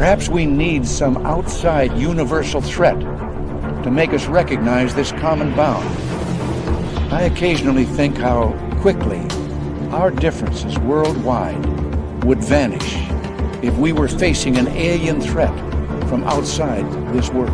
Perhaps we need some outside universal threat to make us recognize this common bound. I occasionally think how quickly our differences worldwide would vanish if we were facing an alien threat from outside this world.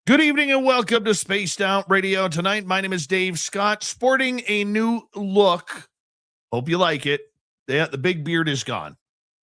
Good evening and welcome to Spaced Out Radio. Tonight, my name is Dave Scott, sporting a new look. Hope you like it. The big beard is gone.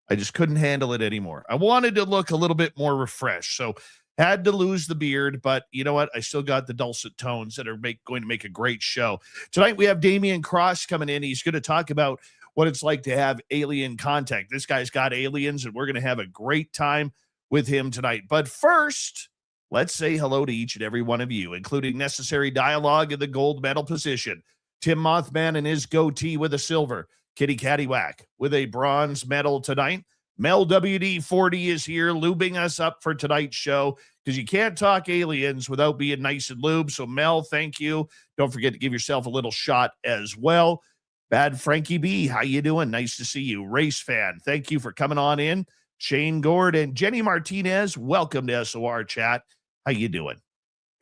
I just couldn't handle it anymore. I wanted to look a little bit more refreshed, so had to lose the beard, but you know what? I still got the dulcet tones that are going to make a great show. Tonight, we have Damien Kross coming in. He's going to talk about what it's like to have alien contact. This guy's got aliens, and we're going to have a great time with him tonight. But first, let's say hello to each and every one of you, including Necessary Dialogue in the gold medal position, Tim Mothman and his goatee with a silver, Kitty Caddywhack with a bronze medal tonight. Mel WD-40 is here lubing us up for tonight's show because you can't talk aliens without being nice and lube. So Mel, thank you. Don't forget to give yourself a little shot as well. Bad Frankie B, how you doing? Nice to see you. Race Fan, thank you for coming on in. Shane Gord and Jenny Martinez, welcome to SOR Chat. How you doing?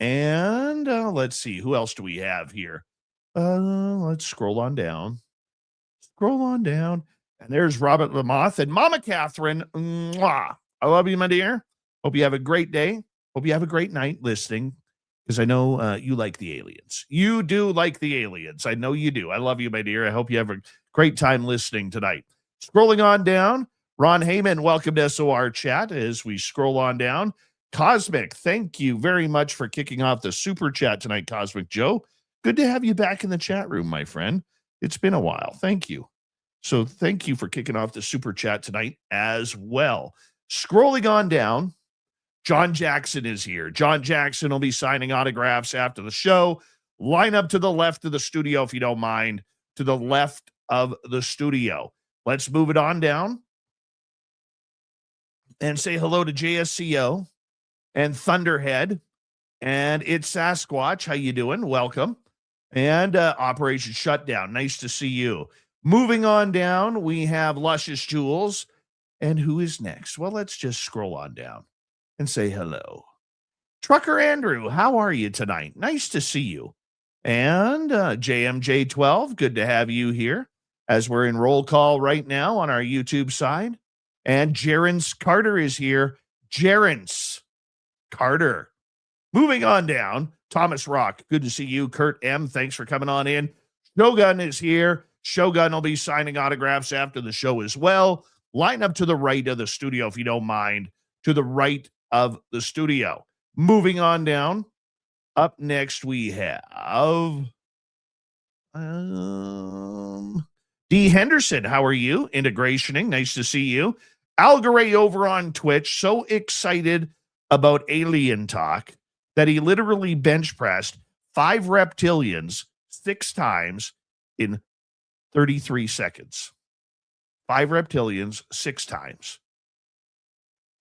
And let's see, who else do we have here? Let's scroll on down. And there's Robert Lamoth and Mama Catherine. Mwah. I love you, my dear. Hope you have a great day. Hope you have a great night listening, because I know you like the aliens. You do like the aliens. I know you do. I love you, my dear. I hope you have a great time listening tonight. Scrolling on down, Ron Heyman, welcome to SOR Chat as we scroll on down. Cosmic, thank you very much for kicking off the super chat tonight, Cosmic Joe. Good to have you back in the chat room, my friend. It's been a while. Thank you. So thank you for kicking off the super chat tonight as well. Scrolling on down, John Jackson is here. John Jackson will be signing autographs after the show. Line up to the left of the studio, if you don't mind, to the left of the studio. Let's move it on down and say hello to JSCO. And Thunderhead, and it's Sasquatch. How you doing? Welcome. And Operation Shutdown. Nice to see you. Moving on down, we have Luscious Jewels. And who is next? Well, let's just scroll on down and say hello. Trucker Andrew, how are you tonight? Nice to see you. And JMJ12, good to have you here as we're in roll call right now on our YouTube side. And Jerence Carter is here. Jerence Carter. Moving on down, Thomas Rock, good to see you. Kurt M, thanks for coming on in. Shogun is here. Shogun will be signing autographs after the show as well. Line up to the right of the studio, if you don't mind, to the right of the studio. Moving on down, up next we have D. Henderson. How are you? Integrationing, nice to see you. Algaray over on Twitch, so excited about alien talk that he literally bench pressed 5 reptilians 6 times in 33 seconds. 5 reptilians 6 times.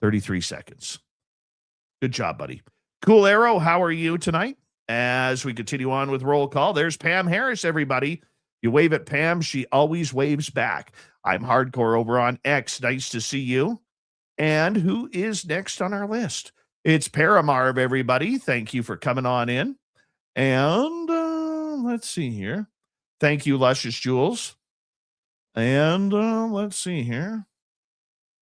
33 seconds. Good job, buddy. Cool Arrow, how are you tonight? As we continue on with roll call, there's Pam Harris, everybody. You wave at Pam, she always waves back. I'm Hardcore over on X. Nice to see you. And who is next on our list? It's Paramarv, everybody. Thank you for coming on in. And let's see here. Thank you, Luscious Jules. And let's see here.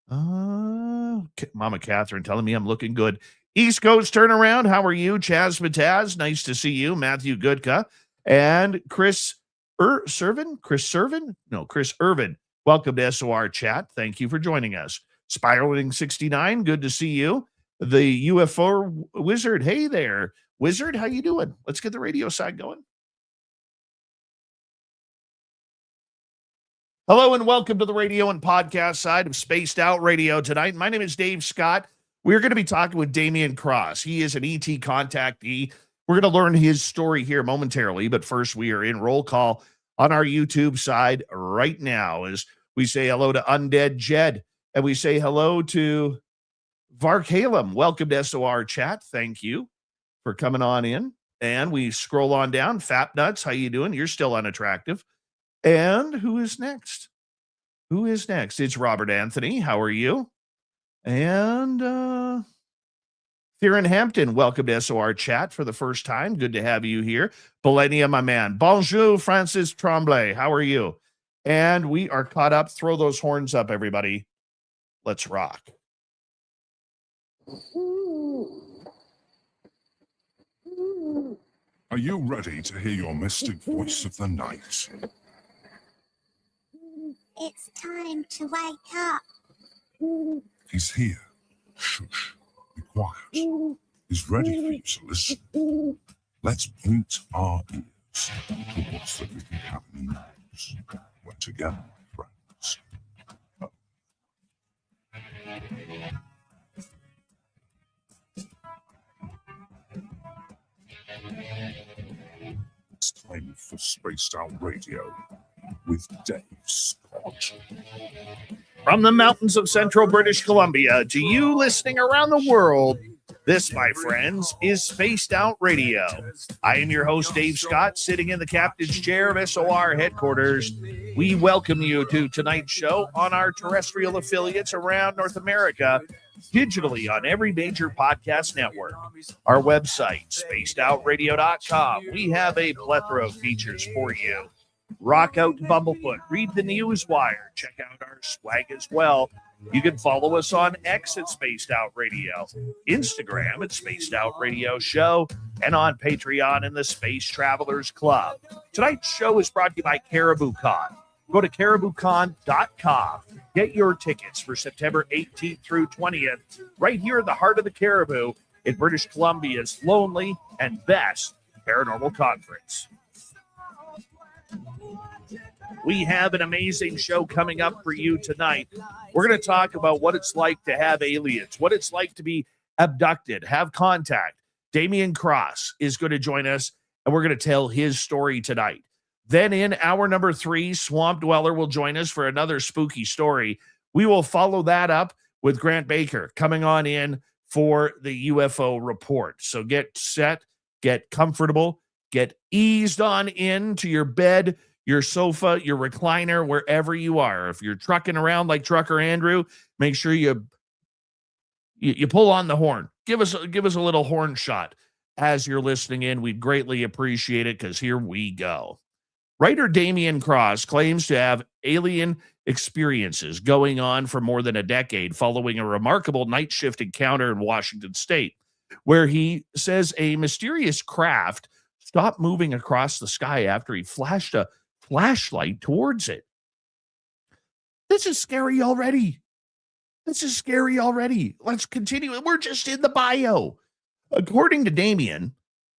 Mama Catherine telling me I'm looking good. East Coast turnaround. How are you? Chaz Mataz. Nice to see you. Matthew Goodka and Chris Servin. Chris Irvin. Welcome to SOR chat. Thank you for joining us. Spiraling 69. Good to see you. The UFO Wizard. Hey there, Wizard. How you doing? Let's get the radio side going. Hello and welcome to the radio and podcast side of Spaced Out Radio tonight. My name is Dave Scott. We're going to be talking with Damien Kross. He is an ET contactee. We're going to learn his story here momentarily, but first we are in roll call on our YouTube side right now as we say hello to Undead Jed and we say hello to Varkalem. Welcome to SOR chat. Thank you for coming on in. And we scroll on down. Fat Nuts, how you doing? You're still unattractive. And who is next? It's Robert Anthony. How are you? And Theron Hampton, welcome to SOR chat for the first time. Good to have you here. Belenia, my man. Bonjour, Francis Tremblay. How are you? And we are caught up. Throw those horns up, everybody. Let's rock. Are you ready to hear your mystic voice of the night? It's time to wake up. He's here. Shush. Be quiet. He's ready for you to listen. Let's point our ears towards the little cabin knows. We're together, friends. It's time for Spaced Out Radio with Dave Scott. From the mountains of central British Columbia to you listening around the world, this, my friends, is Spaced Out Radio. I am your host, Dave Scott, sitting in the captain's chair of SOR headquarters. We welcome you to tonight's show on our terrestrial affiliates around North America, digitally on every major podcast network. Our website, spacedoutradio.com. We have a plethora of features for you. Rock out Bumblefoot, read the Newswire, check out our swag as well. You can follow us on X at Spaced Out Radio, Instagram at Spaced Out Radio Show, and on Patreon in the Space Travelers Club. Tonight's show is brought to you by Caribou Con. Go to cariboucon.com. Get your tickets for September 18th through 20th, right here in the heart of the Caribou in British Columbia's lonely and best paranormal conference. We have an amazing show coming up for you tonight. We're going to talk about what it's like to have aliens, what it's like to be abducted, have contact. Damien Kross is going to join us, and we're going to tell his story tonight. Then in hour number 3, Swamp Dweller will join us for another spooky story. We will follow that up with Grant Baker coming on in for the UFO report. So get set, get comfortable, get eased on into your bed, your sofa, your recliner, wherever you are. If you're trucking around like Trucker Andrew, make sure you pull on the horn. Give us a little horn shot as you're listening in. We'd greatly appreciate it because here we go. Writer Damien Kross claims to have alien experiences going on for more than a decade following a remarkable night shift encounter in Washington State, where he says a mysterious craft stopped moving across the sky after he flashed a flashlight towards it. This is scary already. Let's continue. We're just in the bio. According to Damien,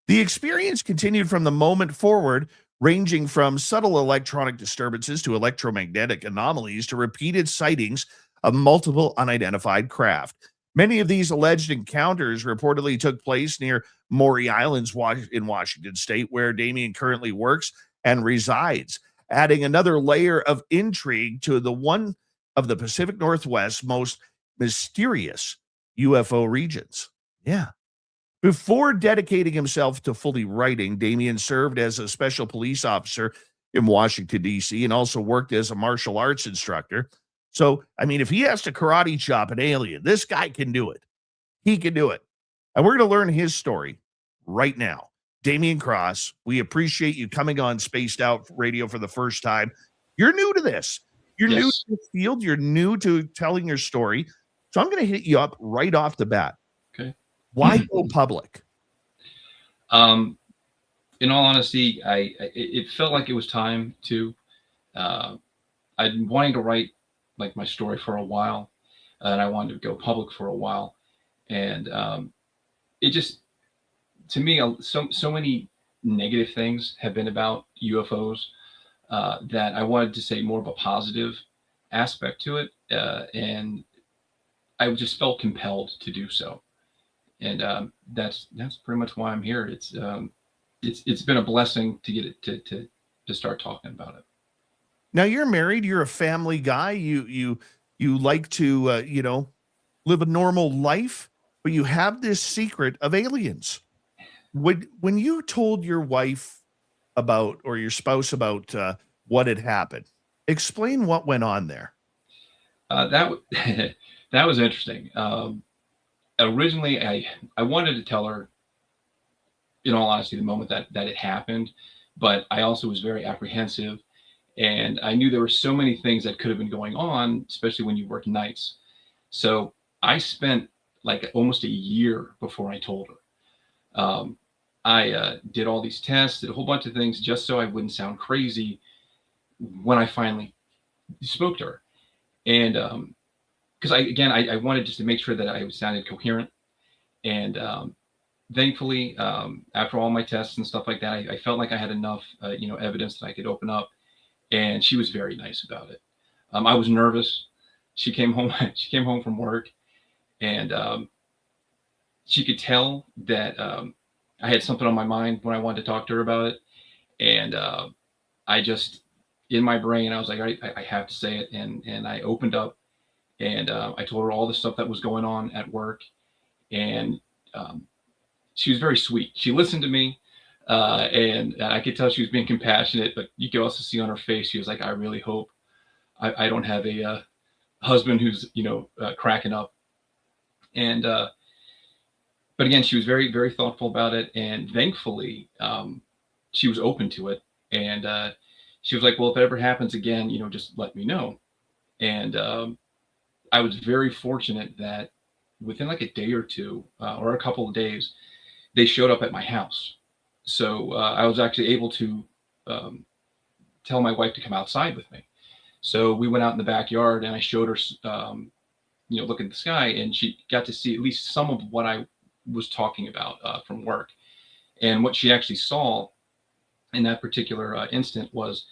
the experience continued from the moment forward, ranging from subtle electronic disturbances to electromagnetic anomalies to repeated sightings of multiple unidentified craft. Many of these alleged encounters reportedly took place near Maury Island in Washington State, where Damien currently works and resides, adding another layer of intrigue to the one of the Pacific Northwest's most mysterious UFO regions. Yeah. Before dedicating himself to fully writing, Damien served as a special police officer in Washington, D.C., and also worked as a martial arts instructor. So, I mean, if he has to karate chop an alien, this guy can do it. He can do it. And we're going to learn his story right now. Damien Kross. We appreciate you coming on Spaced Out Radio for the first time. You're new to this. You're new to this field. You're new to telling your story. So I'm going to hit you up right off the bat. Okay. Why go public? In all honesty, it felt like it was time to. I'd been wanting to write like my story for a while, and I wanted to go public for a while, and it just, to me, so many negative things have been about UFOs that I wanted to say more of a positive aspect to it, and I just felt compelled to do so, and that's pretty much why I'm here. It's been a blessing to get it to start talking about it. Now you're married. You're a family guy. You like to live a normal life, but you have this secret of aliens. When you told your wife about, or your spouse about what had happened, explain what went on there. That was interesting. Originally, I wanted to tell her, in all honesty, the moment that it happened, but I also was very apprehensive, and I knew there were so many things that could have been going on, especially when you work nights. So I spent like almost a year before I told her. I did all these tests, did a whole bunch of things just so I wouldn't sound crazy when I finally spoke to her. And because I wanted just to make sure that I sounded coherent. And thankfully, after all my tests and stuff like that, I felt like I had enough evidence that I could open up. And she was very nice about it. I was nervous. She came home from work, and she could tell that I had something on my mind when I wanted to talk to her about it. And I just, in my brain, I was like, I have to say it. And I opened up, and I told her all the stuff that was going on at work. And she was very sweet. She listened to me, and I could tell she was being compassionate, but you could also see on her face, she was like, I really hope I don't have a husband who's, cracking up. And, but again, she was very, very thoughtful about it. And thankfully, she was open to it. And she was like, well, if it ever happens again, just let me know. And I was very fortunate that within like a day or two, or a couple of days, they showed up at my house. So I was actually able to tell my wife to come outside with me. So we went out in the backyard, and I showed her, look at the sky, and she got to see at least some of what I was talking about from work. And what she actually saw in that particular instant was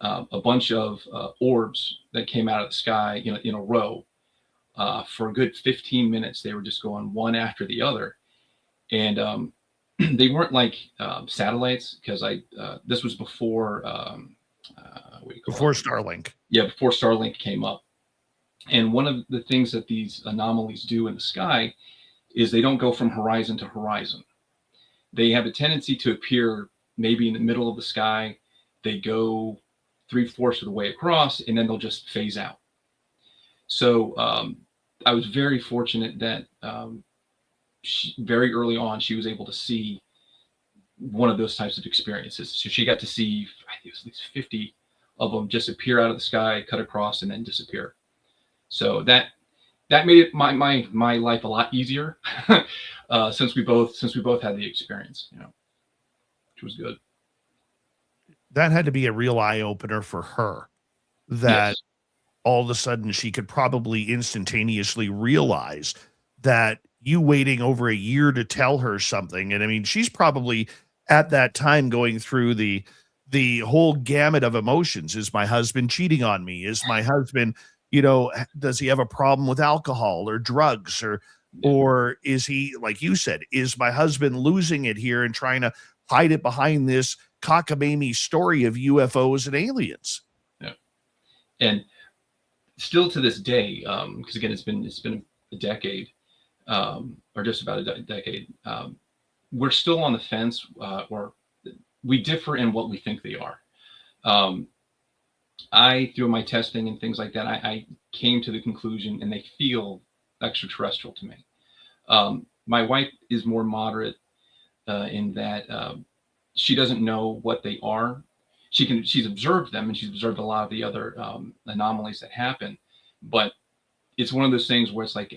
a bunch of orbs that came out of the sky in a row. For a good 15 minutes, they were just going one after the other. And they weren't like satellites, because this was before before Starlink. Yeah, before Starlink came up. And one of the things that these anomalies do in the sky is they don't go from horizon to horizon. They have a tendency to appear maybe in the middle of the sky. They go 3/4 of the way across, and then they'll just phase out. So I was very fortunate that very early on, she was able to see one of those types of experiences. So she got to see, I think it was at least 50 of them just appear out of the sky, cut across, and then disappear. So that made it my life a lot easier since we both had the experience, which was good. That had to be a real eye opener for her, that Yes. all of a sudden she could probably instantaneously realize that you waiting over a year to tell her something. And I mean, she's probably at that time going through the whole gamut of emotions. Is my husband cheating on me? Is my husband, does he have a problem with alcohol or drugs, or is he, like you said, is my husband losing it here and trying to hide it behind this cockamamie story of UFOs and aliens? Yeah. And still to this day, because again, it's been a decade, or just about a decade. We're still on the fence, or we differ in what we think they are. Through my testing and things like that, I came to the conclusion, and they feel extraterrestrial to me. My wife is more moderate in that she doesn't know what they are. She's observed them, and she's observed a lot of the other anomalies that happen, but it's one of those things where it's like,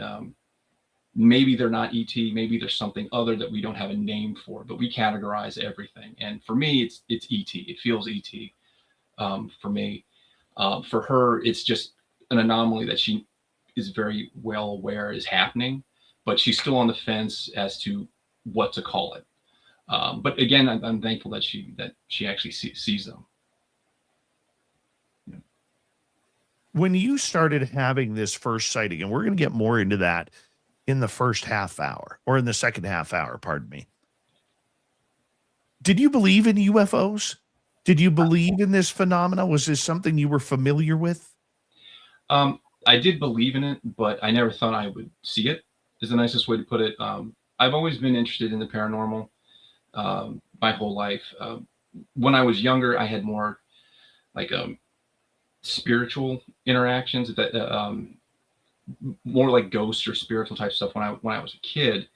maybe they're not ET, maybe there's something other that we don't have a name for, but we categorize everything. And for me, it's ET. It feels ET for me. For her, it's just an anomaly that she is very well aware is happening, but she's still on the fence as to what to call it. But again, I'm thankful that she actually sees them. When you started having this first sighting, and we're going to get more into that in the first half hour, or in the second half hour, pardon me. Did you believe in UFOs? Did you believe in this phenomena? Was this something you were familiar with? I did believe in it, but I never thought I would see it, is the nicest way to put it. I've always been interested in the paranormal my whole life. When I was younger, I had more like spiritual interactions, that more like ghosts or spiritual type stuff when I was a kid,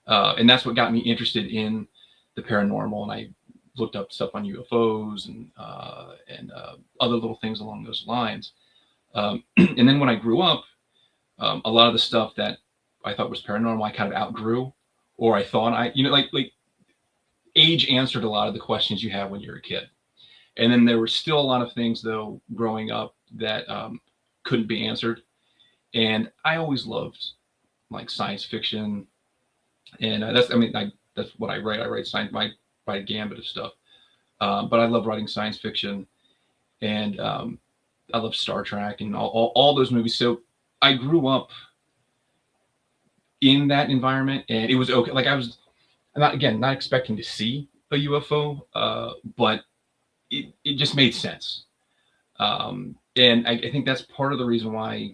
and that's what got me interested in the paranormal. And I looked up stuff on UFOs and other little things along those lines. And then when I grew up, a lot of the stuff that I thought was paranormal, I kind of outgrew, or I thought like age answered a lot of the questions you have when you're a kid. And then there were still a lot of things though growing up that couldn't be answered. And I always loved like science fiction, and that's what I write. I write science, I write a gambit of stuff, but I love writing science fiction, and I love Star Trek and all those movies. So I grew up in that environment, and it was okay. Like I was not expecting to see a UFO, but it just made sense, and I think that's part of the reason why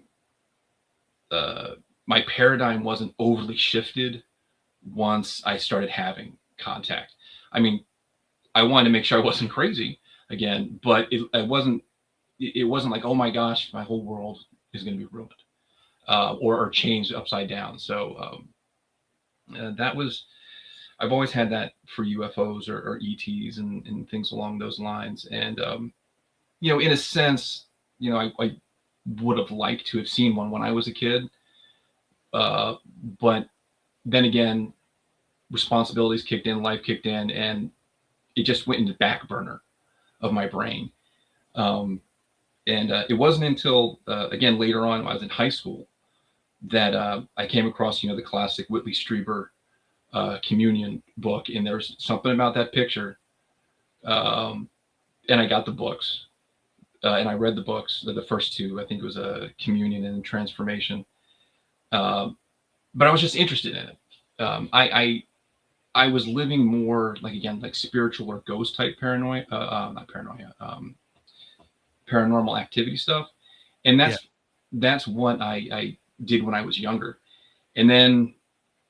my paradigm wasn't overly shifted once I started having contact. I mean, I wanted to make sure I wasn't crazy again, but it wasn't like, oh my gosh, my whole world is going to be ruined or changed upside down. So I've always had that for UFOs or ETs and things along those lines. And, in a sense, I would have liked to have seen one when I was a kid. But then again, responsibilities kicked in, life kicked in, and it just went into the back burner of my brain. And it wasn't until, again, later on, when I was in high school, that I came across, the classic Whitley Strieber Communion book. And there's something about that picture. And I got the books. And I read the books, the first two. I think it was a Communion and Transformation. But I was just interested in it. I was living more like spiritual or ghost type paranoia, not paranoia, paranormal activity stuff. And that's what I did when I was younger. And then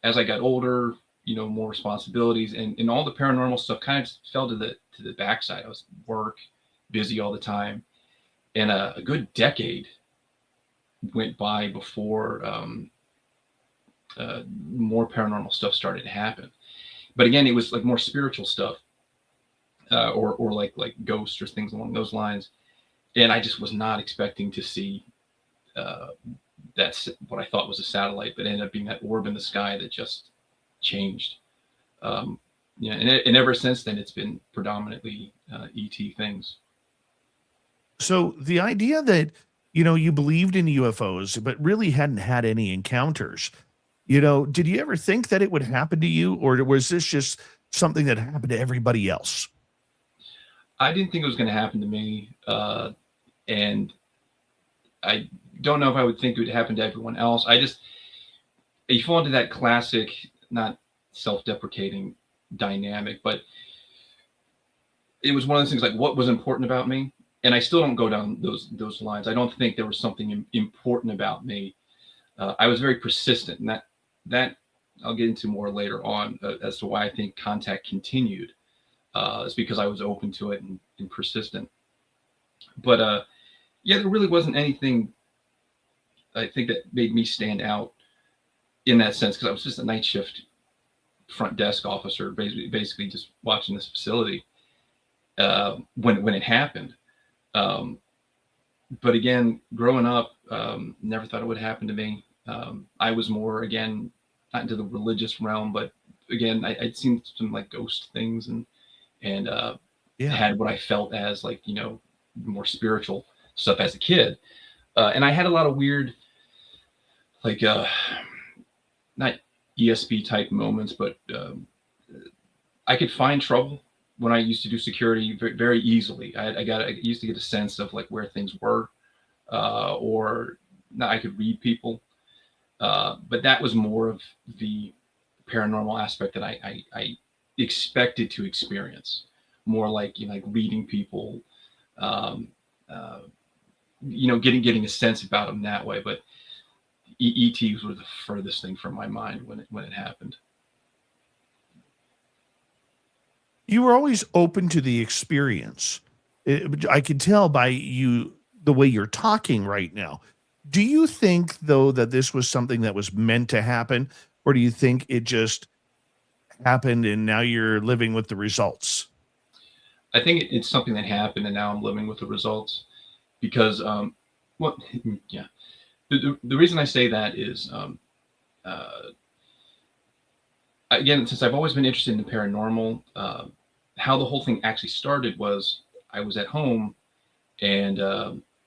as I got older, more responsibilities and all the paranormal stuff kind of fell to the backside. I was work, busy all the time. And a good decade went by before more paranormal stuff started to happen. But again, it was like more spiritual stuff, or like ghosts or things along those lines. And I just was not expecting to see that's what I thought was a satellite, but ended up being that orb in the sky that just changed. And ever since then, it's been predominantly ET things. So the idea that, you believed in UFOs, but really hadn't had any encounters, did you ever think that it would happen to you, or was this just something that happened to everybody else? I didn't think it was going to happen to me. And I don't know if I would think it would happen to everyone else. You fall into that classic, not self-deprecating dynamic, but it was one of those things like what was important about me. And I still don't go down those lines. I don't think there was something important about me. I was very persistent, and that I'll get into more later on as to why I think contact continued. It's because I was open to it and persistent. But there really wasn't anything I think that made me stand out in that sense, because I was just a night shift front desk officer, basically just watching this facility. when it happened. But again, growing up, never thought it would happen to me. I was more, again, not into the religious realm, but again, I'd seen some like ghost things and had what I felt as like, more spiritual stuff as a kid. And I had a lot of weird, like, not ESP type moments, but I could find trouble when I used to do security very, very easily. I used to get a sense of like where things were, or I could read people. But that was more of the paranormal aspect that I expected to experience, more like, like reading people, getting a sense about them that way. But ETs were the furthest thing from my mind when it happened. You were always open to the experience. I can tell by the way you're talking right now. Do you think, though, that this was something that was meant to happen, or do you think it just happened and now you're living with the results? I think it's something that happened and now I'm living with the results because, the reason I say that is, again, since I've always been interested in the paranormal, how the whole thing actually started was I was at home and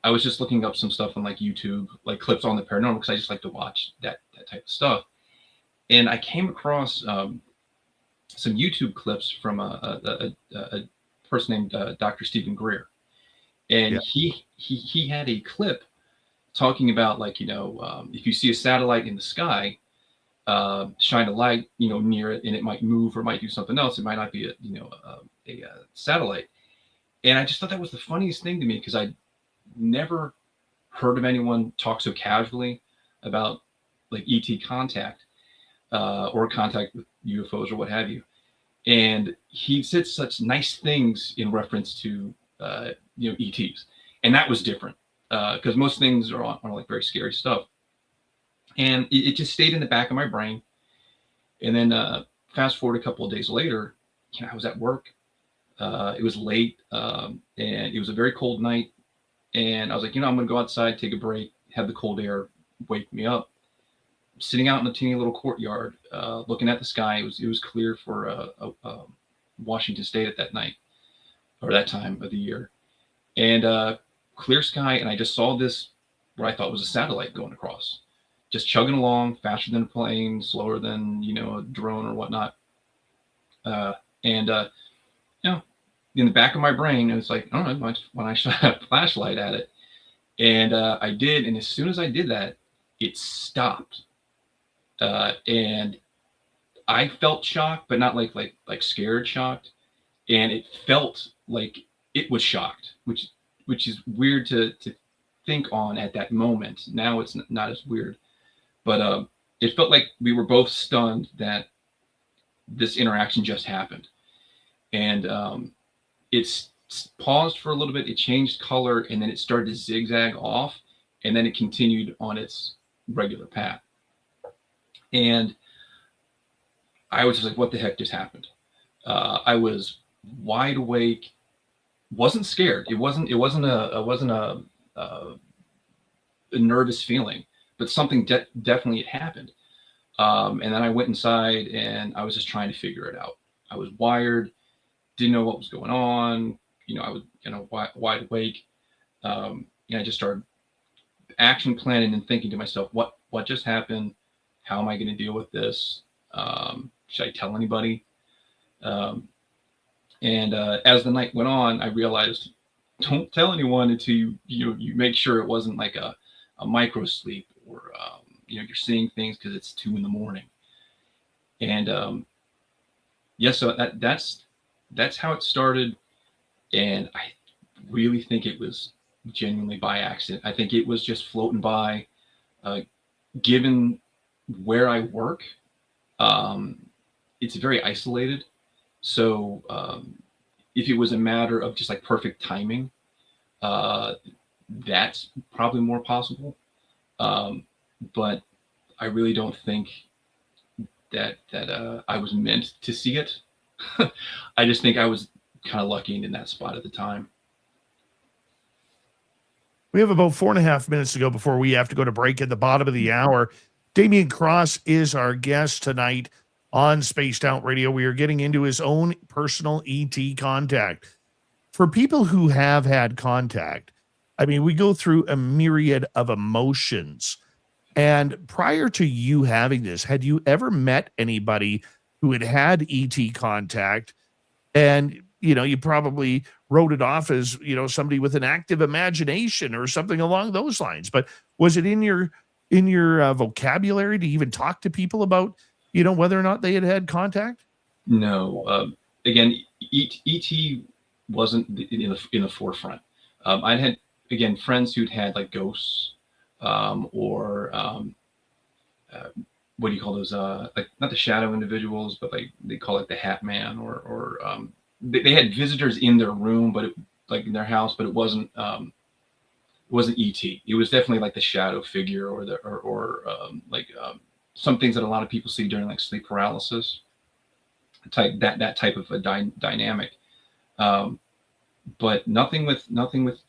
I was just looking up some stuff on like YouTube, like clips on the paranormal, because I just like to watch that type of stuff. And I came across some YouTube clips from a person named Dr. Stephen Greer. And he had a clip talking about like, if you see a satellite in the sky, shine a light, near it, and it might move or might do something else. It might not be a satellite. And I just thought that was the funniest thing to me because I never heard of anyone talk so casually about like ET contact or contact with UFOs or what have you. And he said such nice things in reference to ETs, and that was different because most things are like very scary stuff. And it just stayed in the back of my brain. And then fast forward a couple of days later, I was at work. It was late, and it was a very cold night. And I was like, I'm going to go outside, take a break, have the cold air wake me up. Sitting out in the teeny little courtyard, looking at the sky. It was clear for Washington State at that night, or that time of the year. And clear sky, and I just saw this, what I thought was a satellite going across. Just chugging along, faster than a plane, slower than, a drone or whatnot. In the back of my brain, it was like, all right, when I shot a flashlight at it. And I did. And as soon as I did that, it stopped. And I felt shocked, but not like scared shocked. And it felt like it was shocked, which is weird to think on at that moment. Now it's not as weird. But it felt like we were both stunned that this interaction just happened. And it's paused for a little bit. It changed color, and then it started to zigzag off, and then it continued on its regular path. And I was just like, what the heck just happened? I was wide awake, wasn't scared. It wasn't a nervous feeling. But something definitely had happened. And then I went inside and I was just trying to figure it out. I was wired, didn't know what was going on. I was, wide awake. I just started action planning and thinking to myself, what just happened? How am I going to deal with this? Should I tell anybody? And as the night went on, I realized, don't tell anyone until you make sure it wasn't like a micro sleep, or you're seeing things because it's 2 a.m. And so that's how it started. And I really think it was genuinely by accident. I think it was just floating by. Given where I work, it's very isolated. So if it was a matter of just like perfect timing, that's probably more possible. But I really don't think that I was meant to see it. I just think I was kind of lucky in that spot at the time. We have about 4.5 minutes to go before we have to go to break at the bottom of the hour. Damien Kross is our guest tonight on Spaced Out Radio. We are getting into his own personal ET contact. For people who have had contact, I mean, we go through a myriad of emotions. And prior to you having this, had you ever met anybody who had ET contact? And, you know, you probably wrote it off as, you know, somebody with an active imagination or something along those lines. But was it in your vocabulary to even talk to people about, you know, whether or not they had contact? No. Again, ET wasn't in the forefront. I'd had, again, friends who'd had like ghosts, or what do you call those? Like not the shadow individuals, but like they call it the Hat Man, or they had visitors in their room, but like in their house, but it wasn't ET. It was definitely like the shadow figure, or some things that a lot of people see during like sleep paralysis, that type of a dynamic. But nothing with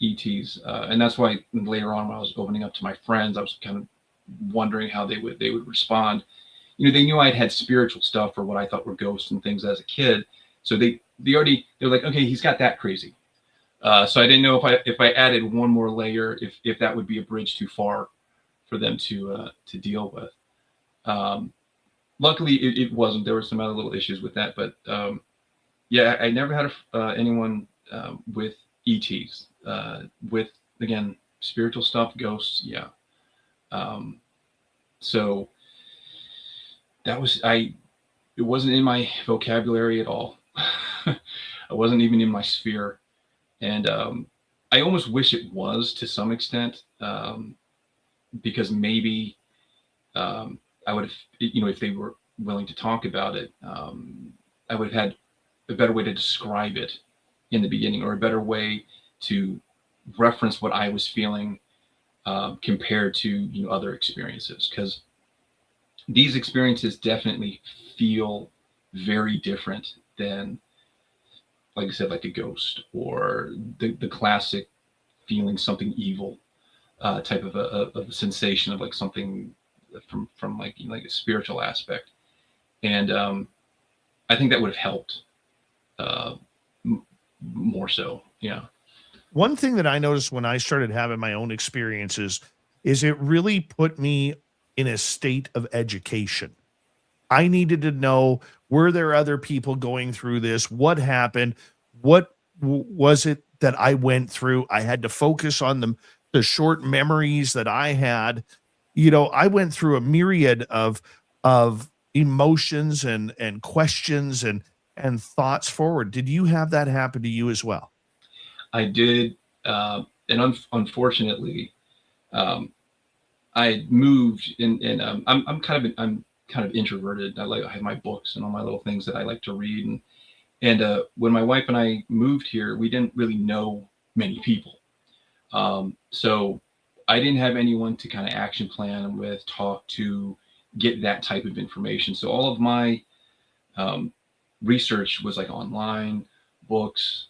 ETs, and that's why later on when I was opening up to my friends, I was kind of wondering how they would respond. You know, they knew I'd had spiritual stuff or what I thought were ghosts and things as a kid, so they're like, okay, he's got that crazy. So I didn't know if I added one more layer, if that would be a bridge too far for them to deal with. Luckily, it wasn't. There were some other little issues with that, but yeah, I never had anyone with ETs, with, again, spiritual stuff, ghosts. Yeah. So that was, it wasn't in my vocabulary at all. I wasn't even in my sphere. And I almost wish it was to some extent, because maybe I would have, you know, if they were willing to talk about it, I would have had a better way to describe it in the beginning, or a better way to reference what I was feeling compared to, you know, other experiences, because these experiences definitely feel very different than, like I said, like a ghost, or the classic feeling something evil type of a sensation of like something from like, you know, like a spiritual aspect. And I think that would have helped more so. Yeah. One thing that I noticed when I started having my own experiences is it really put me in a state of education. I needed to know, were there other people going through this? What happened? What was it that I went through? I had to focus on the short memories that I had. You know, I went through a myriad of emotions and questions and thoughts forward. Did you have that happen to you as well? I did, and unfortunately, I moved, and I'm kind of introverted. I have my books and all my little things that I like to read, and when my wife and I moved here, we didn't really know many people, so I didn't have anyone to kind of action plan with, talk to, get that type of information. So all of my research was like online, books,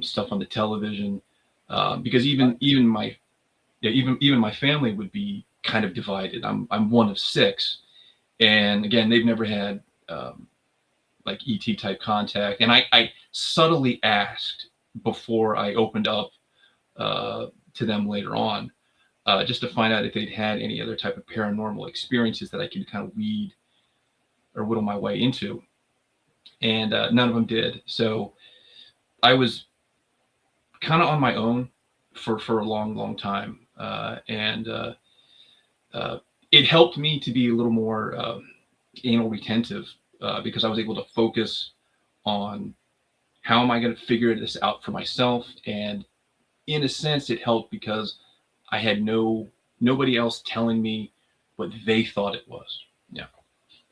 stuff on the television, because even my family would be kind of divided. I'm one of 6, and again, they've never had like ET type contact, and I subtly asked before I opened up to them later on, just to find out if they'd had any other type of paranormal experiences that I could kind of weed or whittle my way into, and none of them did. So I was kind of on my own for a long time, and it helped me to be a little more anal retentive, because I was able to focus on how am I going to figure this out for myself. And in a sense, it helped because I had nobody else telling me what they thought it was. Yeah.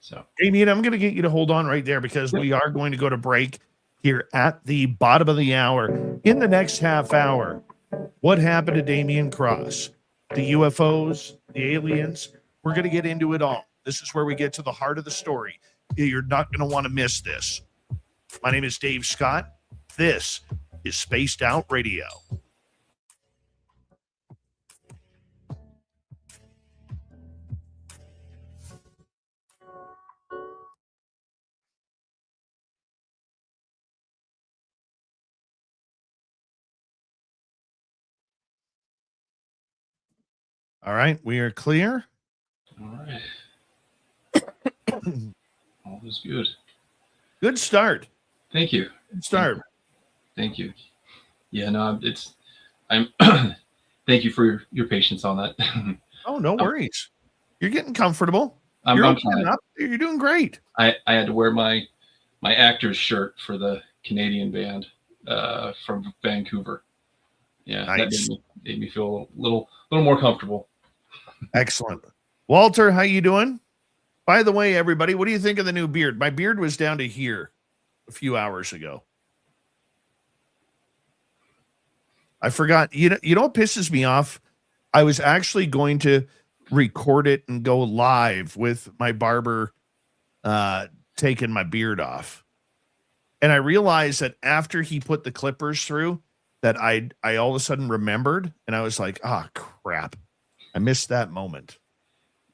So, Damien, I'm going to get you to hold on right there, because we are going to go to break here at the bottom of the hour. In the next half hour, what happened to Damien Kross? The UFOs, the aliens. We're going to get into it all. This is where we get to the heart of the story. You're not going to want to miss this. My name is Dave Scott. This is Spaced Out Radio. All right, we are clear. All right. All is good. Good start. Thank you. Good start. Thank you. Yeah, no, I'm thank you for your patience on that. Oh, no worries. You're getting comfortable. I'm You're trying. You're doing great. I had to wear my actor's shirt for the Canadian band from Vancouver. Yeah, Nice. That made me feel a little more comfortable. Excellent. Walter, how you doing? By the way, everybody, what do you think of the new beard? My beard was down to here a few hours ago. I forgot. You know what pisses me off? I was actually going to record it and go live with my barber taking my beard off. And I realized that after he put the clippers through, that I all of a sudden remembered, and I was like, crap. I missed that moment.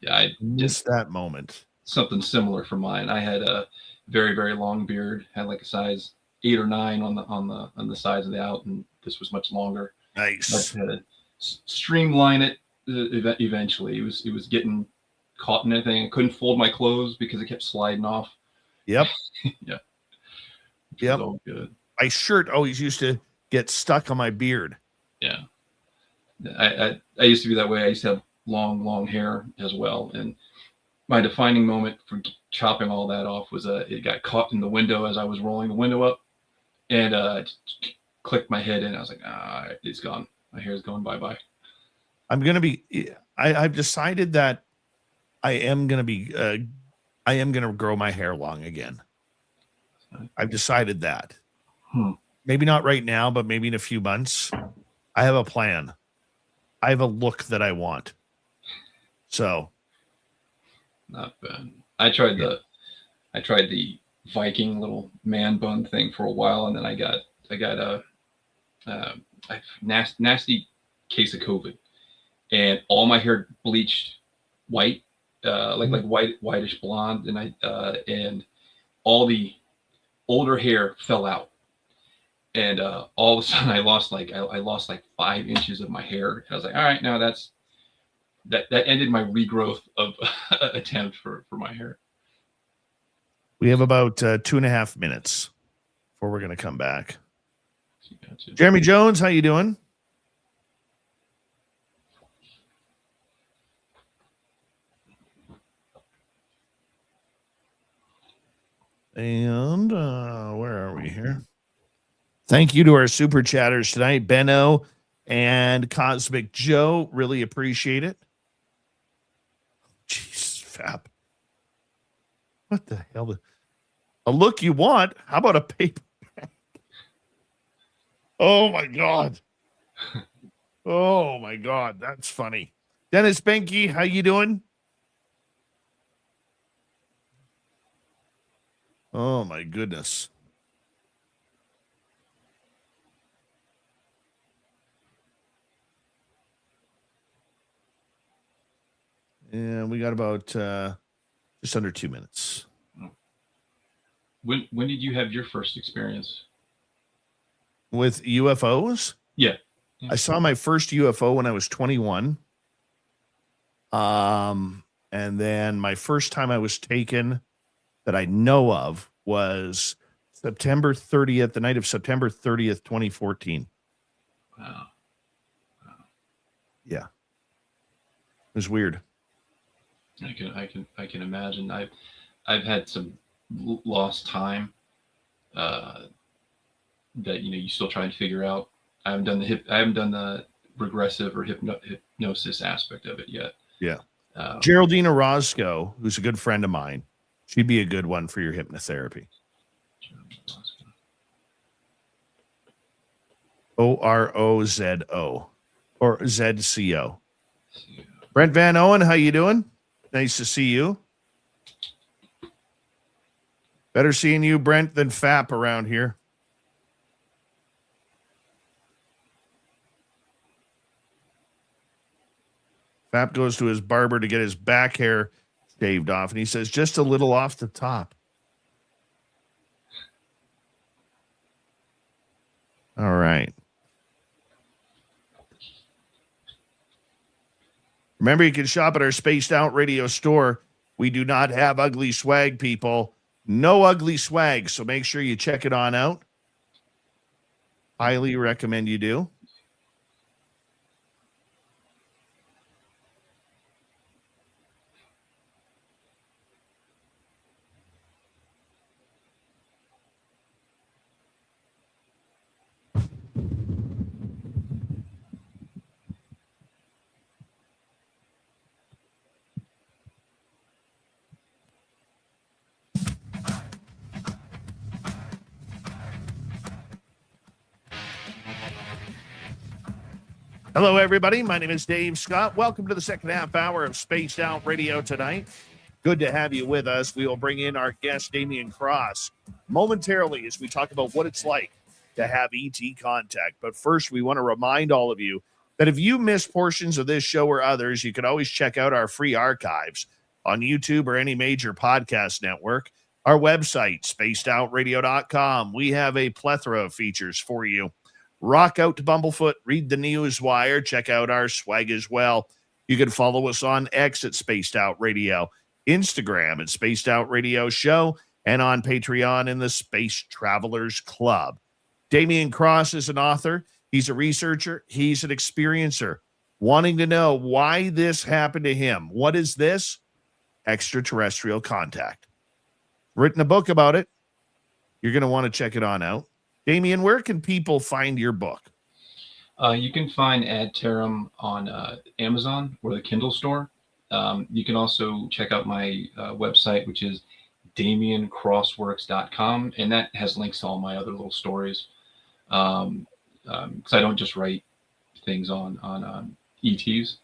Yeah, I missed that moment. Something similar for mine. I had a very, very long beard, had like a size 8 or 9 on the sides of the out, and this was much longer. Nice. I had to streamline it eventually. It was getting caught in anything. I couldn't fold my clothes because it kept sliding off. Yep. Yeah. Yep. So good. My shirt always used to get stuck on my beard. Yeah. I used to be that way. I used to have long hair as well, and my defining moment for chopping all that off was it got caught in the window as I was rolling the window up, and clicked my head in. I was like, it's gone. My hair's going bye. I've decided that I am gonna grow my hair long again. I've decided that. Maybe not right now, but maybe in a few months. I have a plan. I have a look that I want. So, not bad. I tried the Viking little man bun thing for a while, and then I got a nasty case of COVID, and all my hair bleached white, like whitish blonde, and all the older hair fell out. And all of a sudden, I lost like 5 inches of my hair. And I was like, all right, now that ended my regrowth of attempt for my hair. We have about 2.5 minutes before we're going to come back. Gotcha. Jeremy Jones, how you doing? And where are we here? Thank you to our super chatters tonight, Benno and Cosmic Joe. Really appreciate it. Jesus, Fab. What the hell? A look you want? How about a paper bag? Oh, my God. Oh, my God. That's funny. Dennis Benke, how you doing? Oh, my goodness. And we got about just under 2 minutes. When did you have your first experience with UFOs? Yeah. I saw my first UFO when I was 21. And then my first time I was taken that I know of was September 30th, the night of September 30th, 2014. Wow. Yeah. It was weird. I can imagine. I've had some lost time that you still try and figure out. I haven't done the regressive or hypnosis aspect of it yet. Yeah. Geraldine Orozco, who's a good friend of mine, she'd be a good one for your hypnotherapy. OROZO or ZCO. Brent Van Owen, how you doing? Nice to see you. Better seeing you, Brent, than FAP around here. Pap goes to his barber to get his back hair shaved off, and he says, just a little off the top. All right. Remember, you can shop at our Spaced Out Radio store. We do not have ugly swag, people. No ugly swag, so make sure you check it on out. Highly recommend you do. Hello, everybody. My name is Dave Scott. Welcome to the second half hour of Spaced Out Radio tonight. Good to have you with us. We will bring in our guest, Damien Kross, momentarily as we talk about what it's like to have ET contact. But first, we want to remind all of you that if you miss portions of this show or others, you can always check out our free archives on YouTube or any major podcast network. Our website, spacedoutradio.com. We have a plethora of features for you. Rock out to Bumblefoot, read the Newswire, check out our swag as well. You can follow us on X at Spaced Out Radio, Instagram at Spaced Out Radio Show, and on Patreon in the Space Travelers Club. Damien Kross is an author. He's a researcher. He's an experiencer, wanting to know why this happened to him. What is this? Extraterrestrial contact. Written a book about it. You're going to want to check it on out. Damien, where can people find your book? You can find Ad Terram on Amazon or the Kindle store. You can also check out my website, which is DamienKrossWorks.com, and that has links to all my other little stories. Because I don't just write things on ETs.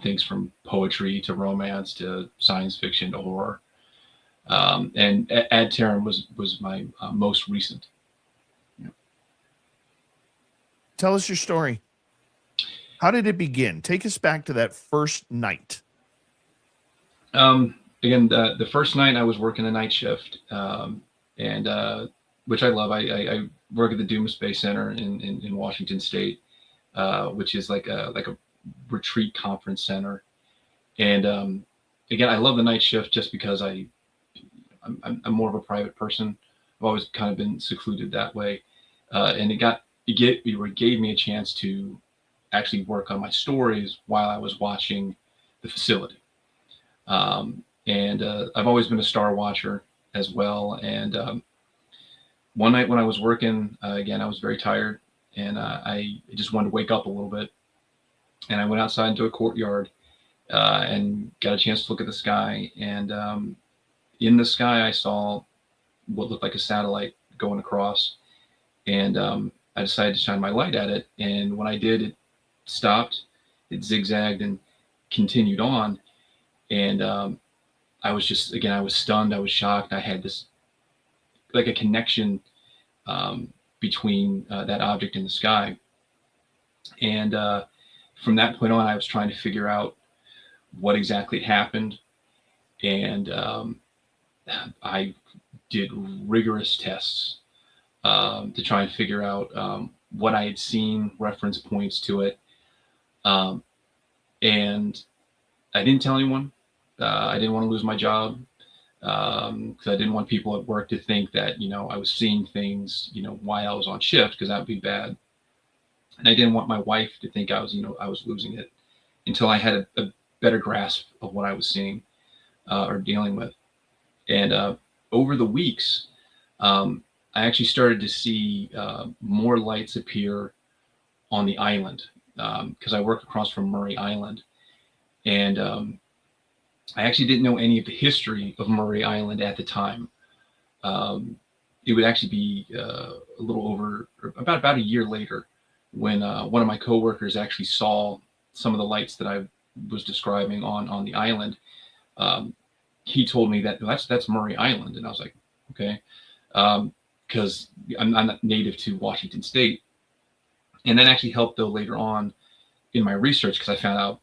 Things from poetry to romance to science fiction to horror. And Ad Terram was my most recent. Yeah. Tell us your story. How did it begin? Take us back to that first night. Again, the first night I was working a night shift, and which I love. I work at the Duma Space Center in Washington State, which is like a retreat conference center. And again, I love the night shift just because I'm more of a private person. I've always kind of been secluded that way. And it gave me a chance to actually work on my stories while I was watching the facility. And I've always been a star watcher as well. And one night when I was working, again, I was very tired and I just wanted to wake up a little bit. And I went outside into a courtyard and got a chance to look at the sky. And in the sky, I saw what looked like a satellite going across, and I decided to shine my light at it. And when I did, it stopped, it zigzagged and continued on. And I was just, again, I was stunned. I was shocked. I had this, like a connection between that object in the sky. And from that point on, I was trying to figure out what exactly happened. And I did rigorous tests to try and figure out what I had seen, reference points to it. And I didn't tell anyone. I didn't want to lose my job because I didn't want people at work to think that, I was seeing things, while I was on shift, because that would be bad. And I didn't want my wife to think I was, I was losing it until I had a better grasp of what I was seeing or dealing with. And over the weeks, I actually started to see more lights appear on the island because I work across from Maury Island. And I actually didn't know any of the history of Maury Island at the time. It would actually be a little over, about a year later, when one of my coworkers actually saw some of the lights that I was describing on the island. He told me that that's Maury Island, and I was like, okay, because I'm not native to Washington State. And that actually helped, though, later on in my research, because I found out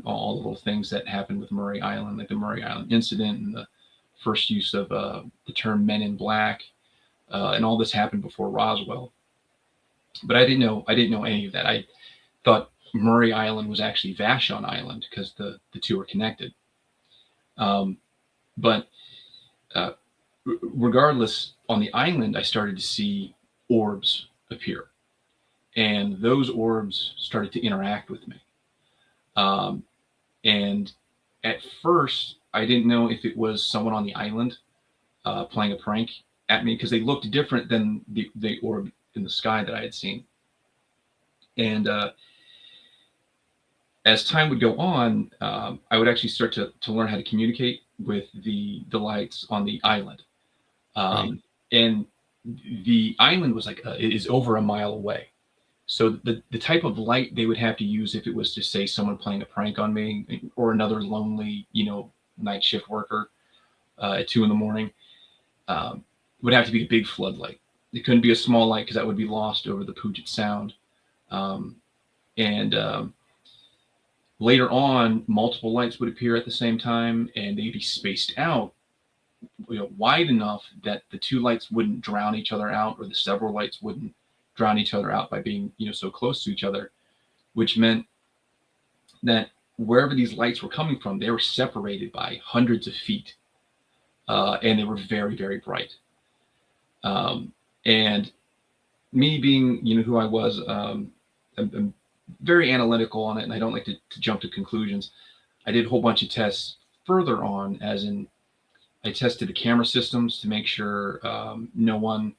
all the little things that happened with Maury Island, like the Maury Island incident and the first use of the term "men in black," and all this happened before Roswell. But I didn't know any of that. I thought Maury Island was actually Vashon Island because the two are connected. But regardless, on the island, I started to see orbs appear, and those orbs started to interact with me. And at first, I didn't know if it was someone on the island playing a prank at me, because they looked different than the orb in the sky that I had seen. And as time would go on, I would actually start to learn how to communicate with the lights on the island. Right. And the island was is over a mile away. So the type of light they would have to use if it was to say someone playing a prank on me or another lonely, night shift worker at 2 a.m, would have to be a big floodlight. It couldn't be a small light because that would be lost over the Puget Sound. Later on, multiple lights would appear at the same time, and they'd be spaced out, wide enough that the two lights wouldn't drown each other out, or the several lights wouldn't drown each other out by being, so close to each other, which meant that wherever these lights were coming from, they were separated by hundreds of feet, and they were very, very bright. And me being, who I was, I'm very analytical on it, and I don't like to jump to conclusions. I did a whole bunch of tests further on, as in I tested the camera systems to make sure no one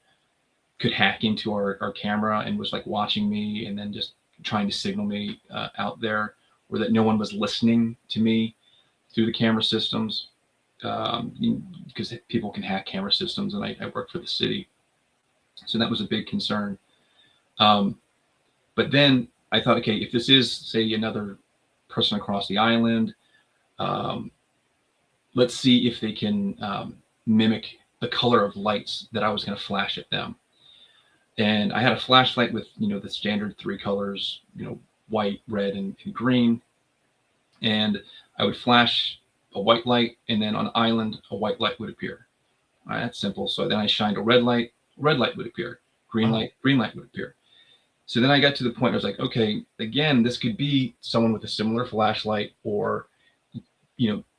could hack into our camera and was like watching me and then just trying to signal me out there, or that no one was listening to me through the camera systems, because people can hack camera systems, and I work for the city. So that was a big concern. But then I thought, okay, if this is, say, another person across the island, let's see if they can mimic the color of lights that I was going to flash at them. And I had a flashlight with, the standard 3 colors, white, red, and green. And I would flash a white light, and then on an island, a white light would appear. All right, that's simple. So then I shined a red light would appear. Green light would appear. So then I got to the point where I was like, okay, again, this could be someone with a similar flashlight, or,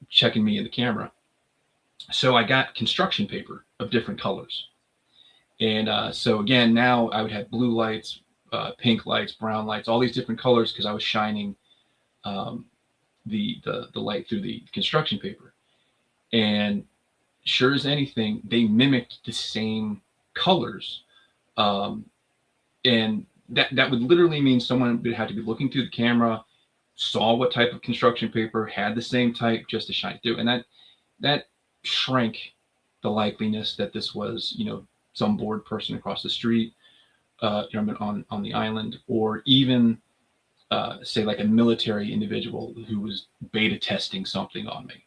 checking me in the camera. So I got construction paper of different colors. And so again, now I would have blue lights, pink lights, brown lights, all these different colors, because I was shining the light through the construction paper. And sure as anything, they mimicked the same colors. And that would literally mean someone would have to be looking through the camera, saw what type of construction paper, had the same type, just to shine through. And that shrank the likeliness that this was, some bored person across the street, on the island, or even say like a military individual who was beta testing something on me.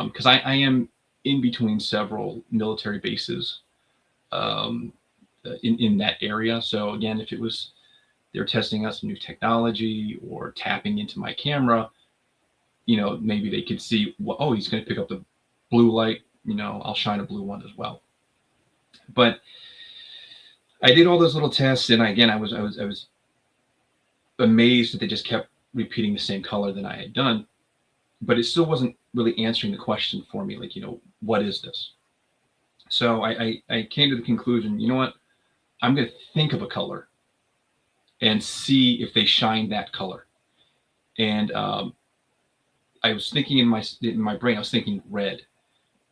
Because I am in between several military bases in that area. So again, if it was they're testing out some new technology or tapping into my camera, maybe they could see, oh, he's going to pick up the blue light, I'll shine a blue one as well. But I did all those little tests, and I was amazed that they just kept repeating the same color that I had done, but it still wasn't really answering the question for me, like, what is this? So I came to the conclusion, you know what? I'm going to think of a color and see if they shine that color. And I was thinking in my brain, I was thinking red.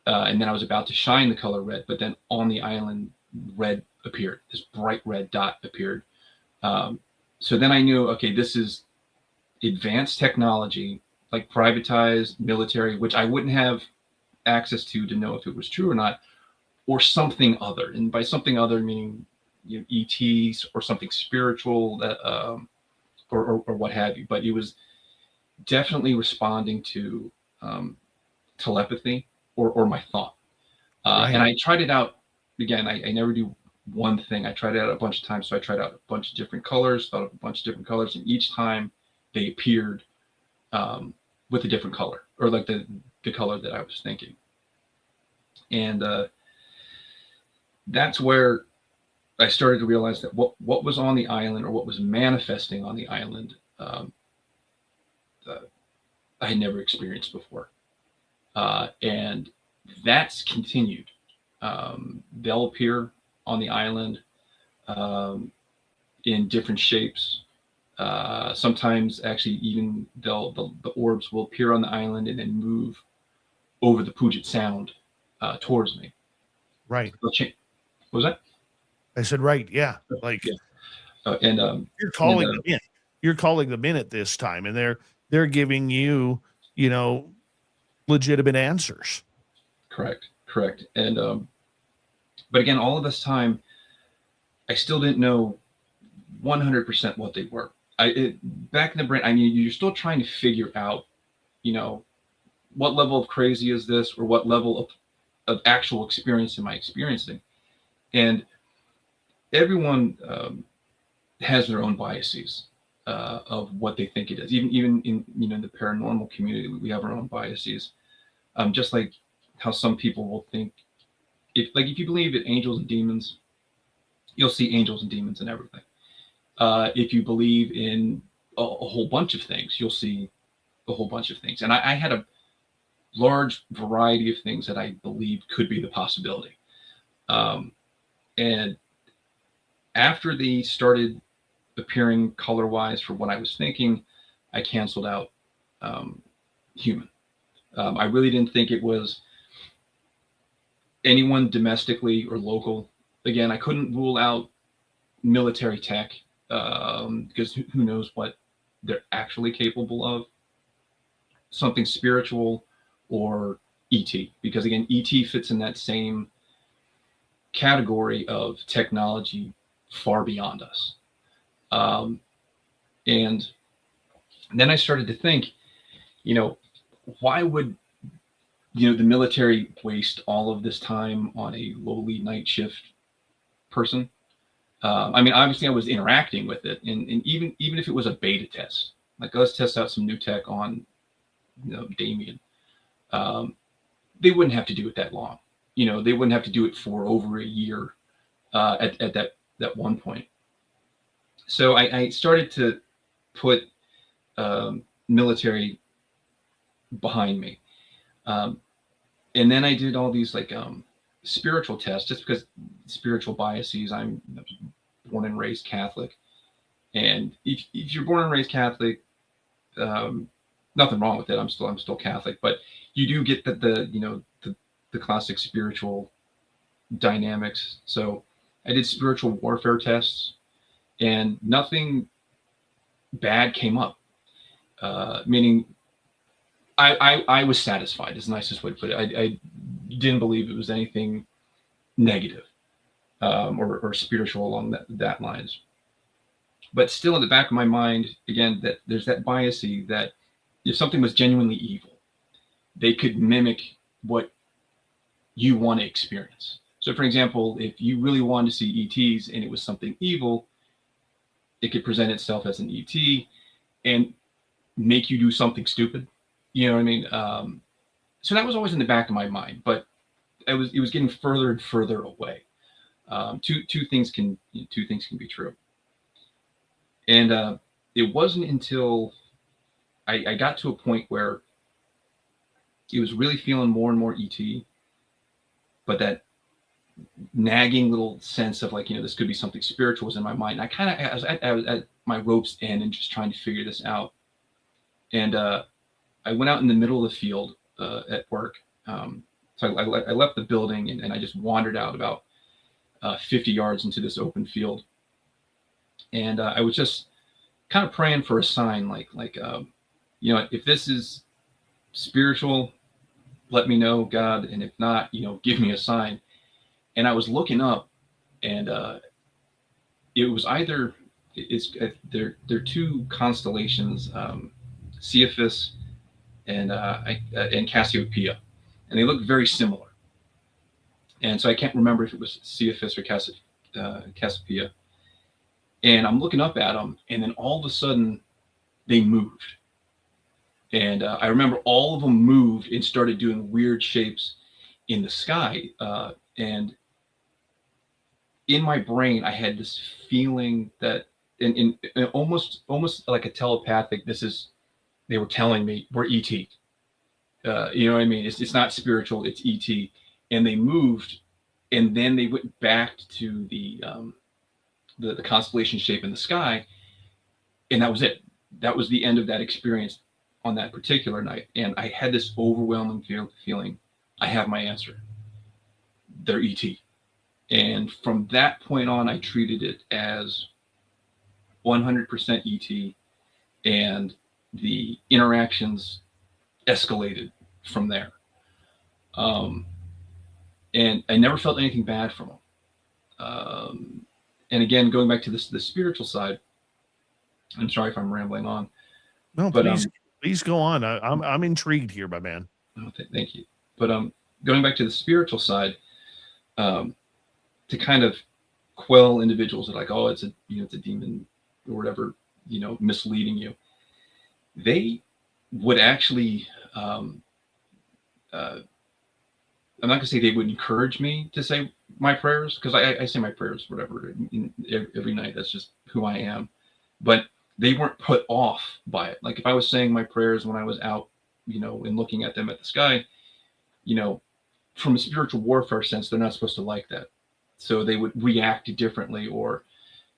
And then I was about to shine the color red, but then on the island, red appeared. This bright red dot appeared. So then I knew, okay, this is advanced technology, like privatized military, which I wouldn't have access to know if it was true or not, or something other. And by something other, meaning ETs or something spiritual, that or what have you. But it was definitely responding to telepathy or my thought. Right. And I tried it out. Again, I never do one thing. I tried it out a bunch of times. So I tried out a bunch of different colors, thought of a bunch of different colors, and each time they appeared with a different color, or like the color that I was thinking. And that's where I started to realize that what was on the island, or what was manifesting on the island, I had never experienced before. And that's continued. They'll appear on the island in different shapes. Sometimes actually even the orbs will appear on the island and then move over the Puget Sound towards me. Right. What was that? I said, right. Yeah. Like, yeah. You're calling them in. You're calling them in at this time, and they're giving you, legitimate answers. Correct. And but again, all of this time, I still didn't know 100% what they were. Back in the brain, I mean, you're still trying to figure out, what level of crazy is this, or what level of actual experience am I experiencing? And everyone has their own biases of what they think it is. Even in the paranormal community, we have our own biases. Just like how some people will think, if you believe in angels and demons, you'll see angels and demons and everything. If you believe in a whole bunch of things, you'll see a whole bunch of things. And I had a large variety of things that I believed could be the possibility. And after they started appearing color-wise for what I was thinking, I canceled out human. I really didn't think it was anyone domestically or local. Again, I couldn't rule out military tech, because who knows what they're actually capable of. Something spiritual, or ET, because again, ET fits in that same category of technology far beyond us. And then I started to think, why would the military waste all of this time on a lowly night shift person? I mean, obviously I was interacting with it, and even if it was a beta test, like let's test out some new tech on Damien, they wouldn't have to do it that long. They wouldn't have to do it for over a year at that one point. So I started to put military behind me. And then I did all these spiritual tests, just because spiritual biases. I'm born and raised Catholic. And if you're born and raised Catholic, nothing wrong with it. I'm still Catholic, but you do get the classic spiritual dynamics. So I did spiritual warfare tests, and nothing bad came up. Meaning I was satisfied, is the nicest way to put it. I didn't believe it was anything negative or spiritual along that lines. But still in the back of my mind, again, that there's that bias that if something was genuinely evil, they could mimic what you want to experience. So for example, if you really wanted to see ETs and it was something evil, it could present itself as an ET and make you do something stupid. You know what I mean? So that was always in the back of my mind, but it was getting further and further away. Two things can be true. And it wasn't until I got to a point where it was really feeling more and more ET, but that nagging little sense of this could be something spiritual was in my mind. I was at my rope's end and just trying to figure this out. And I went out in the middle of the field at work. So I left the building and I just wandered out about 50 yards into this open field. And I was just kind of praying for a sign, if this is spiritual, let me know, God. And if not, give me a sign. And I was looking up, and it was either they're two constellations, Cephas and Cassiopeia, and they look very similar. And so I can't remember if it was Cephas or Cassiopeia. And I'm looking up at them, and then all of a sudden, they moved. And I remember all of them moved and started doing weird shapes in the sky. And in my brain, I had this feeling that, in almost like a telepathic, they were telling me we're ET. You know what I mean? It's not spiritual, it's ET. And they moved, and then they went back to the constellation shape in the sky, and that was it. That was the end of that experience on that particular night. And I had this overwhelming feeling, I have my answer. They're ET. And from that point on, I treated it as 100% ET, and the interactions escalated from there. And I never felt anything bad from them. And again, going back to the spiritual side, I'm sorry if I'm rambling on. No, but please go on. I'm intrigued here, my man. Oh, thank you. But going back to the spiritual side, to kind of quell individuals that are like, oh, it's a demon or whatever, misleading you. They would actually, I'm not gonna say they would encourage me to say my prayers, because I say my prayers, whatever, every night. That's just who I am. But they weren't put off by it. Like if I was saying my prayers when I was out, and looking at them at the sky, from a spiritual warfare sense, they're not supposed to like that. So they would react differently. Or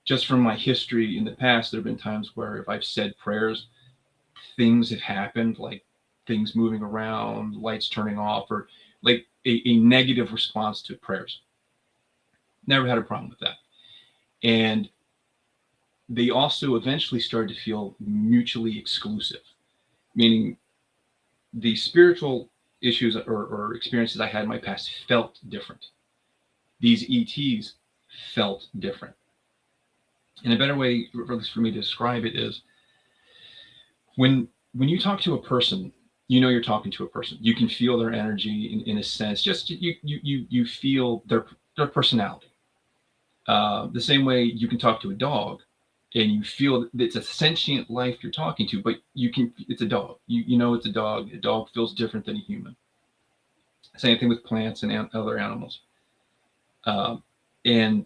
just from my history in the past, there have been times where if I've said prayers, things have happened, like things moving around, lights turning off, or like a negative response to prayers. Never had a problem with that. And they also eventually started to feel mutually exclusive, meaning the spiritual issues or experiences I had in my past felt different. These ETs felt different. And a better way, at least for me to describe it, is when you talk to a person, you're talking to a person. You can feel their energy in a sense. Just you feel their personality. The same way you can talk to a dog, and you feel that it's a sentient life you're talking to, but it's a dog. It's a dog. A dog feels different than a human. Same thing with plants and other animals. And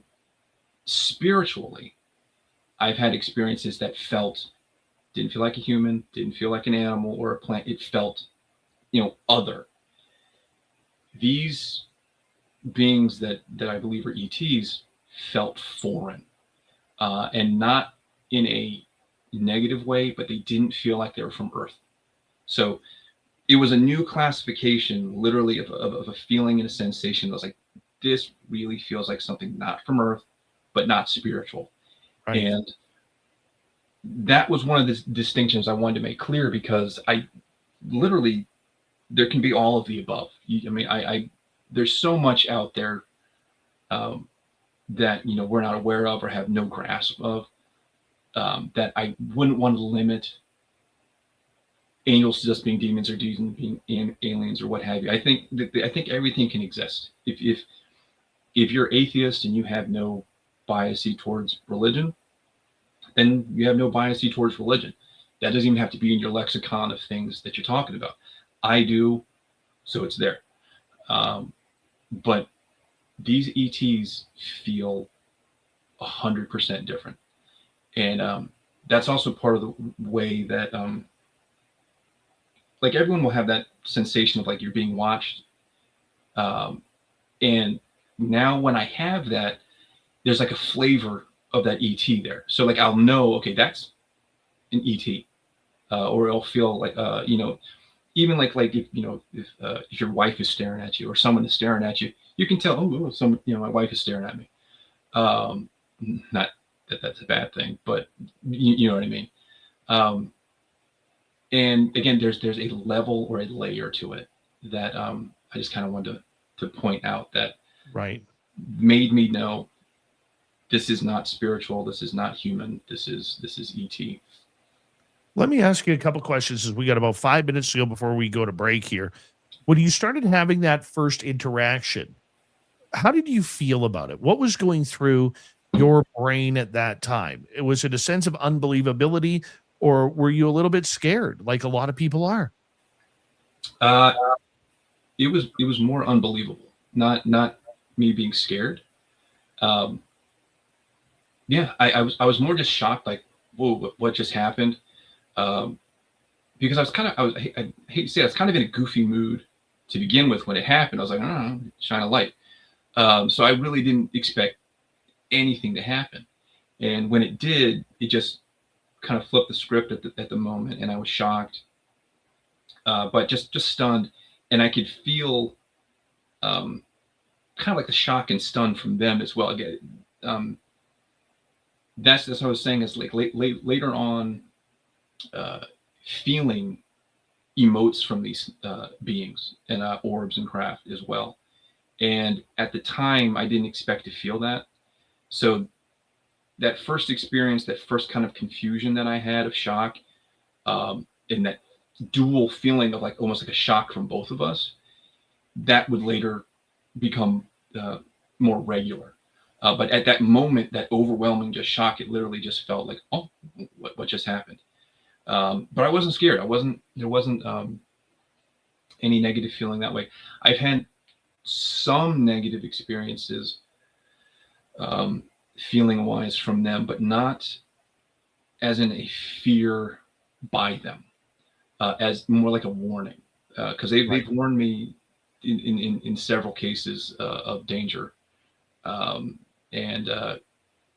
spiritually, I've had experiences that didn't feel like a human, didn't feel like an animal or a plant. It felt, other. These beings that I believe are ETs felt foreign, and not in a negative way, but they didn't feel like they were from Earth. So it was a new classification, literally, of a feeling and a sensation that was like, this really feels like something not from Earth, but not spiritual. Right. And that was one of the distinctions I wanted to make clear, because there can be all of the above. There's so much out there that we're not aware of or have no grasp of, that I wouldn't want to limit angels to just being demons, or demons being aliens, or what have you. I think everything can exist. If you're atheist and you have no bias towards religion, then you have no bias towards religion. That doesn't even have to be in your lexicon of things that you're talking about. I do, so it's there. But these ETs feel 100% different. And that's also part of the way that, like, everyone will have that sensation of like you're being watched. And now when I have that, there's like a flavor of that ET there. So like I'll know, okay, that's an ET, or it'll feel like even like if your wife is staring at you, or someone is staring at you, you can tell, my wife is staring at me. Not that that's a bad thing, but you know what I mean. And again, there's a level or a layer to it that I just kind of wanted to point out, that right made me know this is not spiritual, this is not human, this is ET. Let me ask you a couple questions, as we got about 5 minutes to go before we go to break here. When you started having that first interaction, how did you feel about it? What was going through your brain at that time? Was it a sense of unbelievability, or were you a little bit scared like a lot of people are? It was more unbelievable, not me being scared. Yeah, I was more just shocked, like, whoa, what just happened? Because I hate to say it, I was kind of in a goofy mood to begin with when it happened. I was like, oh, shine a light. So I really didn't expect anything to happen. And when it did, it just kind of flipped the script at the moment, and I was shocked, but just stunned. And I could feel kind of like the shock and stun from them as well. Again, that's what I was saying, is like later on, feeling emotes from these beings and orbs and craft as well. And at the time, I didn't expect to feel that. So that first experience, that first kind of confusion that I had of shock, and that dual feeling of like almost like a shock from both of us, that would later become more regular. But at that moment, that overwhelming just shock, it literally just felt like, oh, what just happened? But I wasn't scared. There wasn't any negative feeling that way. I've had some negative experiences, feeling wise from them, but not as in a fear by them, as more like a warning, because they've warned me in several cases of danger, and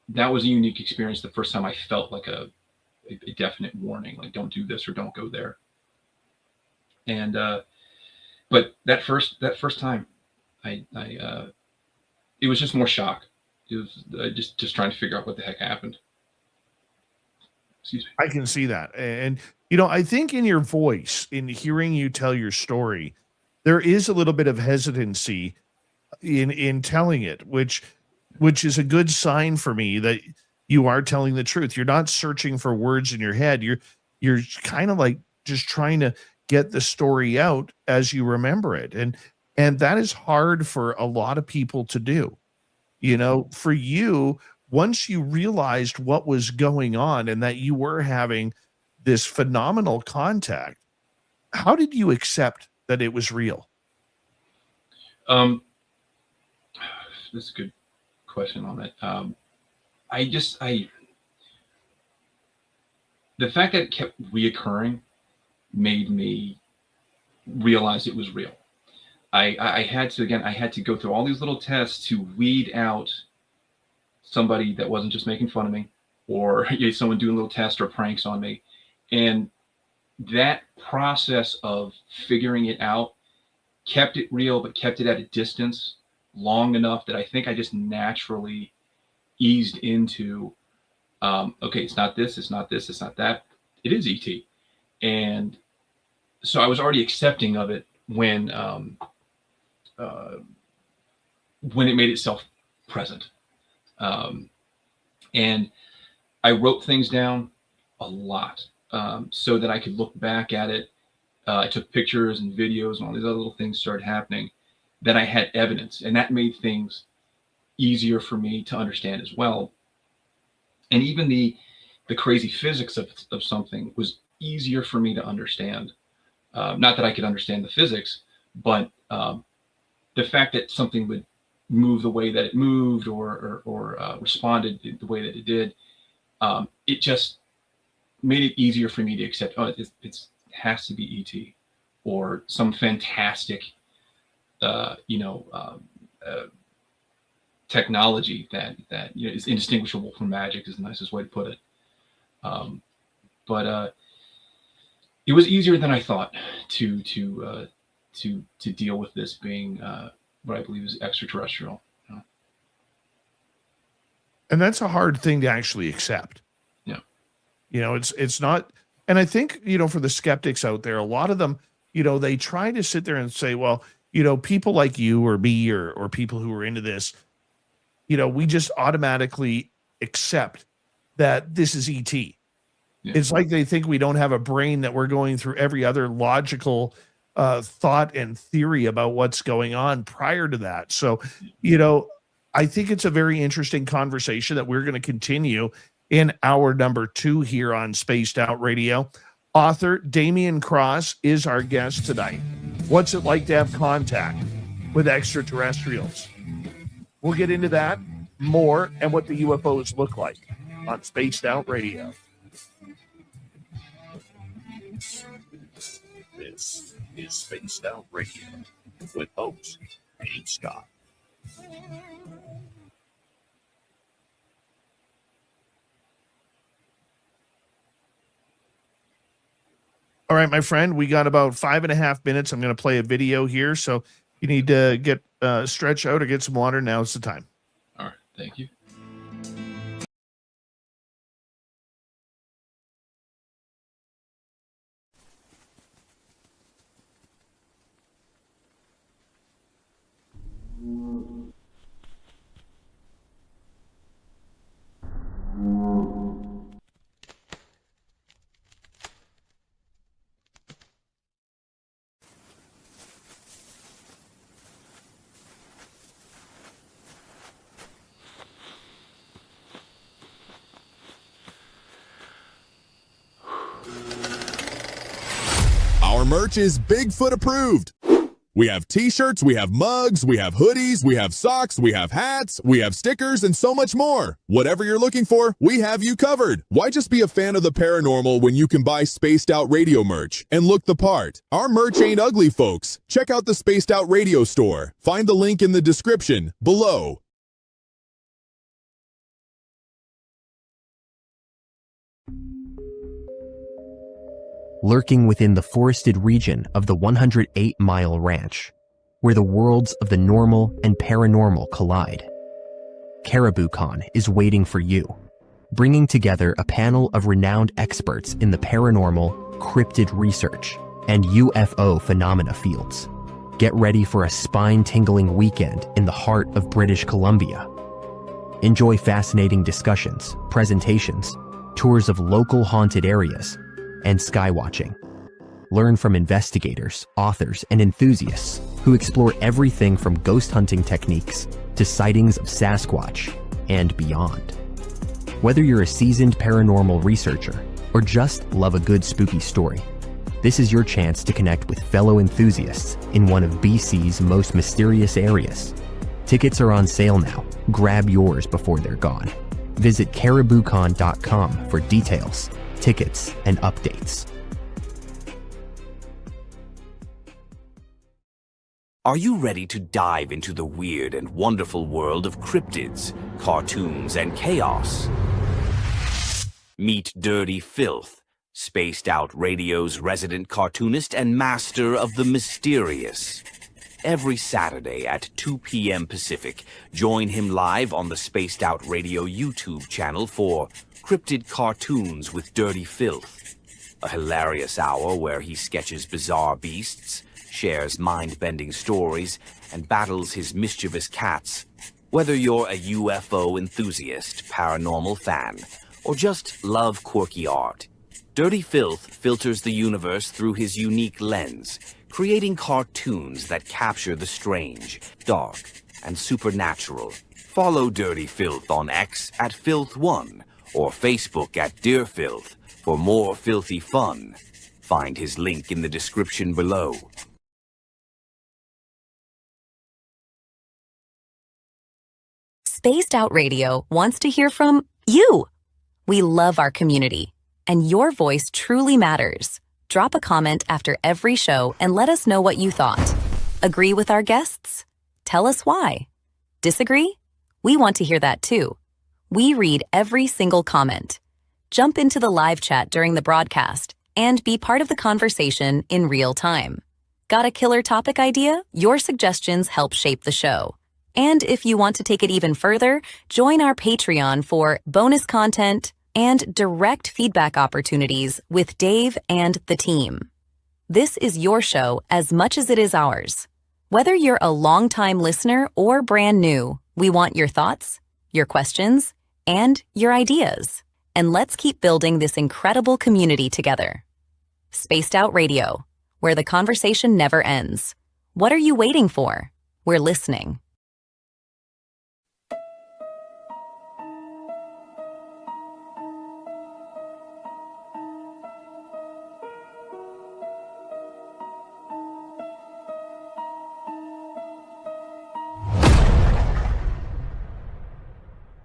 that was a unique experience. The first time I felt like a definite warning, like don't do this or don't go there. And but that first time, I it was just more shock. It was just trying to figure out what the heck happened. Excuse me. I can see that. And, you know, I think in your voice, in hearing you tell your story, there is a little bit of hesitancy in telling it, which is a good sign for me that you are telling the truth. You're not searching for words in your head. You're kind of like just trying to get the story out as you remember it. And that is hard for a lot of people to do. You know, for you, once you realized what was going on and that you were having this phenomenal contact, how did you accept that it was real? That's a good question on that. The fact that it kept reoccurring made me realize it was real. I had to go through all these little tests to weed out somebody that wasn't just making fun of me, or someone doing little tests or pranks on me. And that process of figuring it out kept it real, but kept it at a distance long enough that I think I just naturally eased into, okay, it's not this, it's not this, it's not that. It is ET. And so I was already accepting of it when it made itself present. And I wrote things down a lot, so that I could look back at it. I took pictures and videos and all these other little things started happening. Then I had evidence, and that made things easier for me to understand as well. And even the crazy physics of something was easier for me to understand. Not that I could understand the physics, but the fact that something would move the way that it moved or responded the way that it did, it just made it easier for me to accept, oh, it has to be ET or some fantastic, technology that is indistinguishable from magic, is the nicest way to put it. But it was easier than I thought to deal with this being what I believe is extraterrestrial. And that's a hard thing to actually accept. Yeah. You know, it's not, and I think, for the skeptics out there, a lot of them, they try to sit there and say, well, people like you or me or people who are into this, we just automatically accept that this is ET. Yeah. It's like they think we don't have a brain, that we're going through every other logical thought and theory about what's going on prior to that. So, I think it's a very interesting conversation that we're going to continue in hour number 2 here on Spaced Out Radio. Author Damien Kross is our guest tonight. What's it like to have contact with extraterrestrials? We'll get into that more and what the UFOs look like on Spaced Out Radio. This is Spaced Out Radio with host Dave Scott. All right, my friend, we got about 5.5 minutes. I'm going to play a video here. So you need to get stretch out or get some water. Now's the time. All right. Thank you. Our merch is Bigfoot approved. We have t-shirts, we have mugs, we have hoodies, we have socks, we have hats, we have stickers, and so much more. Whatever you're looking for, we have you covered. Why just be a fan of the paranormal when you can buy Spaced Out Radio merch and look the part? Our merch ain't ugly, folks. Check out the Spaced Out Radio store. Find the link in the description below. Lurking within the forested region of the 108-mile ranch, where the worlds of the normal and paranormal collide. CaribouCon is waiting for you, bringing together a panel of renowned experts in the paranormal, cryptid research, and UFO phenomena fields. Get ready for a spine-tingling weekend in the heart of British Columbia. Enjoy fascinating discussions, presentations, tours of local haunted areas, and skywatching. Learn from investigators, authors, and enthusiasts who explore everything from ghost hunting techniques to sightings of Sasquatch and beyond. Whether you're a seasoned paranormal researcher or just love a good spooky story, this is your chance to connect with fellow enthusiasts in one of BC's most mysterious areas. Tickets are on sale now. Grab yours before they're gone. Visit cariboucon.com for details, tickets, and updates. Are you ready to dive into the weird and wonderful world of cryptids, cartoons, and chaos? Meet Dirty Filth, Spaced Out Radio's resident cartoonist and master of the mysterious. Every Saturday at 2 p.m. Pacific, join him live on the Spaced Out Radio YouTube channel for Cryptid Cartoons with Dirty Filth, a hilarious hour where he sketches bizarre beasts, shares mind-bending stories, and battles his mischievous cats. Whether you're a UFO enthusiast, paranormal fan, or just love quirky art, Dirty Filth filters the universe through his unique lens, creating cartoons that capture the strange, dark, and supernatural. Follow Dirty Filth on X at Filth1 or Facebook at Dear Filth for more filthy fun. Find his link in the description below. Spaced Out Radio wants to hear from you. We love our community, and your voice truly matters. Drop a comment after every show and let us know what you thought. Agree with our guests? Tell us why. Disagree? We want to hear that too. We read every single comment. Jump into the live chat during the broadcast and be part of the conversation in real time. Got a killer topic idea? Your suggestions help shape the show. And if you want to take it even further, join our Patreon for bonus content and direct feedback opportunities with Dave and the team. This is your show as much as it is ours. Whether you're a longtime listener or brand new, we want your thoughts, your questions, and your ideas. And let's keep building this incredible community together. Spaced Out Radio, where the conversation never ends. What are you waiting for? We're listening. 。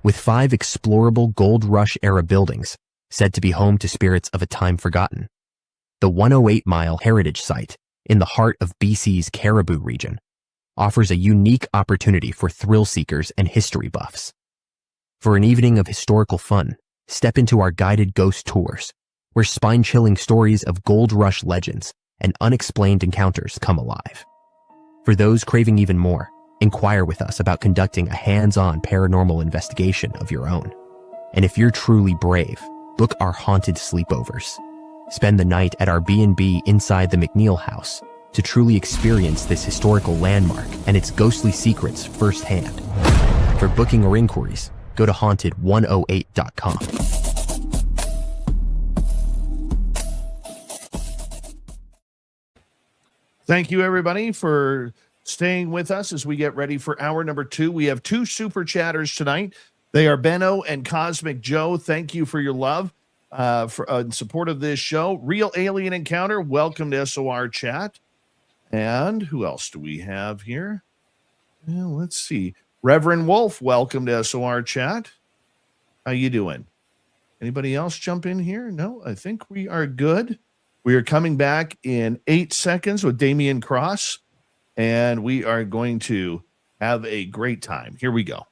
with 5 explorable Gold Rush-era buildings said to be home to spirits of a time forgotten. The 108-mile heritage site in the heart of BC's Caribou region offers a unique opportunity for thrill seekers and history buffs. For an evening of historical fun, step into our guided ghost tours, where spine-chilling stories of Gold Rush legends and unexplained encounters come alive. For those craving even more, inquire with us about conducting a hands-on paranormal investigation of your own. And if you're truly brave, book our haunted sleepovers. Spend the night at our B&B inside the McNeil House to truly experience this historical landmark and its ghostly secrets firsthand. For booking or inquiries, go to haunted108.com. Thank you, everybody, for staying with us as we get ready for hour number 2. We have 2 super chatters tonight. They are Benno and Cosmic Joe. Thank you for your love in support of this show. Real Alien Encounter, welcome to SOR Chat. And who else do we have here? Well, let's see. Reverend Wolf, welcome to SOR Chat. How you doing? Anybody else jump in here? No, I think we are good. We are coming back in 8 seconds with Damien Kross, and we are going to have a great time. Here we go.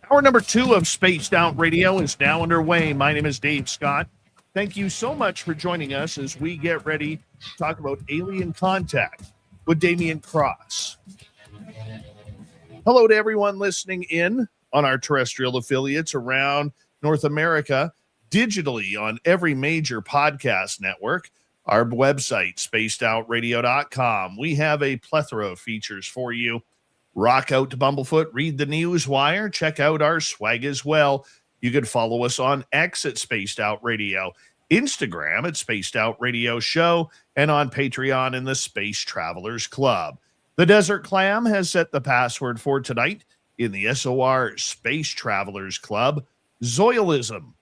Hour number 2 of Spaced Out Radio is now underway. My name is Dave Scott. Thank you so much for joining us as we get ready to talk about alien contact with Damien Kross. Hello to everyone listening in on our terrestrial affiliates around North America, digitally on every major podcast network, our website, spacedoutradio.com. We have a plethora of features for you. Rock out to Bumblefoot, read the news wire, check out our swag as well. You can follow us on X at Spaced Out Radio, Instagram at Spaced Out Radio Show, and on Patreon in the Space Travelers Club. The Desert Clam has set the password for tonight in the SOR Space Travelers Club, Zoilism.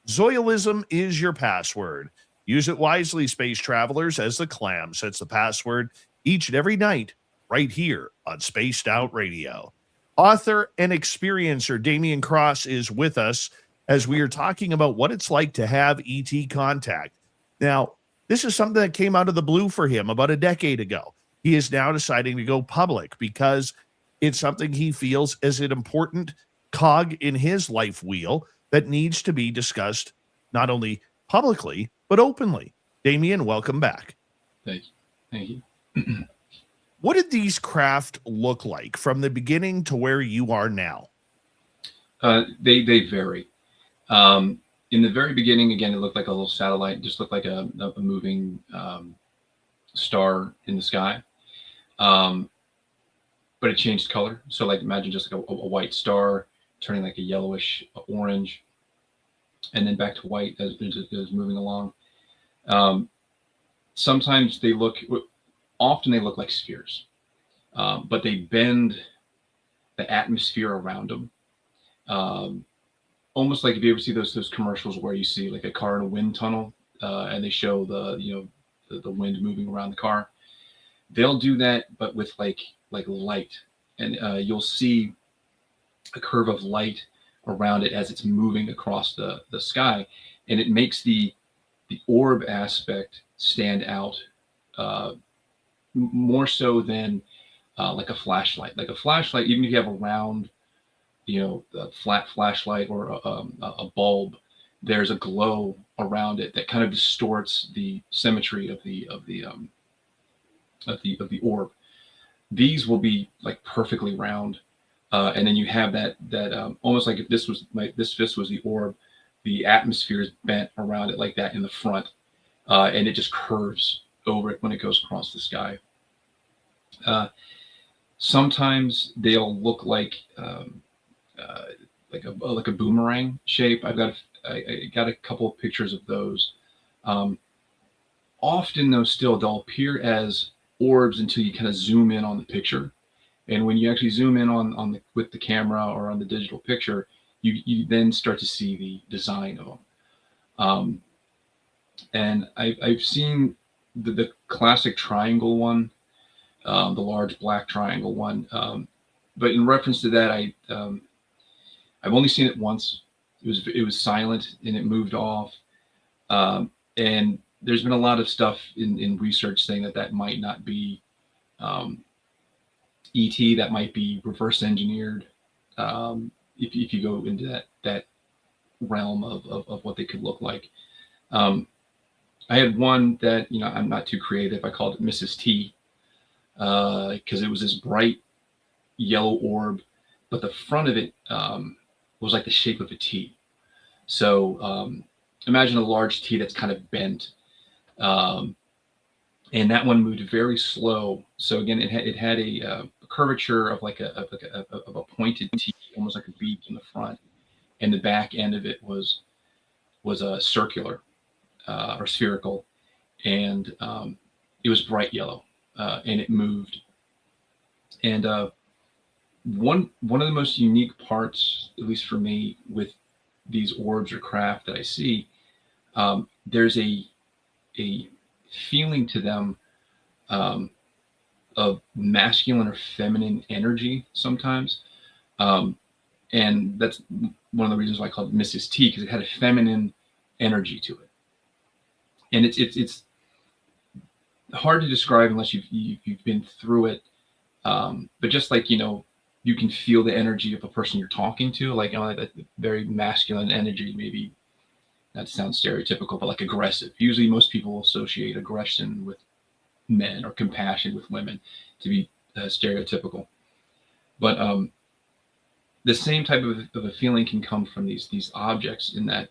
Zoilism is your password. Use it wisely, Space Travelers, as the Clam sets the password each and every night right here on Spaced Out Radio. Author and experiencer Damien Kross is with us as we are talking about what it's like to have ET contact. Now, this is something that came out of the blue for him about a decade ago. He is now deciding to go public because it's something he feels as an important cog in his life wheel that needs to be discussed not only publicly, but openly. Damien, welcome back. Thank you. Thank you. What did these craft look like from the beginning to where you are now? They vary. In the very beginning, again, it looked like a little satellite, just looked like a moving star in the sky. But it changed color. So like imagine just like a white star turning like a yellowish orange, and then back to white as it was moving along. Sometimes often they look like spheres, but they bend the atmosphere around them. Almost like if you ever see those commercials where you see like a car in a wind tunnel, and they show the wind moving around the car. They'll do that, but with like light, and you'll see a curve of light around it as it's moving across the sky, and it makes the orb aspect stand out more so than like a flashlight. Like a flashlight, even if you have a round, a flat flashlight or a bulb, there's a glow around it that kind of distorts the symmetry of the orb. These will be like perfectly round, and then you have that almost like if this was the orb, the atmosphere is bent around it like that in the front, and it just curves over it when it goes across the sky. Sometimes they'll look like a boomerang shape. I got a couple of pictures of those. Often though, still they'll appear as orbs until you kind of zoom in on the picture, and when you actually zoom in with the camera or on the digital picture, you then start to see the design of them. And I've seen the classic triangle one, the large black triangle one. But in reference to that, I've only seen it once. It was silent and it moved off. And there's been a lot of stuff in research saying that might not be ET, that might be reverse engineered. If you go into that realm of what they could look like. I had one that, I'm not too creative. I called it Mrs. T, because it was this bright yellow orb, but the front of it was like the shape of a T. So imagine a large T that's kind of bent. And that one moved very slow. So again, it had a curvature of like a pointed T, almost like a beak in the front, and the back end of it was a circular or spherical, and it was bright yellow, and it moved. And one of the most unique parts, at least for me, with these orbs or craft that I see, there's a feeling to them of masculine or feminine energy sometimes. And that's one of the reasons why I called it Mrs. T, because it had a feminine energy to it. And it's hard to describe unless you've been through it. But just like, you can feel the energy of a person you're talking to, like, that very masculine energy, maybe not to sound stereotypical, but like aggressive. Usually most people associate aggression with men or compassion with women to be stereotypical. But the same type of a feeling can come from these objects, in that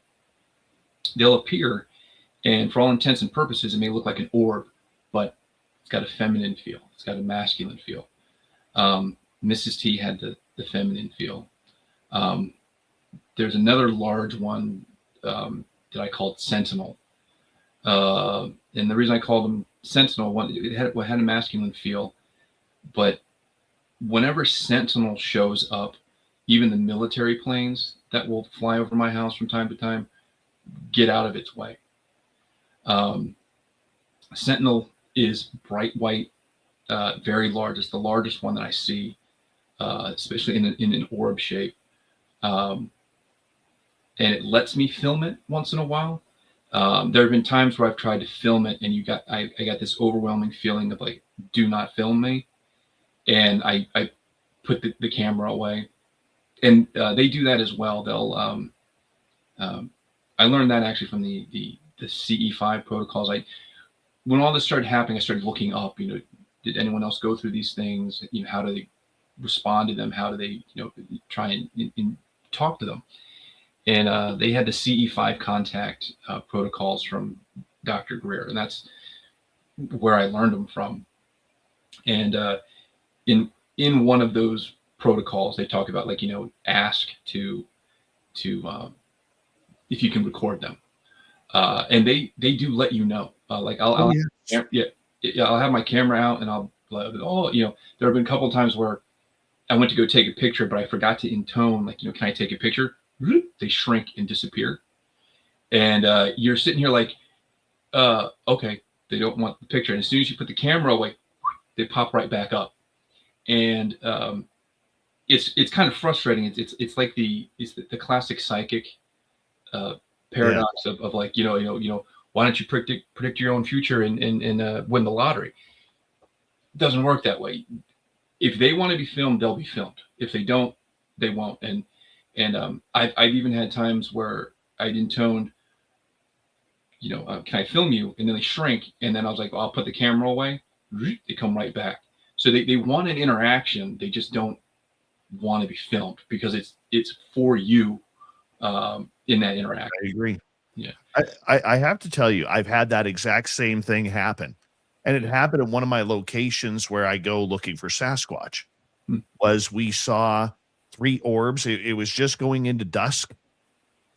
they'll appear, and for all intents and purposes, it may look like an orb, but it's got a feminine feel. It's got a masculine feel. Mrs. T had the feminine feel. There's another large one that I called Sentinel. And the reason I called them Sentinel, it had a masculine feel, but whenever Sentinel shows up, even the military planes that will fly over my house from time to time get out of its way. Sentinel is bright white, very large. It's the largest one that I see, especially in an orb shape. And it lets me film it once in a while. There have been times where I've tried to film it, and I got this overwhelming feeling of like, do not film me. And I put the camera away. And they do that as well. They'll I learned that actually from the CE5 protocols. When all this started happening, I started looking up, did anyone else go through these things? How do they respond to them? How do they, try and talk to them? And they had the CE5 contact protocols from Dr. Greer, and that's where I learned them from. And in one of those protocols, they talk about, like, ask to if you can record them, and they do let you know. Like I'll have my camera out, and I'll there have been a couple of times where I went to go take a picture, but I forgot to intone, like, can I take a picture? They shrink and disappear, and you're sitting here like, okay, they don't want the picture, and as soon as you put the camera away, they pop right back up, and it's kind of frustrating. It's like the classic psychic paradox of like, why don't you predict your own future and win the lottery? It doesn't work that way. If they want to be filmed, they'll be filmed. If they don't, they won't. And I've even had times where I'd intoned, can I film you? And then they shrink. And then I was like, I'll put the camera away. They come right back. So they want an interaction. They just don't want to be filmed, because it's for you in that interaction. I agree. Yeah. I have to tell you, I've had that exact same thing happen. And it happened at one of my locations where I go looking for Sasquatch. Was we saw 3 orbs. It was just going into dusk.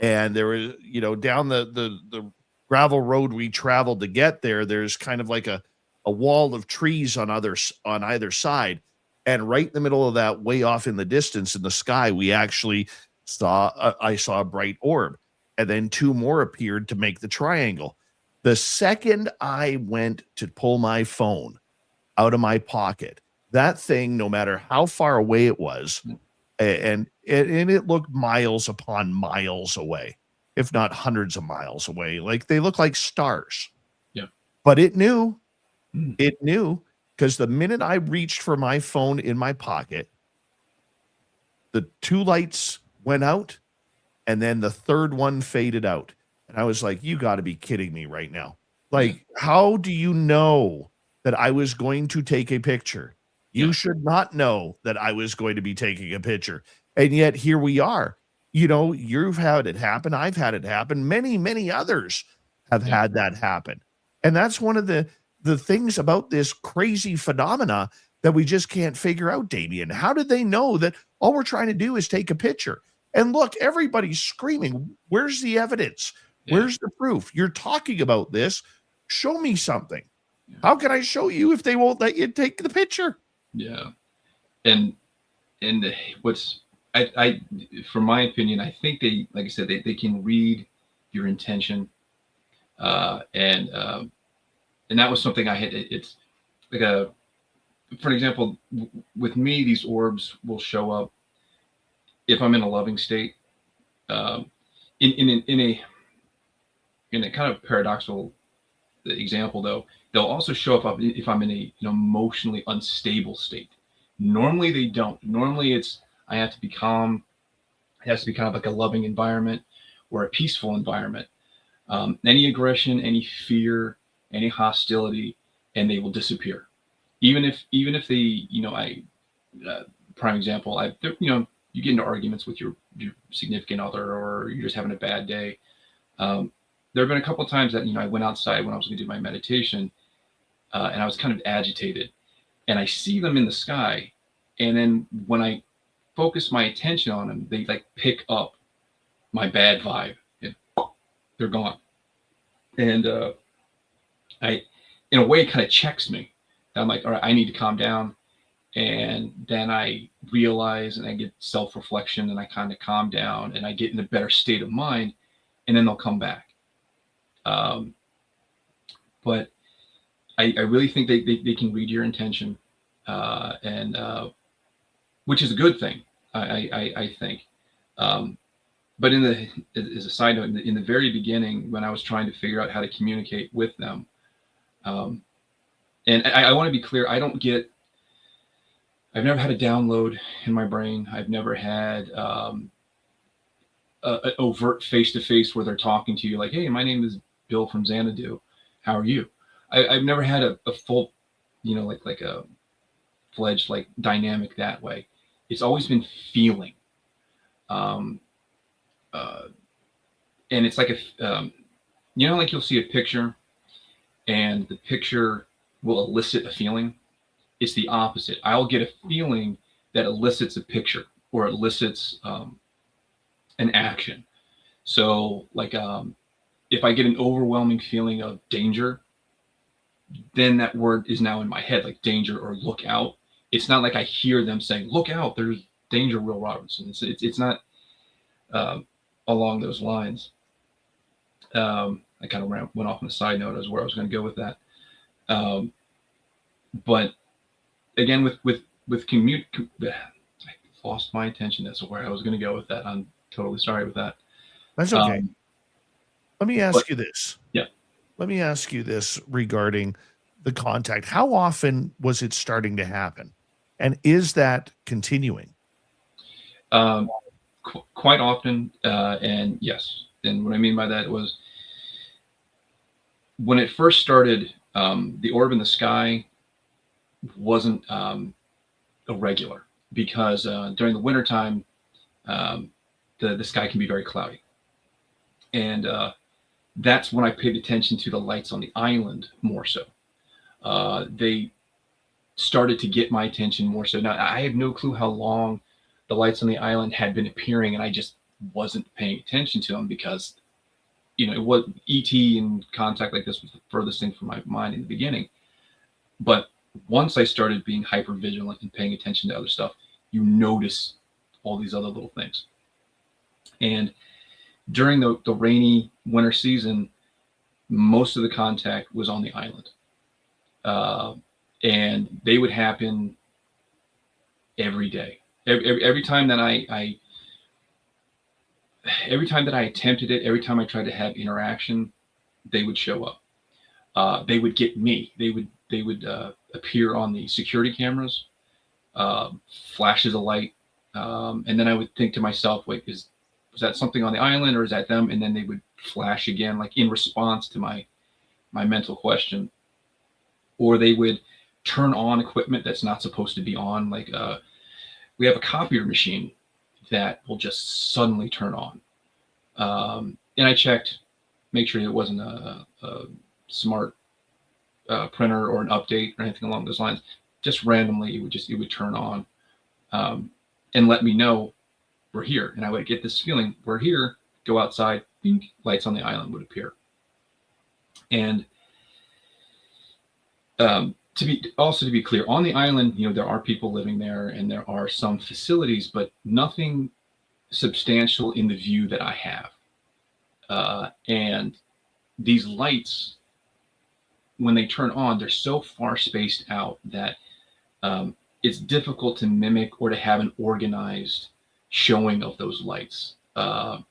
And there was, down the gravel road we traveled to get there, there's kind of like a wall of trees on either side. And right in the middle of that, way off in the distance in the sky, we actually I saw a bright orb. And then 2 more appeared to make the triangle. The second I went to pull my phone out of my pocket, that thing, no matter how far away it was, and it looked miles upon miles away, if not hundreds of miles away. Like they look like stars. Yeah. But it knew, because the minute I reached for my phone in my pocket, the two lights went out and then the third one faded out. And I was like, you got to be kidding me right now. Like, how do you know that I was going to take a picture? You should not know that I was going to be taking a picture. And yet here we are. You know, you've had it happen. I've had it happen. Many, many others have had that happen. And that's one of the things about this crazy phenomena that we just can't figure out, Damien. How did they know that all we're trying to do is take a picture? And look, everybody's screaming, where's the evidence? Where's the proof? You're talking about this. Show me something. How can I show you if they won't let you take the picture? Yeah. And what's, I from my opinion, I think they, like I said, they can read your intention. And that was something I had. It's like for an example, with me, these orbs will show up if I'm in a loving state. In a kind of paradoxical example, though, they'll also show up if I'm in an emotionally unstable state. Normally they don't. Normally it's I have to be calm. It has to be kind of like a loving environment or a peaceful environment. Any aggression, any fear, any hostility, and they will disappear. Even if they, prime example, you get into arguments with your significant other, or you're just having a bad day. There have been a couple of times that, I went outside when I was going to do my meditation, and I was kind of agitated, and I see them in the sky. And then when I focus my attention on them, they like pick up my bad vibe and they're gone. And in a way, it kind of checks me. I'm like, all right, I need to calm down. And then I realize, and I get self-reflection, and I kind of calm down, and I get in a better state of mind, and then they'll come back. But I really think they can read your intention, and which is a good thing, I think. But as a side note, in the very beginning, when I was trying to figure out how to communicate with them, and I want to be clear, I've never had a download in my brain. I've never had an overt face-to-face where they're talking to you like, hey, my name is Bill from Xanadu. How are you? I've never had a full, like a fledged like dynamic that way. It's always been feeling. And it's like like you'll see a picture and the picture will elicit a feeling. It's the opposite. I'll get a feeling that elicits a picture or elicits an action. So like if I get an overwhelming feeling of danger, then that word is now in my head, like danger or look out. It's not like I hear them saying, look out, there's danger, Will Robinson. It's not along those lines. I kind of went off on a side note as where I was going to go with that. But again, with commute, I lost my attention. That's where I was going to go with that. I'm totally sorry with that. That's okay. Let me ask you this. Yeah. Let me ask you this regarding the contact. How often was it starting to happen? And is that continuing? Quite often. And yes. And what I mean by that was when it first started, the orb in the sky wasn't irregular because during the wintertime, the sky can be very cloudy. And that's when I paid attention to the lights on the island more so. They started to get my attention more so. Now, I have no clue how long the lights on the island had been appearing, and I just wasn't paying attention to them because, it was ET and contact like this was the furthest thing from my mind in the beginning. But once I started being hyper vigilant and paying attention to other stuff, you notice all these other little things. And during the rainy winter season, most of the contact was on the island. And they would happen every day. Every time that every time that I attempted it, every time I tried to have interaction, they would show up. They would get me. They would appear on the security cameras, flashes of light, and then I would think to myself, wait, was that something on the island or is that them? And then they would flash again, like in response to my mental question. Or they would turn on equipment that's not supposed to be on. Like we have a copier machine that will just suddenly turn on. And I checked, make sure it wasn't a smart printer or an update or anything along those lines. Just randomly, it would turn on and let me know we're here. And I would get this feeling, we're here, go outside, bink, lights on the island would appear. And to be clear, on the island, there are people living there and there are some facilities, but nothing substantial in the view that I have. And these lights, when they turn on, they're so far spaced out that it's difficult to mimic or to have an organized showing of those lights and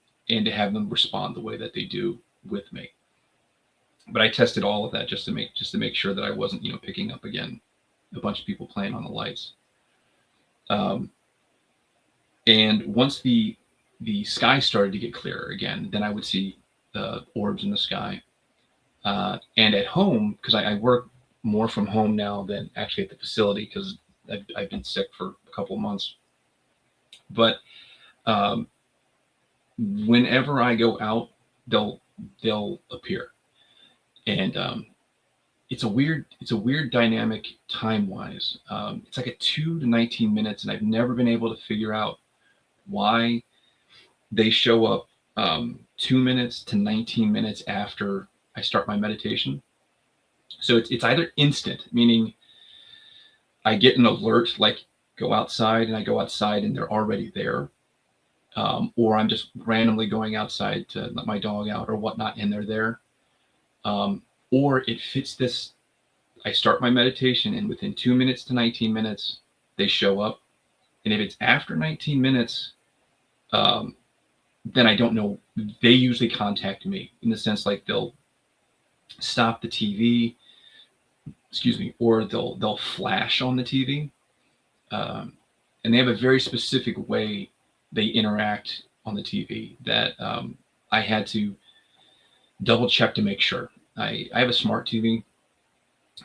to have them respond the way that they do with me. But I tested all of that just to make sure that I wasn't, picking up again a bunch of people playing on the lights. And once the sky started to get clearer again, then I would see orbs in the sky. And at home, because I work more from home now than actually at the facility because I've been sick for a couple of months. But whenever I go out, they'll appear. And it's a weird dynamic time-wise. It's like a 2 to 19 minutes, and I've never been able to figure out why they show up 2 minutes to 19 minutes after I start my meditation. So it's either instant, meaning I get an alert, like go outside, and I go outside and they're already there. Or I'm just randomly going outside to let my dog out or whatnot, and they're there. Or it fits this, I start my meditation and within 2 minutes to 19 minutes, they show up. And if it's after 19 minutes, then I don't know. They usually contact me in the sense like they'll stop the TV, or they'll flash on the TV. And they have a very specific way they interact on the TV that I had to double check to make sure. I have a smart TV,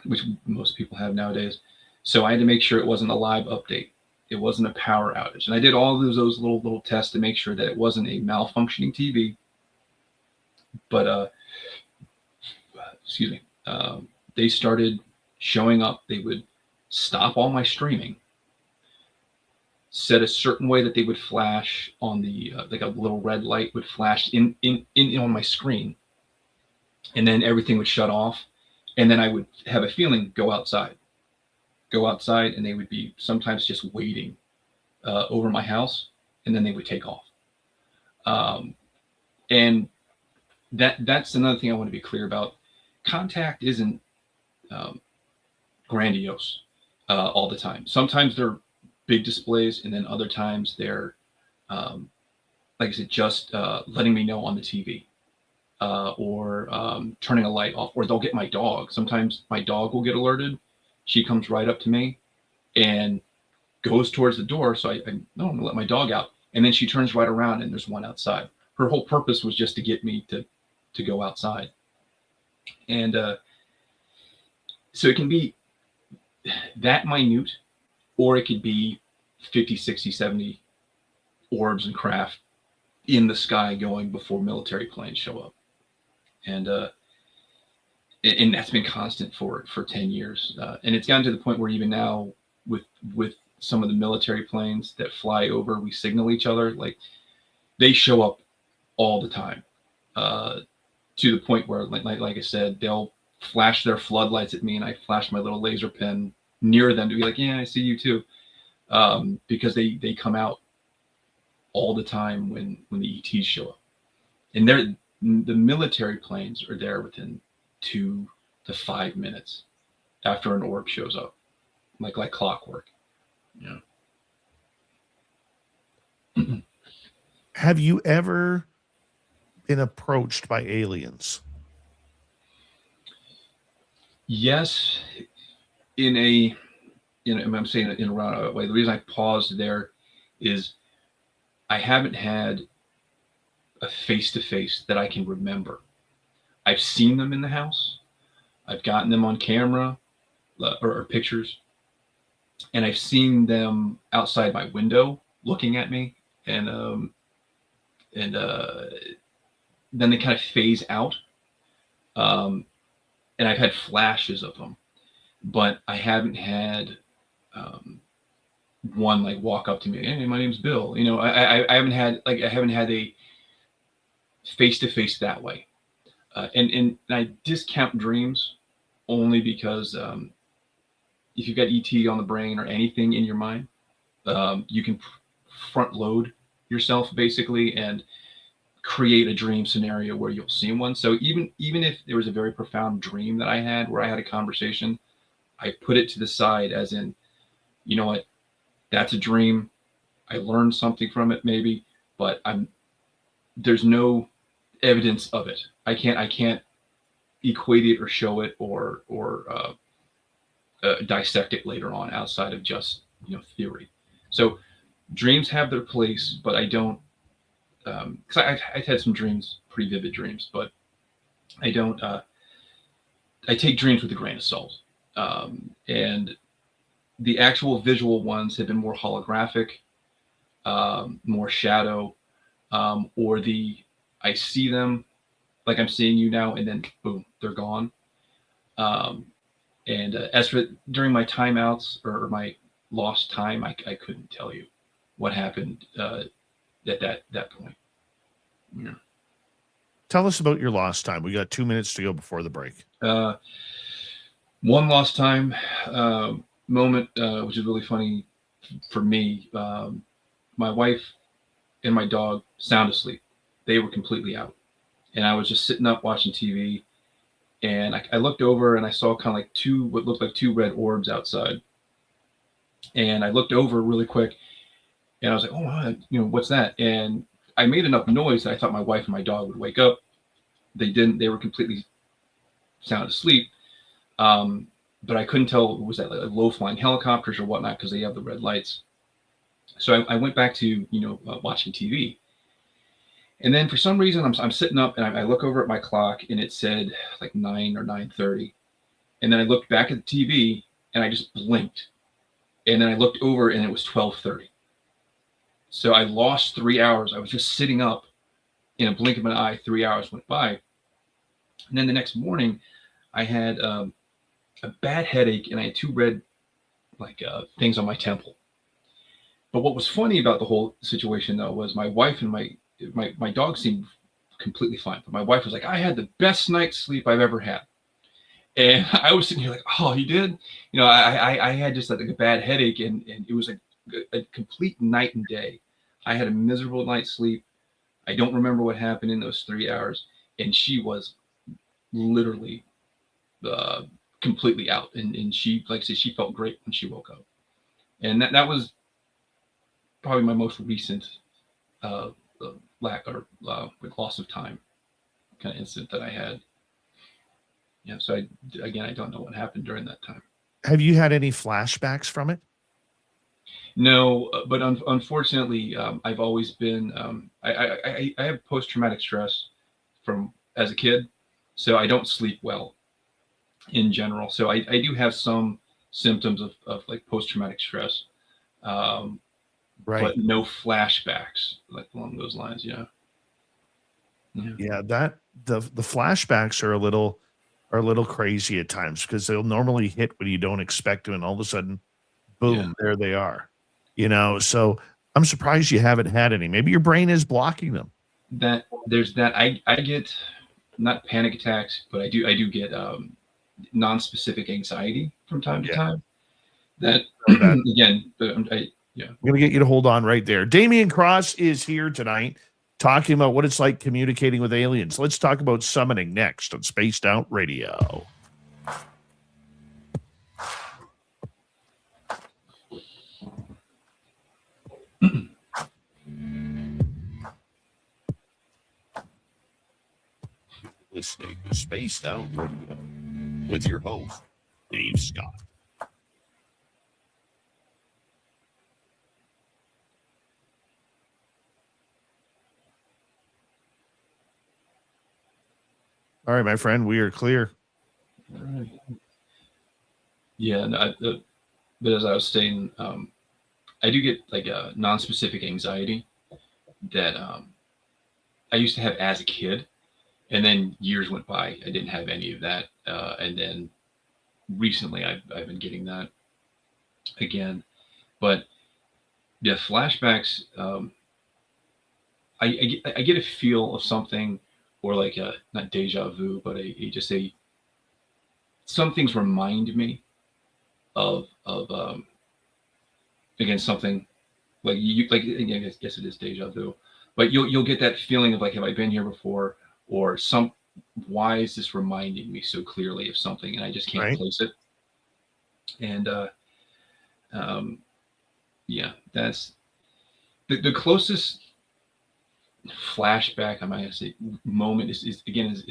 which most people have nowadays. So I had to make sure it wasn't a live update. It wasn't a power outage. And I did all of those little tests to make sure that it wasn't a malfunctioning TV. But, they started showing up. They would stop all my streaming, set a certain way that they would flash on the, like a little red light would flash in on my screen. And then everything would shut off. And then I would have a feeling, go outside, and they would be sometimes just waiting over my house, and then they would take off. And that's another thing I want to be clear about. Contact isn't grandiose all the time. Sometimes they're big displays, and then other times they're, like I said, just letting me know on the TV. Or turning a light off, or they'll get my dog. Sometimes my dog will get alerted. She comes right up to me and goes towards the door. So I'm going to let my dog out. And then she turns right around and there's one outside. Her whole purpose was just to get me to go outside. And so it can be that minute, or it could be 50, 60, 70 orbs and craft in the sky going before military planes show up. And that's been constant for 10 years. And it's gotten to the point where even now with some of the military planes that fly over, we signal each other. Like they show up all the time to the point where, like I said, they'll flash their floodlights at me and I flash my little laser pen near them to be like, yeah, I see you too. Because they come out all the time when the ETs show up. And the military planes are there within 2 to 5 minutes after an orb shows up, like clockwork. Yeah. Have you ever been approached by aliens? Yes, I'm saying it in a roundabout way. The reason I paused there is I haven't had a face-to-face that I can remember. I've seen them in the house. I've gotten them on camera or pictures, and I've seen them outside my window looking at me, and then they kind of phase out. And I've had flashes of them, but I haven't had one like walk up to me, hey, my name's Bill. You know, I haven't had a face-to-face that way. And I discount dreams only because if you've got ET on the brain or anything in your mind, you can front load yourself basically and create a dream scenario where you'll see one. So even if there was a very profound dream that I had where I had a conversation, I put it to the side as in, you know what, that's a dream. I learned something from it maybe, but there's no evidence of it. I can't equate it or show it or dissect it later on outside of just, theory. So dreams have their place, but I don't, because I've had some dreams, pretty vivid dreams, but I don't, I take dreams with a grain of salt. And the actual visual ones have been more holographic, more shadow, or I see them like I'm seeing you now, and then boom, they're gone. And as for during my timeouts or my lost time, I couldn't tell you what happened at that point. Yeah. Tell us about your lost time. We got 2 minutes to go before the break. One lost time moment, which is really funny for me. My wife and my dog sound asleep. They were completely out. And I was just sitting up watching TV. And I looked over and I saw kind of like what looked like two red orbs outside. And I looked over really quick and I was like, oh, what's that? And I made enough noise that I thought my wife and my dog would wake up. They didn't. They were completely sound asleep. But I couldn't tell, was that like low-flying helicopters or whatnot, because they have the red lights. So I went back to, watching TV. And then for some reason, I'm sitting up and I look over at my clock and it said like 9 or 9:30. And then I looked back at the TV and I just blinked. And then I looked over and it was 12:30. So I lost 3 hours. I was just sitting up in a blink of an eye. 3 hours went by. And then the next morning I had a bad headache and I had two red things on my temple. But what was funny about the whole situation though was my wife and my dog seemed completely fine. But my wife was like, I had the best night's sleep I've ever had. And I was sitting here like, oh, you did? I had just like a bad headache and it was a complete night and day. I had a miserable night's sleep. I don't remember what happened in those 3 hours. And she was literally completely out. And she, like I said, she felt great when she woke up. And that was probably my most recent loss of time kind of incident that I had. Yeah, so I don't know what happened during that time. Have you had any flashbacks from it? No, but unfortunately, I've always been, I have post-traumatic stress from as a kid, so I don't sleep well in general. So I do have some symptoms of like post-traumatic stress, right? But no flashbacks like along those lines. Yeah. That the flashbacks are a little crazy at times because they'll normally hit when you don't expect them, and all of a sudden, boom, there they are. So I'm surprised you haven't had any. Maybe your brain is blocking them. There's that. I get not panic attacks, but I do get non-specific anxiety from time to time. That again, I'm going to get you to hold on right there. Damien Kross is here tonight. talking about what it's like communicating with aliens. Let's talk about summoning next on Spaced Out Radio. Listening to Spaced Out Radio with your host, Dave Scott. All right, my friend, we are clear. All right. Yeah, but as I was saying, I do get like a non-specific anxiety that I used to have as a kid, and then years went by, I didn't have any of that, and then recently I've been getting that again. But yeah, flashbacks. I get a feel of something, or like a not deja vu, but some things remind me of again something like I guess it is deja vu, but you'll get that feeling of like, have I been here before, or why is this reminding me so clearly of something, and I just can't place it. And yeah, that's the closest flashback I might say moment is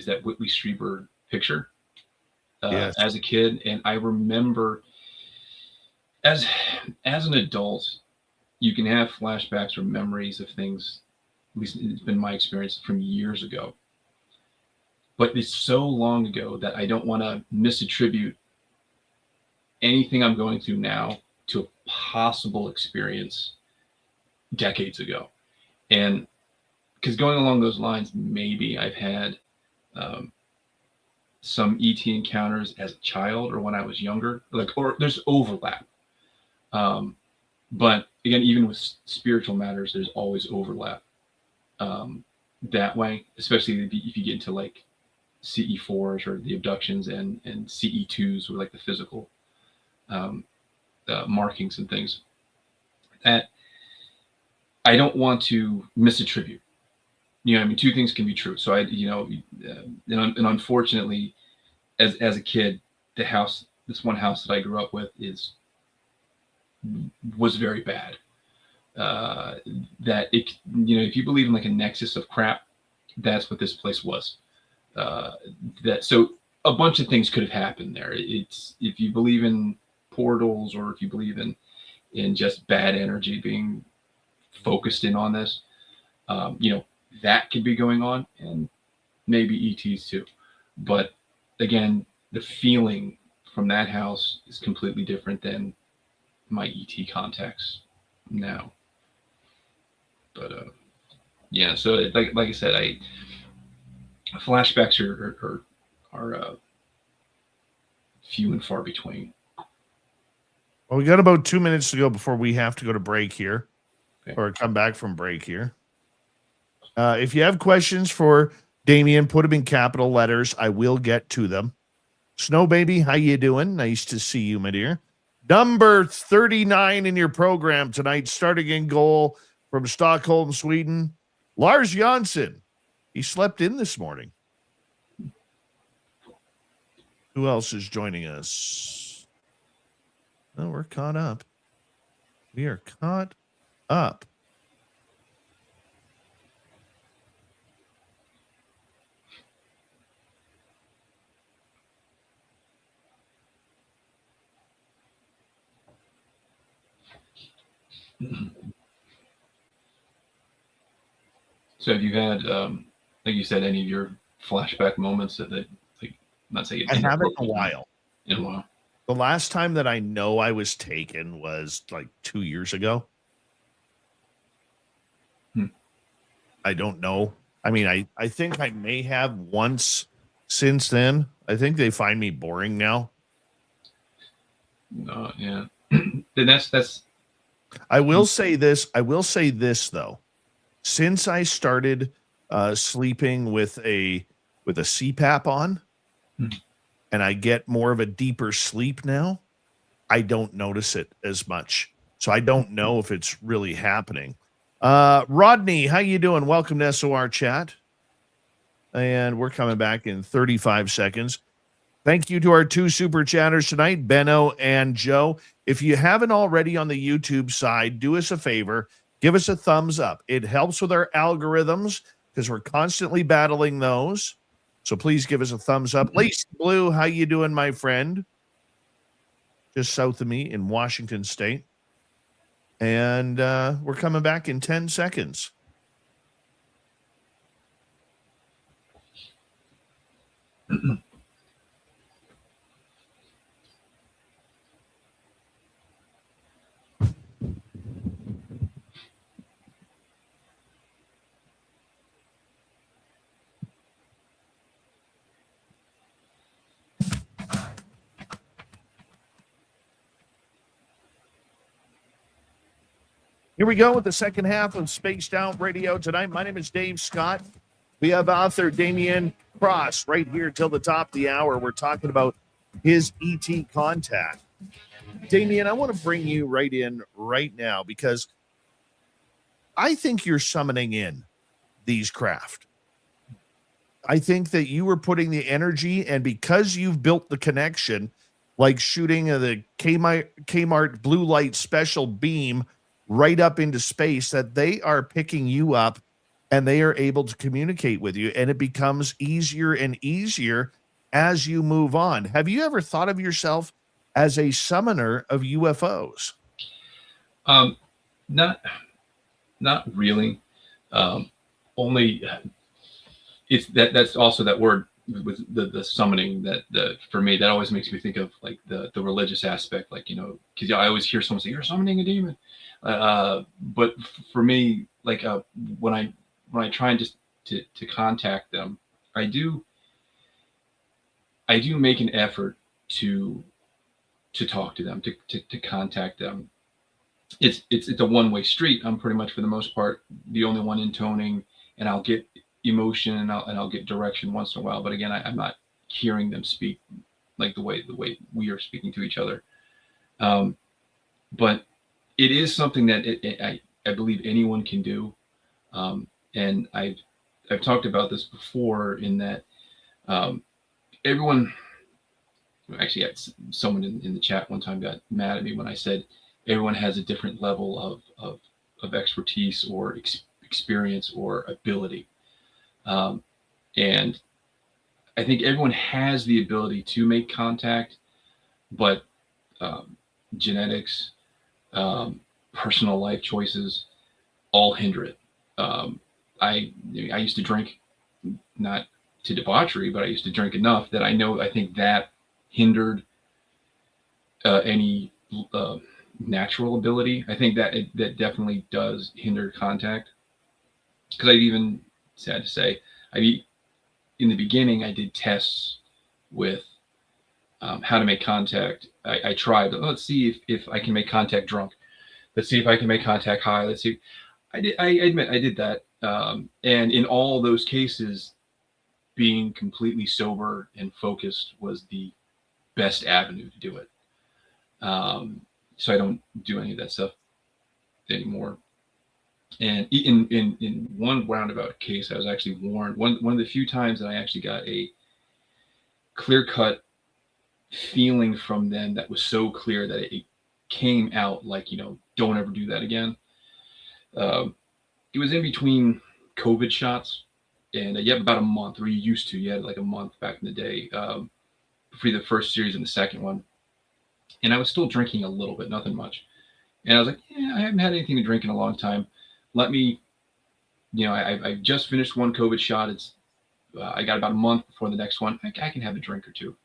that Whitley Strieber picture Yes. as a kid. And I remember as an adult, you can have flashbacks or memories of things, at least it's been my experience, from years ago. But it's so long ago that I don't want to misattribute anything I'm going through now to a possible experience decades ago. And because going along those lines, maybe I've had some ET encounters as a child or when I was younger, or there's overlap. But again, even with spiritual matters, there's always overlap that way, especially if you get into like CE4s or the abductions and CE2s, or like the physical markings and things that I don't want to misattribute. You know, I mean, two things can be true. So and unfortunately, as a kid, this one house that I grew up with was very bad. That if you believe in like a nexus of crap, that's what this place was. So a bunch of things could have happened there. It's, if you believe in portals, or if you believe in just bad energy being focused in on this, that could be going on, and maybe ETs too. But again, the feeling from that house is completely different than my ET contacts now. But yeah, so like I said, flashbacks are few and far between. Well, we got about 2 minutes to go before we have to go to break here, Okay. or come back from break here. If you have questions for Damien, put them in capital letters. I will get to them. Snow Baby, how you doing? Nice to see you, my dear. Number 39 in your program tonight, starting in goal from Stockholm, Sweden, Lars Jansson. He slept in this morning. Who else is joining us? Oh, we're caught up. We are caught up. So have you had, like you said, any of your flashback moments that like, not saying I haven't in a while. In a while. The last time that I know I was taken was like 2 years ago. I don't know. I mean, I think I may have once since then. I think they find me boring now. No, yeah. Then that's. I will say this though. Since I started sleeping with a CPAP on, and I get more of a deeper sleep now, I don't notice it as much. So I don't know if it's really happening. Rodney, how you doing? Welcome to SOR Chat. And we're coming back in 35 seconds. Thank you to our 2 super chatters tonight, Benno and Joe. If you haven't already on the YouTube side, do us a favor. Give us a thumbs up. It helps with our algorithms because we're constantly battling those. So please give us a thumbs up. Lace Blue, how you doing, my friend? Just south of me in Washington State. And we're coming back in 10 seconds. Here we go with the second half of Spaced Out Radio tonight. My name is Dave Scott. We have author Damien Kross right here till the top of the hour. We're talking about his ET contact. Damien, I want to bring you right in right now because I think you're summoning in these craft. I think that you were putting the energy, and because you've built the connection, like shooting the Kmart blue light special beam right up into space, that they are picking you up and they are able to communicate with you, and it becomes easier and easier as you move on. Have you ever thought of yourself as a summoner of UFOs? Not really. Only it's that's also that word with the summoning that for me that always makes me think of like the religious aspect, like, you know, because I always hear someone say you're summoning a demon. But for me, like when I try and just to contact them, I do make an effort to talk to them, to contact them. It's a one-way street. I'm pretty much for the most part the only one intoning, and I'll get emotion and I'll get direction once in a while. But again, I'm not hearing them speak like the way we are speaking to each other. But it is something that I believe anyone can do. And I've talked about this before in that everyone, actually someone in the chat one time got mad at me when I said everyone has a different level of expertise or experience or ability. And I think everyone has the ability to make contact, but genetics, personal life choices all hinder it. I used to drink, not to debauchery, but I used to drink enough that I think that hindered any natural ability. I think that that definitely does hinder contact, because I've even, sad to say, in the beginning I did tests with how to make contact. I tried, let's see if I can make contact drunk. Let's see if I can make contact high. Let's see. I admit I did that. And in all those cases, being completely sober and focused was the best avenue to do it. So I don't do any of that stuff anymore. And in one roundabout case, I was actually warned. One of the few times that I actually got a clear-cut feeling from them that was so clear that it came out like, you know, don't ever do that again. It was in between COVID shots, and you have about a month, or you had like a month back in the day, for the first series and the second one. And I was still drinking a little bit, nothing much. And I was like, I haven't had anything to drink in a long time. Let me, I just finished one COVID shot. I got about a month before the next one. I can have a drink or two.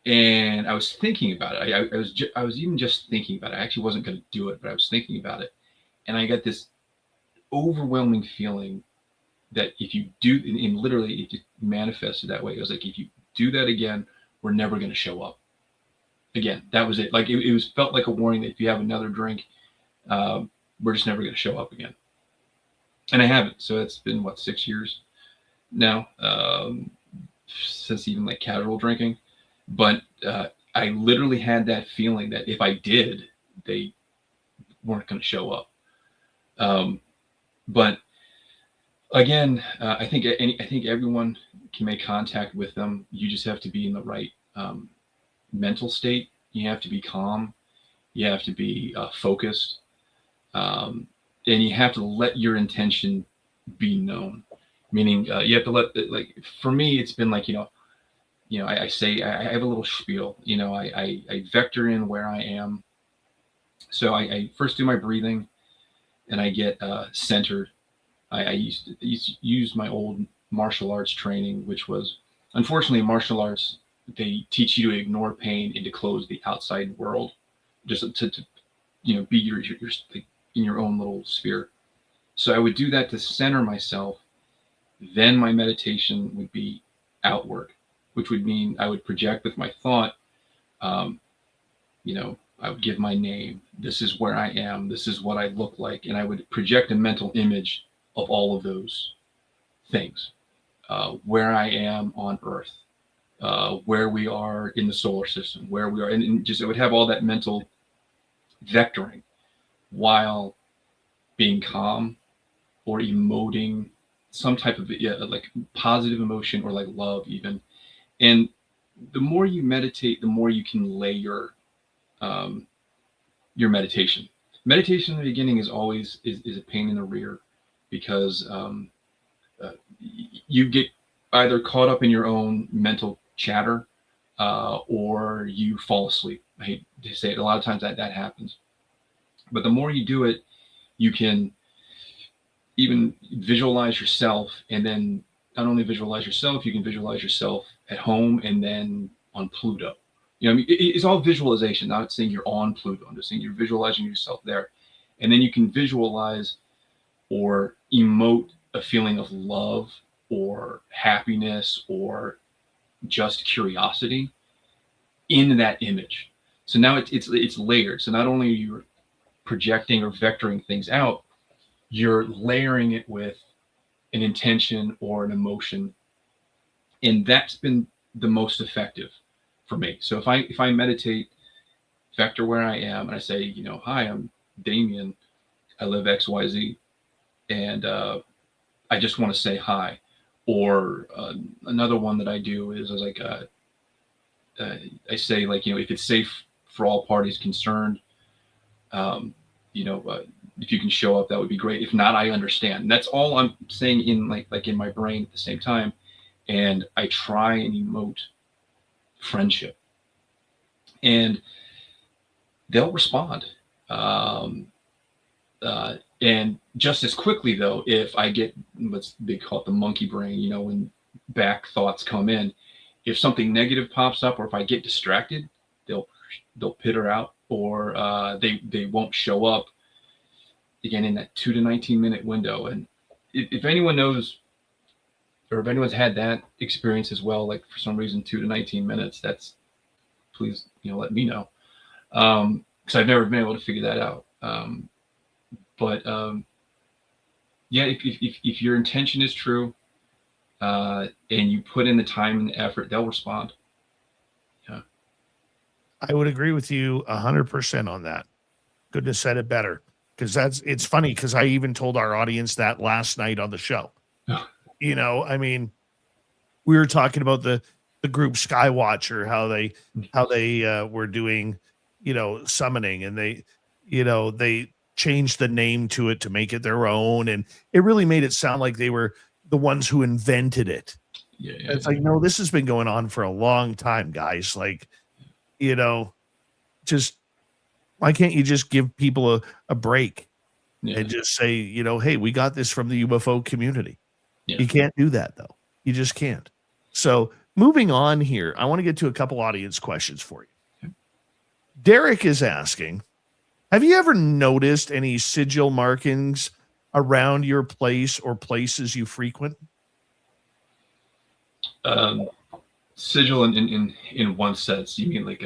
And I was thinking about it. I was even just thinking about it. I actually wasn't going to do it, but I was thinking about it. And I got this overwhelming feeling that if you do, and literally it just manifested that way. It was like, if you do that again, we're never going to show up again. That was it. Like it was felt like a warning that if you have another drink, we're just never going to show up again. And I haven't. So it's been 6 years now, since even like casual drinking. But I literally had that feeling that if I did, they weren't going to show up. But again, I think everyone can make contact with them. You just have to be in the right mental state. You have to be calm. You have to be focused, and you have to let your intention be known. Meaning, you have to let, like, for me, it's been like, I say, I have a little spiel. I vector in where I am. So I first do my breathing, and I get centered. I used to use my old martial arts training, which was, unfortunately, martial arts, they teach you to ignore pain and to close the outside world, just to be your like, in your own little sphere. So I would do that to center myself. Then my meditation would be outward, which would mean I would project with my thought. I would give my name. This is where I am. This is what I look like. And I would project a mental image of all of those things, where I am on Earth, where we are in the solar system, where we are. And just, it would have all that mental vectoring while being calm or emoting some type of like positive emotion or like love even. And the more you meditate, the more you can lay your meditation. Meditation in the beginning is always is a pain in the rear, because you get either caught up in your own mental chatter, or you fall asleep. I hate to say it, a lot of times that happens. But the more you do it, you can even visualize yourself, and then not only visualize yourself, you can visualize yourself at home and then on Pluto. It's all visualization. Not saying you're on Pluto. I'm just saying you're visualizing yourself there. And then you can visualize or emote a feeling of love or happiness or just curiosity in that image. So now it's layered. So not only are you projecting or vectoring things out, you're layering it with an intention or an emotion. And that's been the most effective for me. So if I meditate, vector where I am, and I say, hi, I'm Damien, I live XYZ, and I just want to say hi. Or another one that I do is like, I say, like, if it's safe for all parties concerned, if you can show up, that would be great. If not, I understand. And that's all I'm saying in like in my brain at the same time. And I try and emote friendship, and they'll respond. And just as quickly, though, if I get what's they call it the monkey brain, when back thoughts come in, if something negative pops up, or if I get distracted, they'll pitter out, or they won't show up again in that 2 to 19 minute window. And if anyone knows, or if anyone's had that experience as well, like for some reason 2 to 19 minutes, that's, please let me know, because I've never been able to figure that out. But if your intention is true, and you put in the time and the effort, they'll respond. Yeah, I would agree with you 100% on that. Couldn't have said it better, because it's funny, because I even told our audience that last night on the show. We were talking about the group Skywatcher, how they were doing, summoning, and they changed the name to it to make it their own, and it really made it sound like they were the ones who invented it. Yeah. It's like, no, this has been going on for a long time, guys. Like, just why can't you just give people a break and just say, hey, we got this from the UFO community. Yeah. You can't do that, though. You just can't. So moving on here, I want to get to a couple audience questions for you. Okay. Derek is asking, have you ever noticed any sigil markings around your place or places you frequent? Sigil in one sense, you mean like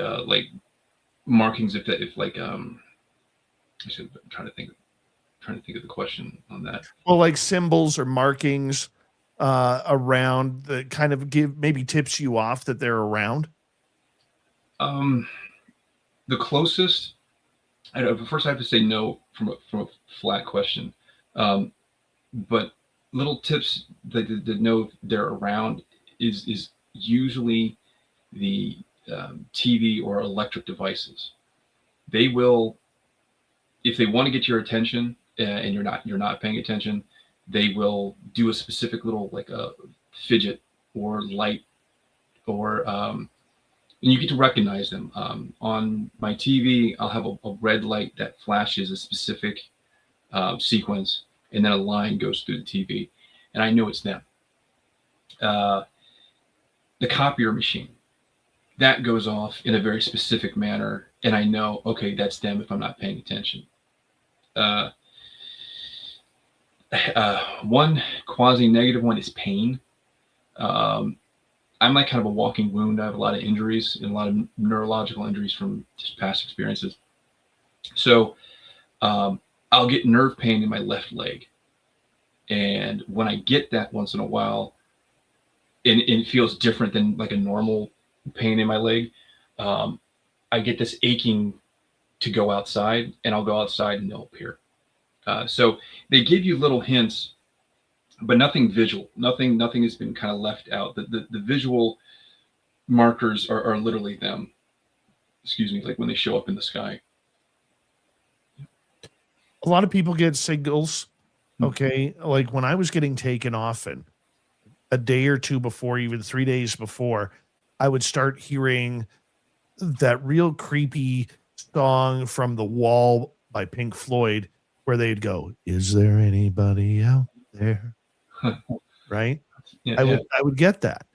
markings? If like I'm trying to think of the question on that. Well, like symbols or markings around that kind of maybe tips you off that they're around. The closest, first I have to say no from a flat question. But little tips that know they're around is usually the TV or electric devices. They will, if they want to get your attention and you're not paying attention, they will do a specific little like a fidget or light or and you get to recognize them. On my TV, I'll have a red light that flashes a specific sequence, and then a line goes through the TV, and I know it's them. The copier machine, that goes off in a very specific manner, and I know, okay, that's them if I'm not paying attention. One quasi-negative one is pain. I'm like kind of a walking wound. I have a lot of injuries and a lot of neurological injuries from just past experiences. So I'll get nerve pain in my left leg. And when I get that once in a while, and it feels different than like a normal pain in my leg, I get this aching to go outside, and I'll go outside and they'll appear. So they give you little hints, but nothing visual. Nothing has been kind of left out. The visual markers are literally them. Excuse me, like when they show up in the sky. A lot of people get signals. Okay, like when I was getting taken off, and a day or two before, even 3 days before, I would start hearing that real creepy song from The Wall by Pink Floyd, where they'd go, "Is there anybody out there?" Right? Yeah, I would get that,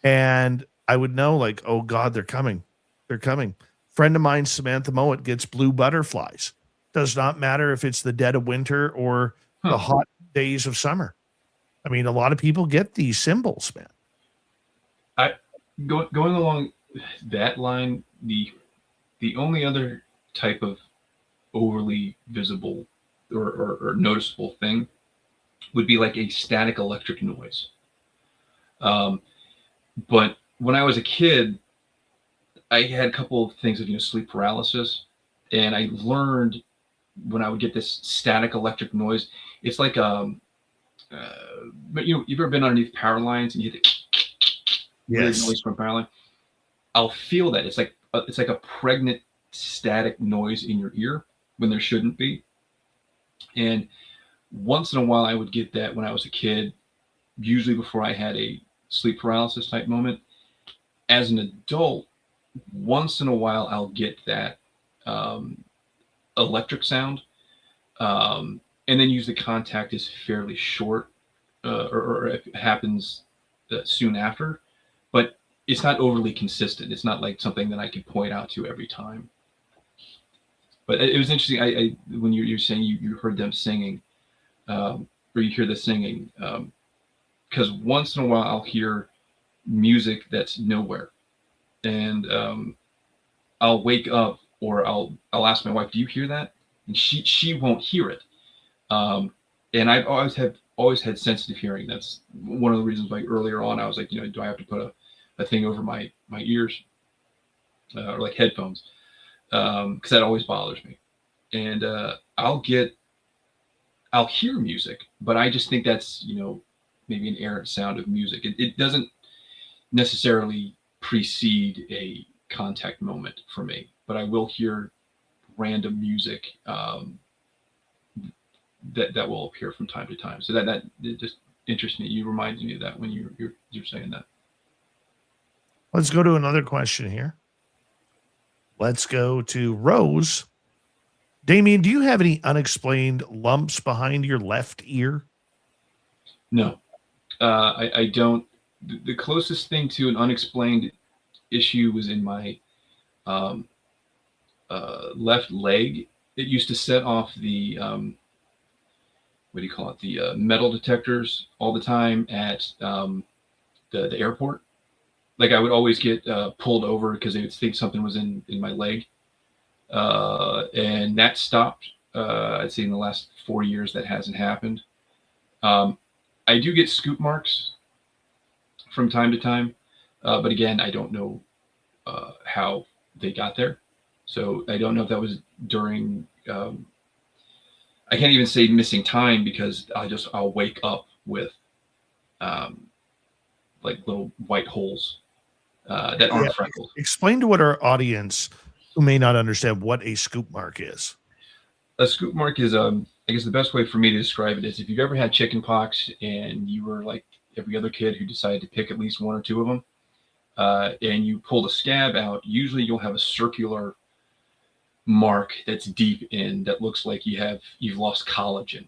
and I would know, like, oh God, they're coming. They're coming. Friend of mine, Samantha Mowat, gets blue butterflies. Does not matter if it's the dead of winter or the hot days of summer. I mean, a lot of people get these symbols, man. Going along that line, the only other type of overly visible or noticeable thing would be like a static electric noise. But when I was a kid, I had a couple of things of sleep paralysis, and I learned when I would get this static electric noise, it's like but you've ever been underneath power lines and you hear the noise from power line? I'll feel that it's like a pregnant static noise in your ear when there shouldn't be. And once in a while I would get that when I was a kid, usually before I had a sleep paralysis type moment. As an adult, once in a while I'll get that electric sound, and then usually contact is fairly short, or it happens soon after, but it's not overly consistent. It's not like something that I can point out to every time. But it was interesting. I when you're saying you heard them singing, or you hear the singing, because once in a while I'll hear music that's nowhere, and I'll wake up, or I'll ask my wife, "Do you hear that?" And she won't hear it. And I've always had sensitive hearing. That's one of the reasons why earlier on I was like, do I have to put a thing over my ears, or like headphones, because that always bothers me. And I'll hear music, but I just think that's maybe an errant sound of music. It doesn't necessarily precede a contact moment for me, but I will hear random music that will appear from time to time. So that it just interests me. You reminded me of that when you're saying that. Let's go to another question here. Let's go to Rose. Damien, do you have any unexplained lumps behind your left ear? No, I don't. The closest thing to an unexplained issue was in my left leg. It used to set off the what do you call it? The metal detectors all the time at the airport. Like I would always get pulled over because they would think something was in my leg, and that stopped. I'd say in the last 4 years that hasn't happened. I do get scoop marks from time to time, but again, I don't know how they got there. So I don't know if that was during. I can't even say missing time because I'll wake up with like little white holes that aren't freckles. Explain to our audience who may not understand what a scoop mark is. A scoop mark is, I guess the best way for me to describe it is if you've ever had chicken pox and you were like every other kid who decided to pick at least one or two of them, and you pull the scab out, usually you'll have a circular mark that's deep in that looks like you've lost collagen.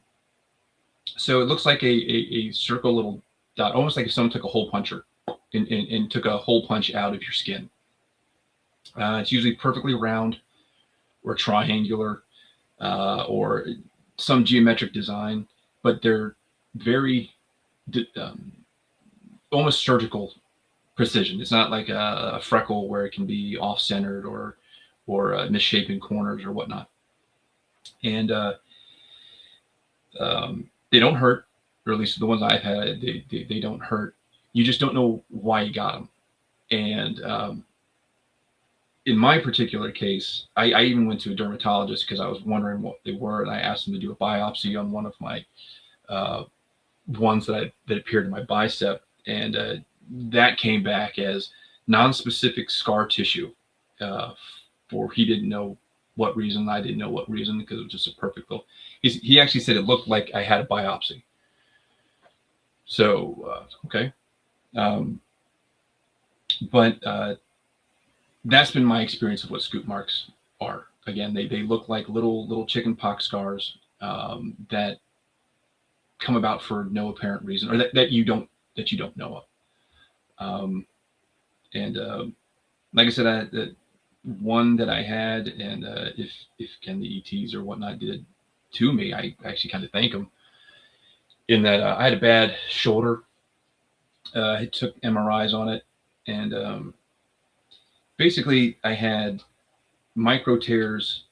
So it looks like a circle little dot, almost like if someone took a hole puncher and took a hole punch out of your skin. It's usually perfectly round or triangular or some geometric design, but they're very almost surgical precision. It's not like a freckle where it can be off-centered or misshapen corners or whatnot. And they don't hurt, or at least the ones I've had, they don't hurt. You just don't know why you got them. And in my particular case, I even went to a dermatologist because I was wondering what they were, and I asked him to do a biopsy on one of my ones that appeared in my bicep, and that came back as non-specific scar tissue. For he didn't know what reason, I didn't know what reason, because it was just a perfect little. He actually said it looked like I had a biopsy. So okay, but that's been my experience of what scoop marks are. Again, they look like little chicken pox scars that come about for no apparent reason, or that you don't know of. And like I said, the one that I had, and if the ETs or whatnot did to me, I actually kind of thank them. In that I had a bad shoulder. I took MRIs on it, and basically I had micro tears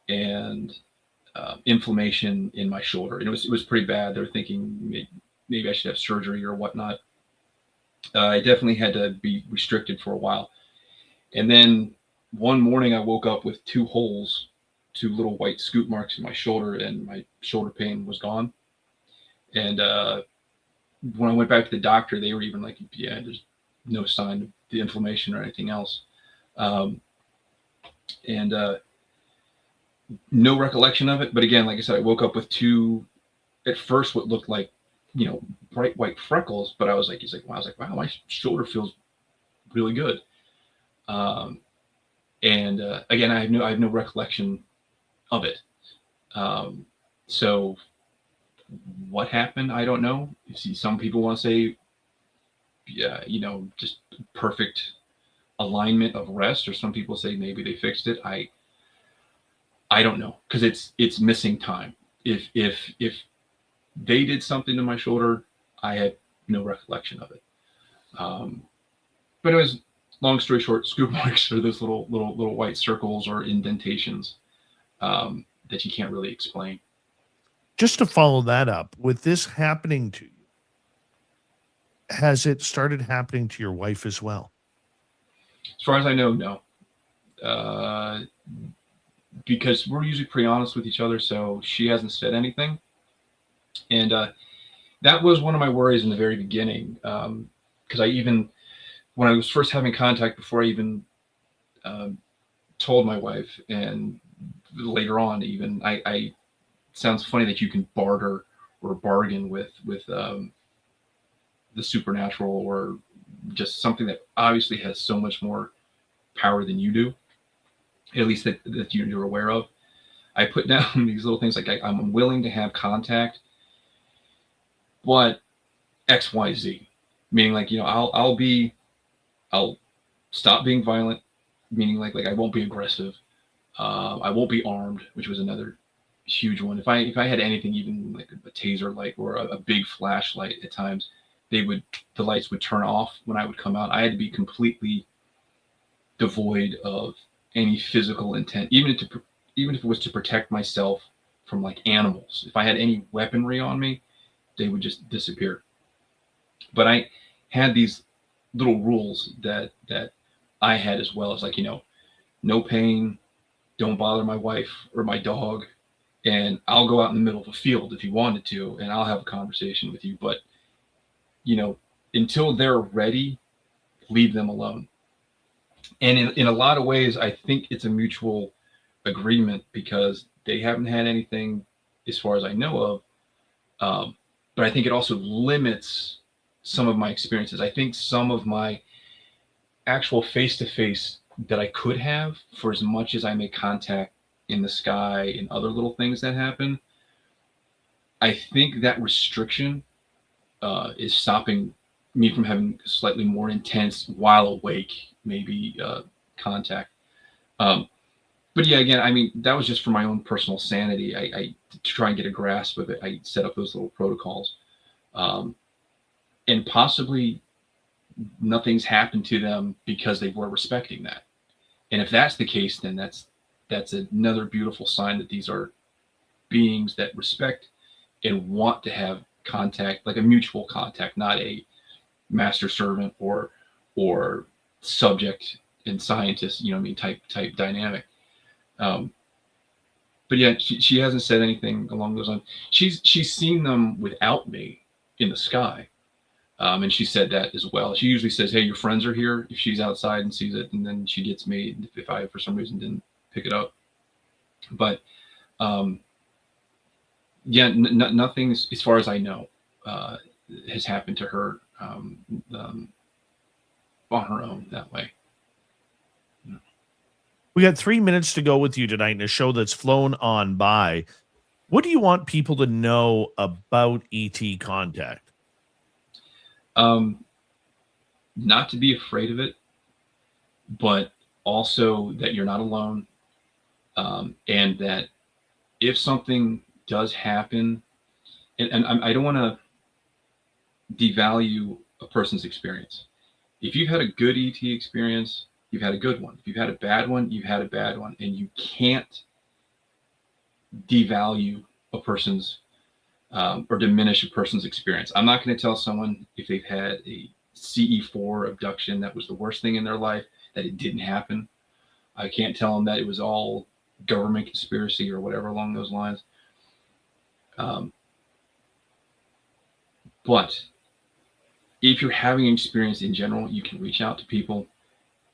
and inflammation in my shoulder, and it was pretty bad. They were thinking maybe I should have surgery or whatnot. I definitely had to be restricted for a while, and then one morning I woke up with two little white scoop marks in my shoulder, and my shoulder pain was gone. And when I went back to the doctor, they were even like, yeah, there's no sign of the inflammation or anything else. And no recollection of it. But again, like I said, I woke up with two, at first, what looked like, bright white freckles. But I was like, wow, my shoulder feels really good. And again, I have no recollection of it. So what happened? I don't know. You see, some people want to say, yeah, just perfect alignment of rest, or some people say maybe they fixed it. I don't know, because it's missing time. If they did something to my shoulder, I had no recollection of it. But it was, long story short, scoop marks are those little white circles or indentations that you can't really explain. Just to follow that up, with this happening to you, has it started happening to your wife as well? As far as I know, no. Because we're usually pretty honest with each other, so she hasn't said anything. And that was one of my worries in the very beginning, because when I was first having contact, before I even told my wife, and later on even, I sounds funny that you can barter or bargain with the supernatural, or just something that obviously has so much more power than you do, at least that you're aware of. I put down these little things like I'm willing to have contact, but X, Y, Z, meaning like, I'll stop being violent, meaning like I won't be aggressive. I won't be armed, which was another huge one. If I had anything, even like a taser light or a big flashlight, at times the lights would turn off when I would come out. I had to be completely devoid of any physical intent, even if it was to protect myself from like animals. If I had any weaponry on me, they would just disappear. But I had these little rules that I had, as well as like, no pain, don't bother my wife or my dog, and I'll go out in the middle of a field if you wanted to, and I'll have a conversation with you. But, until they're ready, leave them alone. And in a lot of ways, I think it's a mutual agreement, because they haven't had anything as far as I know of. But I think it also limits some of my experiences. I think some of my actual face-to-face that I could have, for as much as I make contact in the sky and other little things that happen, I think that restriction is stopping me from having slightly more intense, while awake, maybe contact. But yeah, again, I mean, that was just for my own personal sanity. I to try and get a grasp of it, I set up those little protocols, and possibly nothing's happened to them because they were respecting that. And if that's the case, then that's another beautiful sign that these are beings that respect and want to have contact, like a mutual contact, not a master servant or subject and scientist, type dynamic. But yeah, she hasn't said anything along those lines. She's seen them without me in the sky. And she said that as well. She usually says, "Hey, your friends are here," if she's outside and sees it, and then she gets me if I, for some reason, didn't pick it up. But yeah, nothing, as far as I know, has happened to her on her own that way. We got 3 minutes to go with you tonight in a show that's flown on by. What do you want people to know about ET contact? Not to be afraid of it, but also that you're not alone, and that if something does happen, and I don't want to devalue a person's experience. If you've had a good ET experience, you've had a good one. If you've had a bad one, you've had a bad one, and you can't devalue a person's or diminish a person's experience. I'm not going to tell someone if they've had a CE4 abduction that was the worst thing in their life, that it didn't happen. I can't tell them that it was all government conspiracy or whatever along those lines. But if you're having an experience in general, you can reach out to people,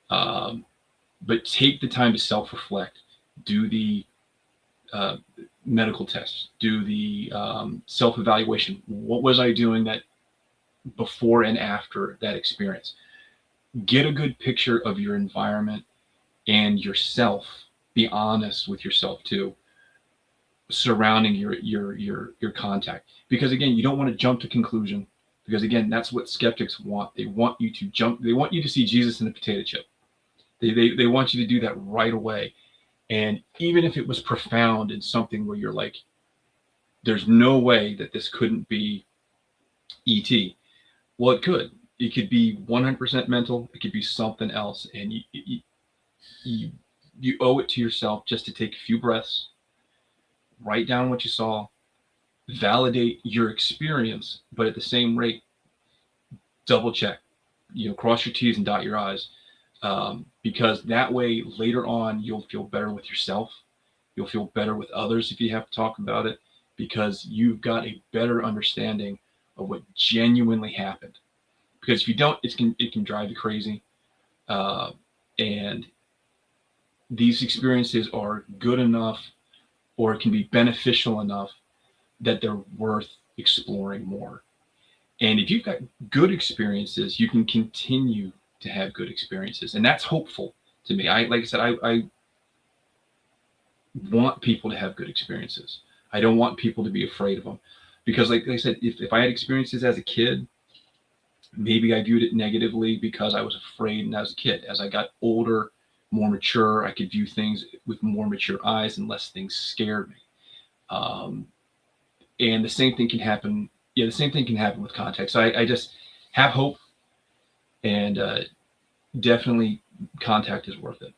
but take the time to self-reflect. Do the medical tests, do the self-evaluation. What was I doing that before and after that experience? Get a good picture of your environment and yourself. Be honest with yourself too, surrounding your contact. Because again, you don't want to jump to conclusion, because again, that's what skeptics want. They want you to jump. They want you to see Jesus in a potato chip. They want you to do that right away. And even if it was profound and something where you're like, there's no way that this couldn't be ET. Well, it could. It could be 100% mental. It could be something else. And you owe it to yourself just to take a few breaths, write down what you saw, validate your experience, but at the same rate, double check, cross your T's and dot your I's. Because that way, later on, you'll feel better with yourself. You'll feel better with others if you have to talk about it, because you've got a better understanding of what genuinely happened. Because if you don't, it can drive you crazy. And these experiences are good enough, or it can be beneficial enough, that they're worth exploring more. And if you've got good experiences, you can continue to have good experiences, and that's hopeful to me. I want people to have good experiences. I don't want people to be afraid of them, because like I said, if I had experiences as a kid, maybe I viewed it negatively because I was afraid. And as a kid, as I got older, more mature, I could view things with more mature eyes, and less things scared me. And the same thing can happen. Yeah, the same thing can happen with contact. So I just have hope. And definitely contact is worth it.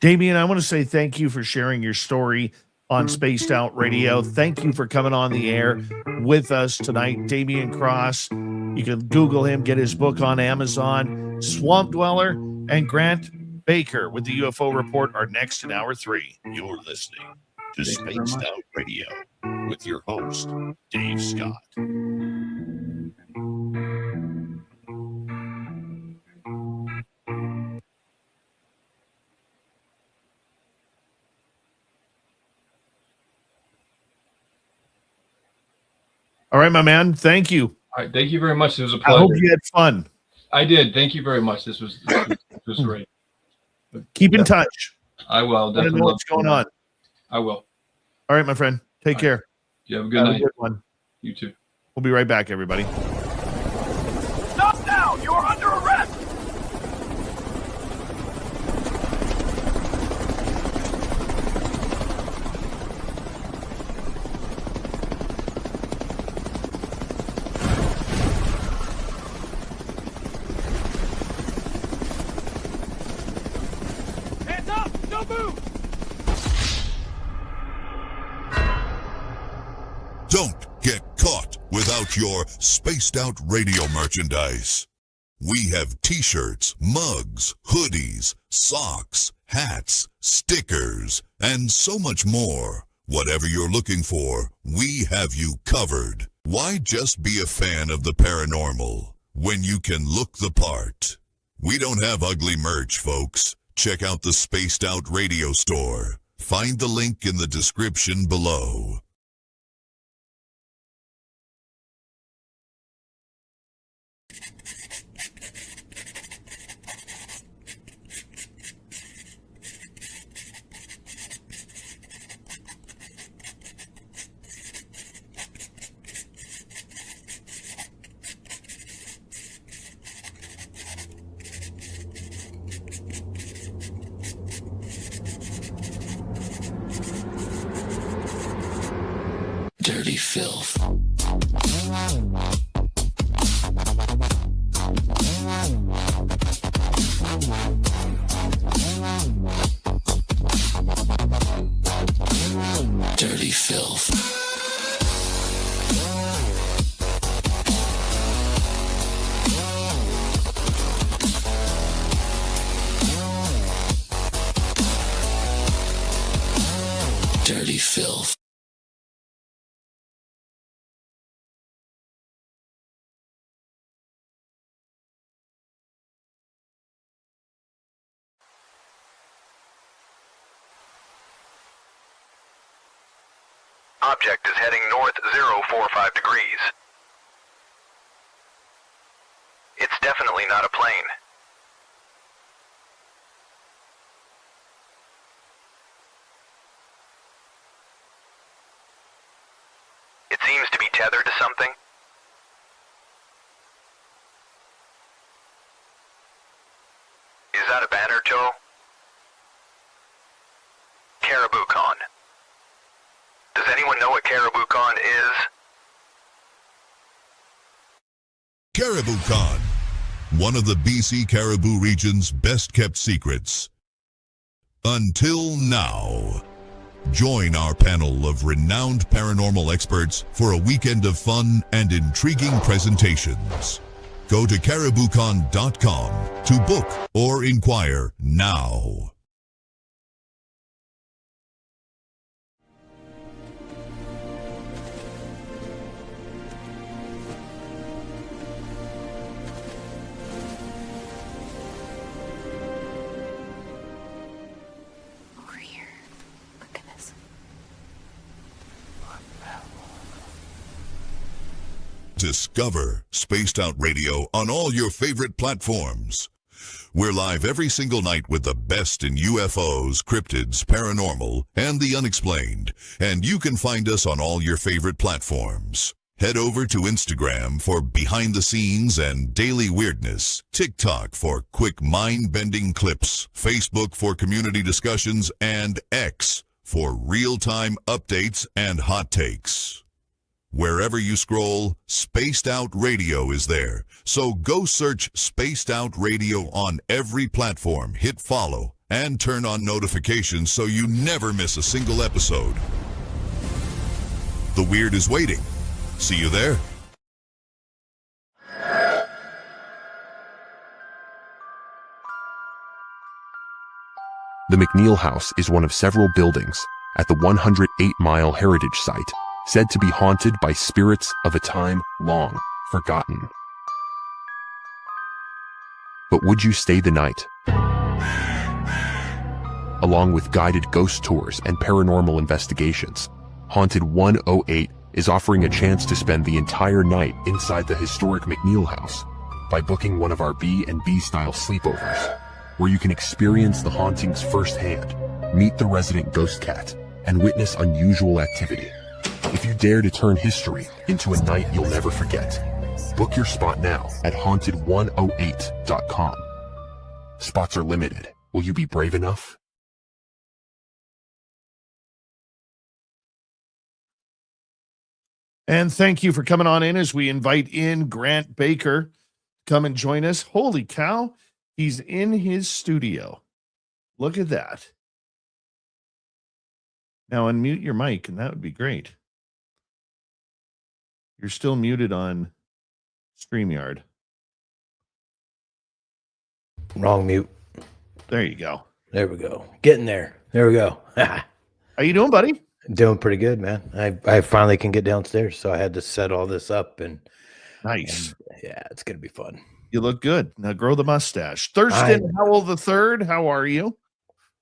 Damien, I want to say thank you for sharing your story on Spaced Out Radio. Thank you for coming on the air with us tonight. Damien Kross. You can Google him, get his book on Amazon. Swamp Dweller and Grant Baker with the UFO Report are next in hour 3. You're listening to Thank you very Spaced much. Out Radio with your host, Dave Scott. All right, my man. Thank you. All right. Thank you very much. It was a I pleasure. hope you had fun. I did. Thank you very much. This was great. Keep in touch. I will. Let us Definitely know what's going on. I will. All right, my friend. Take care. You have a good Have night. a good one. You too. We'll be right back, everybody. Stop now! You are under arrest! Hands up! Don't move! Don't get caught without your Spaced Out Radio merchandise. We have t-shirts, mugs, hoodies, socks, hats, stickers, and so much more. Whatever you're looking for, we have you covered. Why just be a fan of the paranormal when you can look the part? We don't have ugly merch, folks. Check out the Spaced Out Radio store. Find the link in the description below. Dirty filth. Dirty filth. Dirty filth. Object is heading north 045 degrees. It's definitely not a plane. It seems to be tethered to something. Is that a banner, Joe? Caribou Con. Does anyone know what Caribou Con is? Caribou Con, one of the BC Caribou region's best-kept secrets. Until now. Join our panel of renowned paranormal experts for a weekend of fun and intriguing presentations. Go to cariboucon.com to book or inquire now. Over here. Look at this. Discover Spaced Out Radio on all your favorite platforms. We're live every single night with the best in UFOs, cryptids, paranormal, and the unexplained. And you can find us on all your favorite platforms. Head over to Instagram for behind the scenes and daily weirdness, TikTok for quick mind-bending clips, Facebook for community discussions, and X for real-time updates and hot takes. Wherever you scroll, Spaced Out Radio is there. So go search Spaced Out Radio on every platform, hit follow, and turn on notifications so you never miss a single episode. The weird is waiting. See you there. The McNeil House is one of several buildings at the 108-mile heritage site, said to be haunted by spirits of a time long forgotten. But would you stay the night? Along with guided ghost tours and paranormal investigations, Haunted 108 is offering a chance to spend the entire night inside the historic McNeil House by booking one of our B&B style sleepovers, where you can experience the hauntings firsthand, meet the resident ghost cat, and witness unusual activity. If you dare to turn history into a night you'll never forget, book your spot now at haunted108.com. Spots are limited. Will you be brave enough? And thank you for coming on in as we invite in Grant Baker. Come and join us. Holy cow, he's in his studio. Look at that. Now unmute your mic, and that would be great. You're still muted on StreamYard. Wrong mute. There you go. There we go. Getting there. There we go. How you doing, buddy? Doing pretty good, man. I finally can get downstairs, so I had to set all this up and nice. And, yeah, it's gonna be fun. You look good. Now grow the mustache. Thurston Howell III, how are you?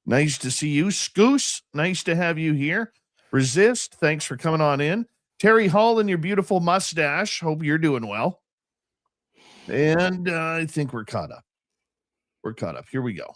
Nice to see you. Scoose, nice to have you here. Resist, thanks for coming on in. Terry Hall and your beautiful mustache. Hope you're doing well. And I think we're caught up. We're caught up. Here we go.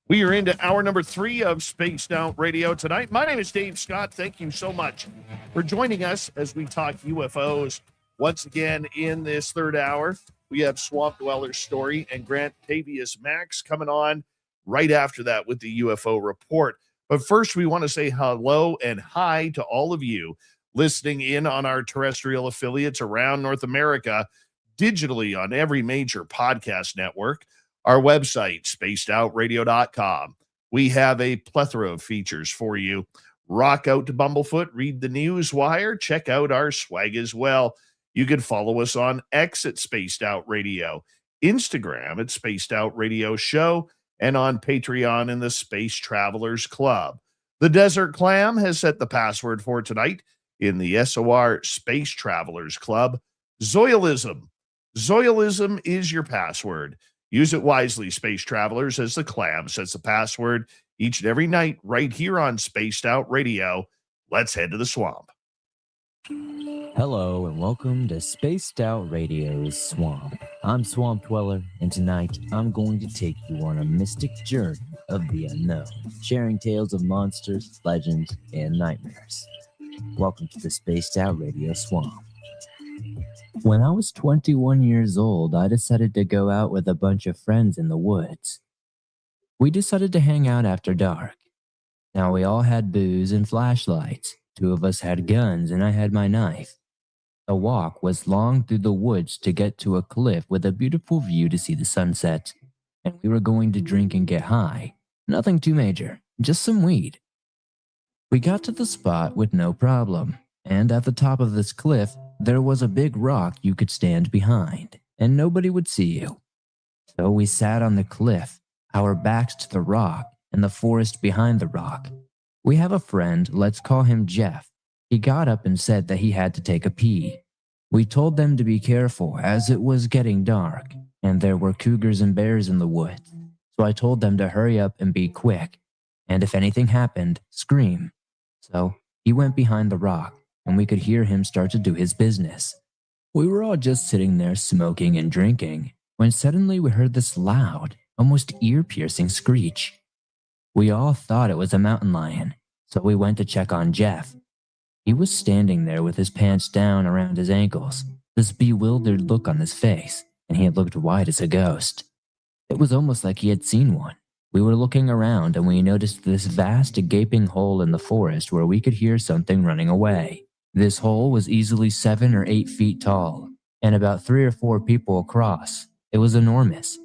We are into hour number 3 of Spaced Out Radio tonight. My name is Dave Scott. Thank you so much for joining us as we talk UFOs. Once again, in this third hour, we have Swamp Dweller's story and Grant Tavius Max coming on right after that with the UFO report. But first, we want to say hello and hi to all of you listening in on our terrestrial affiliates around North America, digitally on every major podcast network. Our website, spacedoutradio.com. We have a plethora of features for you. Rock out to Bumblefoot, read the news wire, check out our swag as well. You can follow us on X at Spaced Out Radio, Instagram at Spaced Out Radio Show, and on Patreon in the Space Travelers Club. The Desert Clam has set the password for tonight in the SOR Space Travelers Club. Zoilism. Zoilism is your password. Use it wisely, Space Travelers, as the Clam sets the password each and every night right here on Spaced Out Radio. Let's head to the swamp. Hello and welcome to Spaced Out Radio's Swamp. I'm Swamp Dweller, and tonight I'm going to take you on a mystic journey of the unknown, sharing tales of monsters, legends, and nightmares. Welcome to the Spaced Out Radio Swamp. When I was 21 years old, I decided to go out with a bunch of friends in the woods. We decided to hang out after dark. Now we all had booze and flashlights. 2 of us had guns and I had my knife. The walk was long through the woods to get to a cliff with a beautiful view to see the sunset. And we were going to drink and get high. Nothing too major, just some weed. We got to the spot with no problem. And at the top of this cliff, there was a big rock you could stand behind, and nobody would see you. So we sat on the cliff, our backs to the rock, and the forest behind the rock. We have a friend, let's call him Jeff. He got up and said that he had to take a pee. We told them to be careful as it was getting dark, and there were cougars and bears in the woods. So I told them to hurry up and be quick, and if anything happened, scream. So he went behind the rock, and we could hear him start to do his business. We were all just sitting there smoking and drinking, when suddenly we heard this loud, almost ear-piercing screech. We all thought it was a mountain lion, so we went to check on Jeff. He was standing there with his pants down around his ankles, this bewildered look on his face, and he had looked white as a ghost. It was almost like he had seen one. We were looking around and we noticed this vast gaping hole in the forest where we could hear something running away. This hole was easily 7 or 8 feet tall, and about 3 or 4 people across. It was enormous.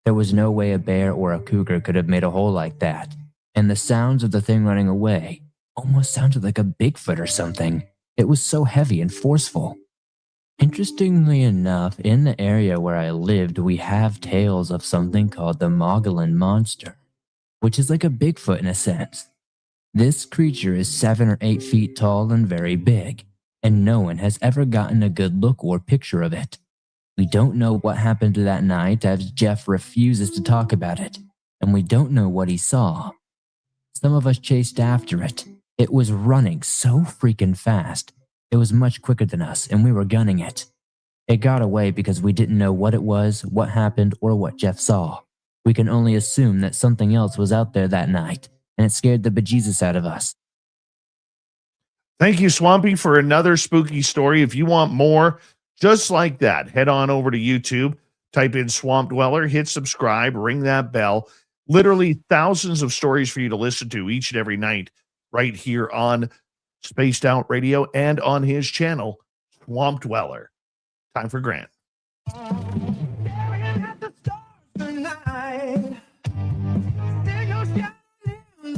There was no way a bear or a cougar could have made a hole like that, and the sounds of the thing running away almost sounded like a Bigfoot or something. It was so heavy and forceful. Interestingly enough, in the area where I lived, we have tales of something called the Mogollon Monster, which is like a Bigfoot in a sense. This creature is 7 or 8 feet tall and very big, and no one has ever gotten a good look or picture of it. We don't know what happened that night, as Jeff refuses to talk about it, and we don't know what he saw. Some of us chased after it. It was running so freaking fast. It was much quicker than us, and we were gunning it. It got away because we didn't know what it was, what happened, or what Jeff saw. We can only assume that something else was out there that night, and it scared the bejesus out of us. Thank you, Swampy, for another spooky story. If you want more just like that, head on over to YouTube, type in Swamp Dweller, hit subscribe, ring that bell. Literally thousands of stories for you to listen to each and every night right here on Spaced Out Radio and on his channel, Swamp Dweller. Time for Grant.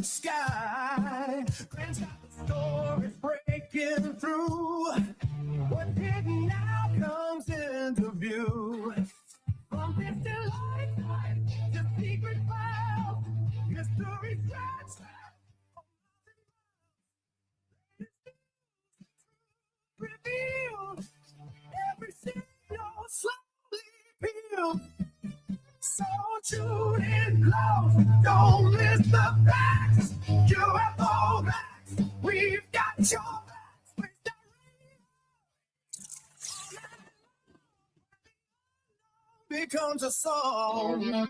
Sky. Grant's got the stories breaking through. What hidden now comes into view. From distant light to secret files, mystery threats. Revealed. Every signal slowly peeled. So tune in close, don't miss the facts. UFO facts, we've got your backs. Becomes a song.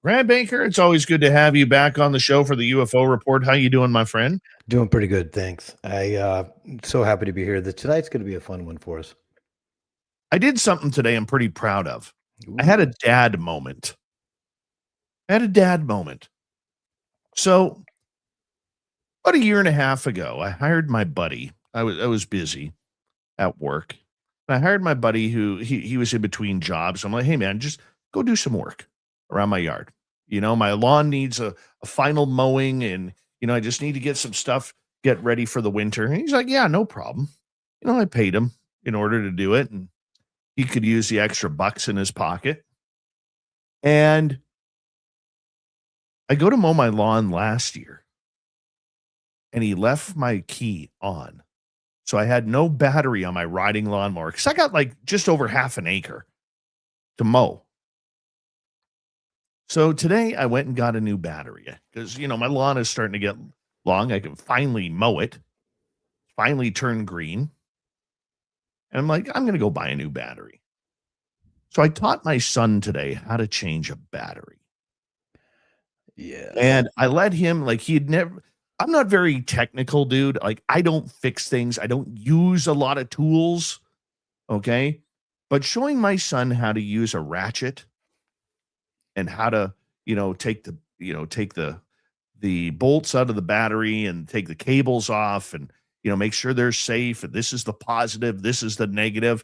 Grant Baker, it's always good to have you back on the show for the UFO Report. How you doing, my friend? Doing pretty good, thanks. I'm so happy to be here. Tonight's going to be a fun one for us. I did something today I'm pretty proud of. Ooh. I had a dad moment. So about a year and a half ago, I hired my buddy. I was busy at work. I hired my buddy who he was in between jobs. I'm like, hey man, just go do some work around my yard. You know, my lawn needs a final mowing, and you know, I just need to get some stuff, get ready for the winter. And he's like, yeah, no problem. You know, I paid him in order to do it, and he could use the extra bucks in his pocket. And I go to mow my lawn last year, and he left my key on. So I had no battery on my riding lawnmower because I got like just over half an acre to mow. So today I went and got a new battery because, you know, my lawn is starting to get long. I can finally mow it, finally turn green. And I'm like, I'm going to go buy a new battery. So I taught my son today how to change a battery. Yeah. And I let him, like, I'm not very technical, dude. Like, I don't fix things. I don't use a lot of tools. Okay. But showing my son how to use a ratchet and how to, take the bolts out of the battery and take the cables off and, make sure they're safe. And this is the positive. This is the negative.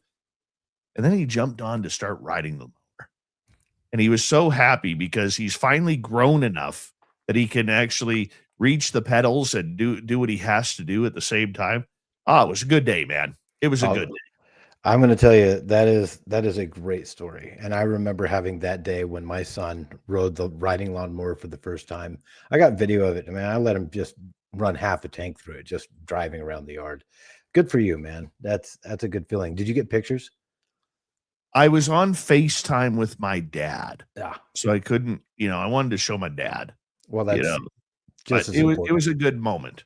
And then he jumped on to start riding the mower. And he was so happy because he's finally grown enough that he can actually reach the pedals and do what he has to do at the same time. It was a good day, man. It was a good day. I'm going to tell you, that is a great story. And I remember having that day when my son rode the riding lawnmower for the first time. I got video of it. I mean, I let him just run half a tank through it, just driving around the yard. Good for you, man. That's a good feeling. Did you get pictures? I was on FaceTime with my dad. Yeah. So I couldn't, I wanted to show my dad. Well, that's just as important. It was a good moment,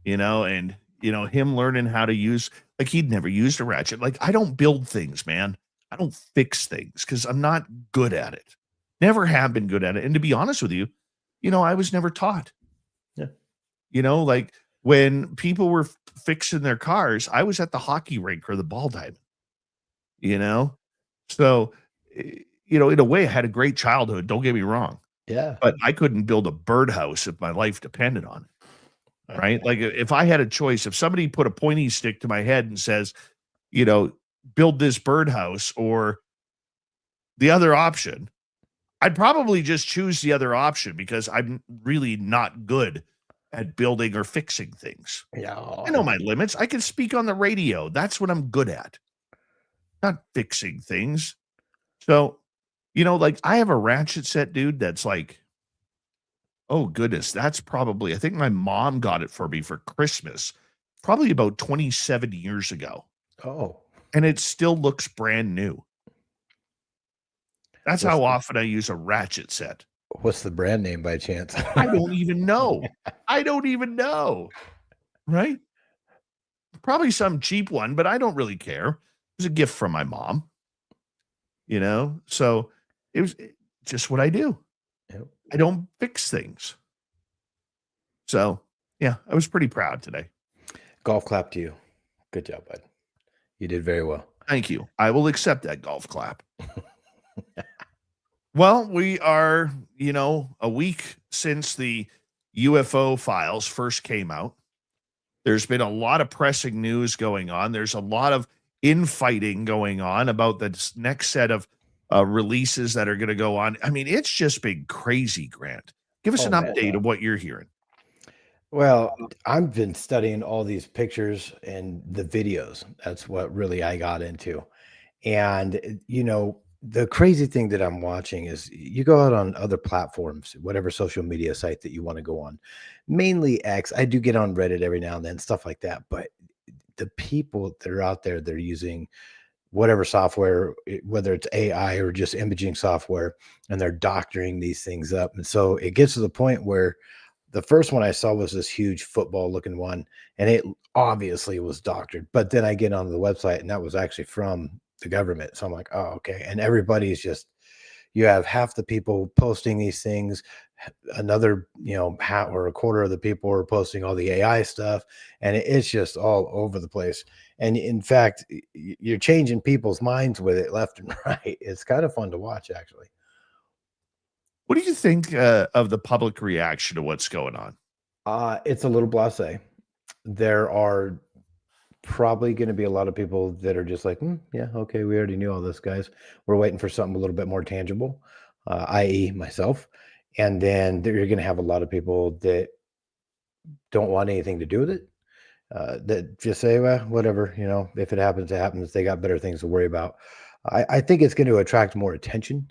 and him learning how to use, like, he'd never used a ratchet. Like, I don't build things, man. I don't fix things because I'm not good at it. Never have been good at it. And to be honest with you, I was never taught. Yeah. Like when people were fixing their cars, I was at the hockey rink or the ball diamond, So, in a way, I had a great childhood. Don't get me wrong. Yeah. But I couldn't build a birdhouse if my life depended on it. Right? Like if I had a choice, if somebody put a pointy stick to my head and says, build this birdhouse or the other option, I'd probably just choose the other option because I'm really not good at building or fixing things. Yeah. I know my limits. I can speak on the radio. That's what I'm good at. Not fixing things. So, like I have a ratchet set, dude, that's like, oh goodness, that's probably, I think my mom got it for me for Christmas, probably about 27 years ago. Oh. And it still looks brand new. That's how often I use a ratchet set. What's the brand name by chance? I don't even know. Right? Probably some cheap one, but I don't really care. It was a gift from my mom. So it was just what I do. Yep. I don't fix things. So, yeah, I was pretty proud today. Golf clap to you. Good job, bud. You did very well. Thank you. I will accept that golf clap. Well, we are, a week since the UFO files first came out. There's been a lot of pressing news going on. There's a lot of infighting going on about the next set of releases that are going to go on. I mean, it's just been crazy, Grant. Give us an update of what you're hearing. Well, I've been studying all these pictures and the videos. That's what really I got into. And, the crazy thing that I'm watching is you go out on other platforms, whatever social media site that you want to go on, mainly X. I do get on Reddit every now and then, stuff like that. But the people that are out there, they're using whatever software, whether it's AI or just imaging software, and they're doctoring these things up. And so it gets to the point where the first one I saw was this huge football looking one, and it obviously was doctored. But then I get onto the website, and that was actually from the government. So I'm like, oh, okay. And everybody's just, you have half the people posting these things, another, half or a quarter of the people are posting all the AI stuff, and it's just all over the place. And in fact, you're changing people's minds with it left and right. It's kind of fun to watch, actually. What do you think of the public reaction to what's going on? It's a little blasé. There are probably going to be a lot of people that are just like, yeah, okay, we already knew all this, guys. We're waiting for something a little bit more tangible, i.e. myself. And then you're going to have a lot of people that don't want anything to do with it, that just say, well, whatever, if it happens, it happens. They got better things to worry about. I think it's going to attract more attention.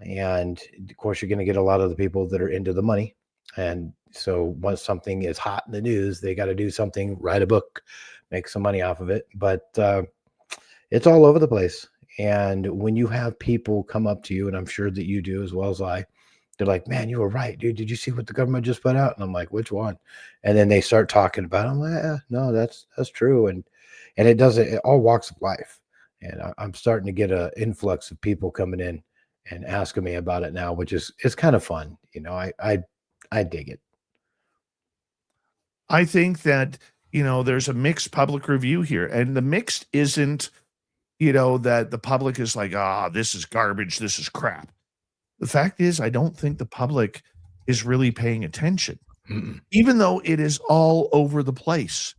And of course, you're going to get a lot of the people that are into the money. And so once something is hot in the news, they got to do something, write a book, make some money off of it. But it's all over the place. And when you have people come up to you, and I'm sure that you do as well as I, they're like, man, you were right, dude. Did you see what the government just put out? And I'm like, which one? And then they start talking about it. I'm like, no, that's true. And it doesn't, it all walks of life. And I'm starting to get an influx of people coming in and asking me about it now, which is kind of fun. I dig it. I think that, there's a mixed public review here, and the mixed isn't, that the public is like, this is garbage, this is crap. The fact is, I don't think the public is really paying attention, even though it is all over the place.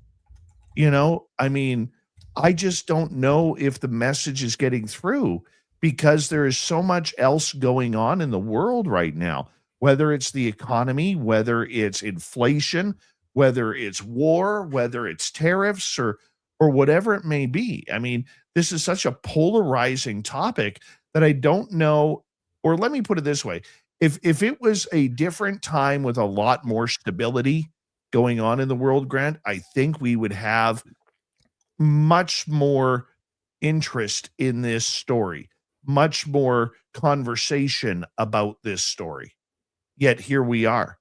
I just don't know if the message is getting through, because there is so much else going on in the world right now, whether it's the economy, whether it's inflation, whether it's war, whether it's tariffs or whatever it may be. This is such a polarizing topic that I don't know, or let me put it this way. If it was a different time with a lot more stability going on in the world, Grant, I think we would have much more interest in this story, much more conversation about this story. Yet here we are.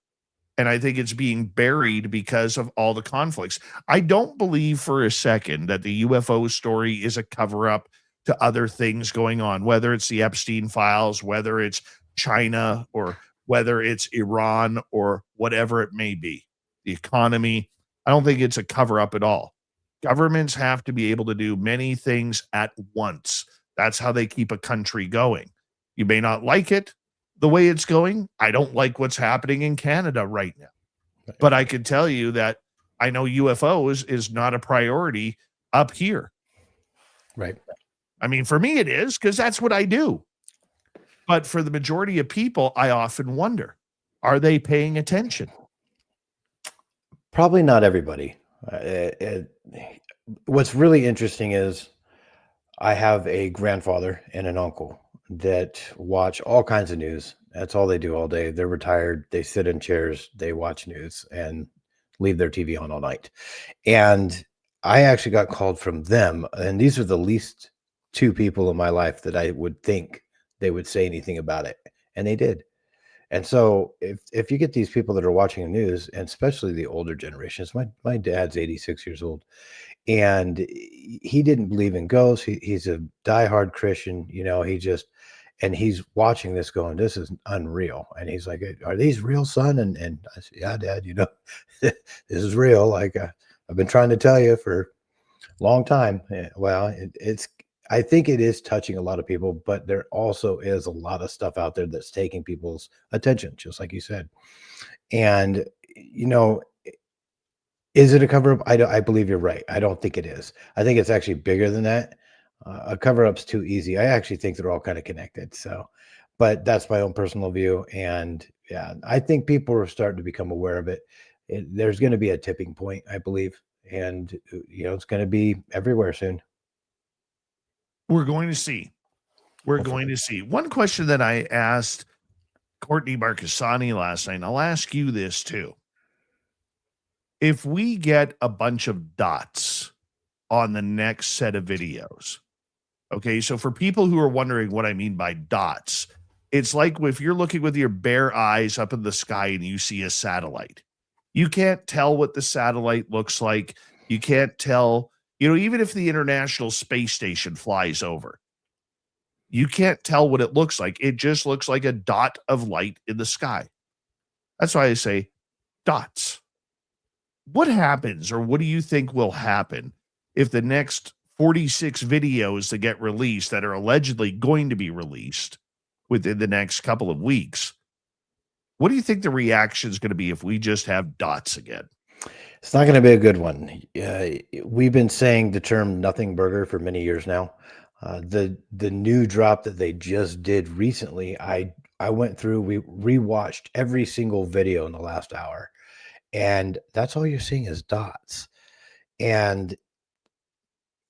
And I think it's being buried because of all the conflicts. I don't believe for a second that the UFO story is a cover-up to other things going on, whether it's the Epstein files, whether it's China, or whether it's Iran, or whatever it may be. The economy, I don't think it's a cover-up at all. Governments have to be able to do many things at once. That's how they keep a country going. You may not like it the way it's going. I don't like what's happening in Canada right now. But I can tell you that I know UFOs is not a priority up here. Right. For me it is, because that's what I do. But for the majority of people, I often wonder, are they paying attention? Probably not everybody. What's really interesting is I have a grandfather and an uncle that watch all kinds of news. That's all they do all day. They're retired. They sit in chairs. They watch news and leave their TV on all night. And I actually got called from them. And these are the least two people in my life that I would think they would say anything about it. And they did. And so if you get these people that are watching the news, and especially the older generations, my dad's 86 years old, and he didn't believe in ghosts. He's a diehard Christian, and he's watching this going, this is unreal. And he's like, are these real, son? And I said, yeah, Dad, this is real. Like I've been trying to tell you for a long time. Well, I think it is touching a lot of people, but there also is a lot of stuff out there that's taking people's attention, just like you said. And, is it a cover-up? I believe you're right. I don't think it is. I think it's actually bigger than that. A cover-up's too easy. I actually think they're all kind of connected. So, but that's my own personal view. And yeah, I think people are starting to become aware of it. There's going to be a tipping point, I believe. And, it's going to be everywhere soon. We're going to see. Going to see. One question that I asked Courtney Marcassani last night, and I'll ask you this too. If we get a bunch of dots on the next set of videos, okay, so for people who are wondering what I mean by dots, it's like if you're looking with your bare eyes up in the sky and you see a satellite. You can't tell what the satellite looks like. You can't tell, even if the International Space Station flies over, you can't tell what it looks like. It just looks like a dot of light in the sky. That's why I say dots. What happens, or what do you think will happen if the next 46 videos that get released that are allegedly going to be released within the next couple of weeks? What do you think the reaction is going to be if we just have dots again? It's not going to be a good one. We've been saying the term nothing burger for many years now. The new drop that they just did recently, I went through, we rewatched every single video in the last hour. And that's all you're seeing is dots. And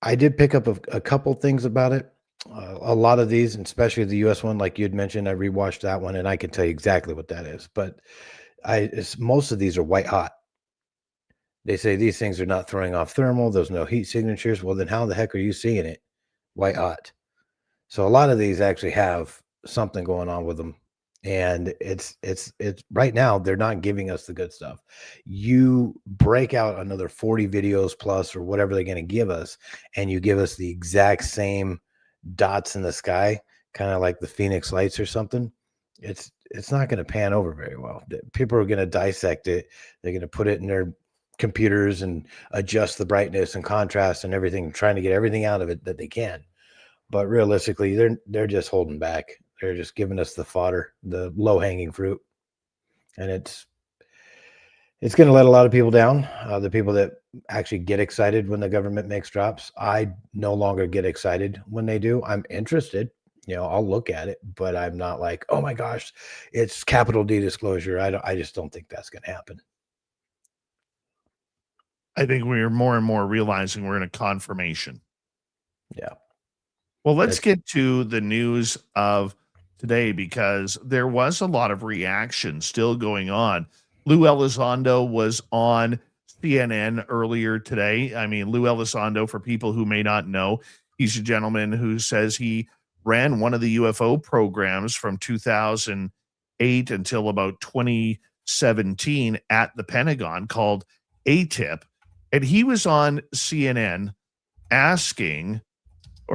I did pick up a couple things about it. A lot of these, and especially the US one, like you'd mentioned, I rewatched that one and I can tell you exactly what that is. But most of these are white hot. They say these things are not throwing off thermal. There's no heat signatures. Well, then how the heck are you seeing it? White hot. So a lot of these actually have something going on with them. And it's right now, they're not giving us the good stuff. You break out another 40 videos plus or whatever they're going to give us, and you give us the exact same dots in the sky, kind of like the Phoenix lights or something. It's not going to pan over very well. People are going to dissect it. They're going to put it in their computers and adjust the brightness and contrast and everything, trying to get everything out of it that they can. But realistically, they're just holding back. They're just giving us the fodder, the low-hanging fruit. And it's going to let a lot of people down. The people that actually get excited when the government makes drops. I no longer get excited when they do. I'm interested. I'll look at it, but I'm not like, oh my gosh, it's capital D disclosure. I just don't think that's going to happen. I think we're more and more realizing we're in a confirmation. Yeah. Well, let's get to the news of today, because there was a lot of reaction still going on. Lou Elizondo was on CNN earlier today. I mean, Lou Elizondo, for people who may not know, he's a gentleman who says he ran one of the UFO programs from 2008 until about 2017 at the Pentagon called ATIP. And he was on CNN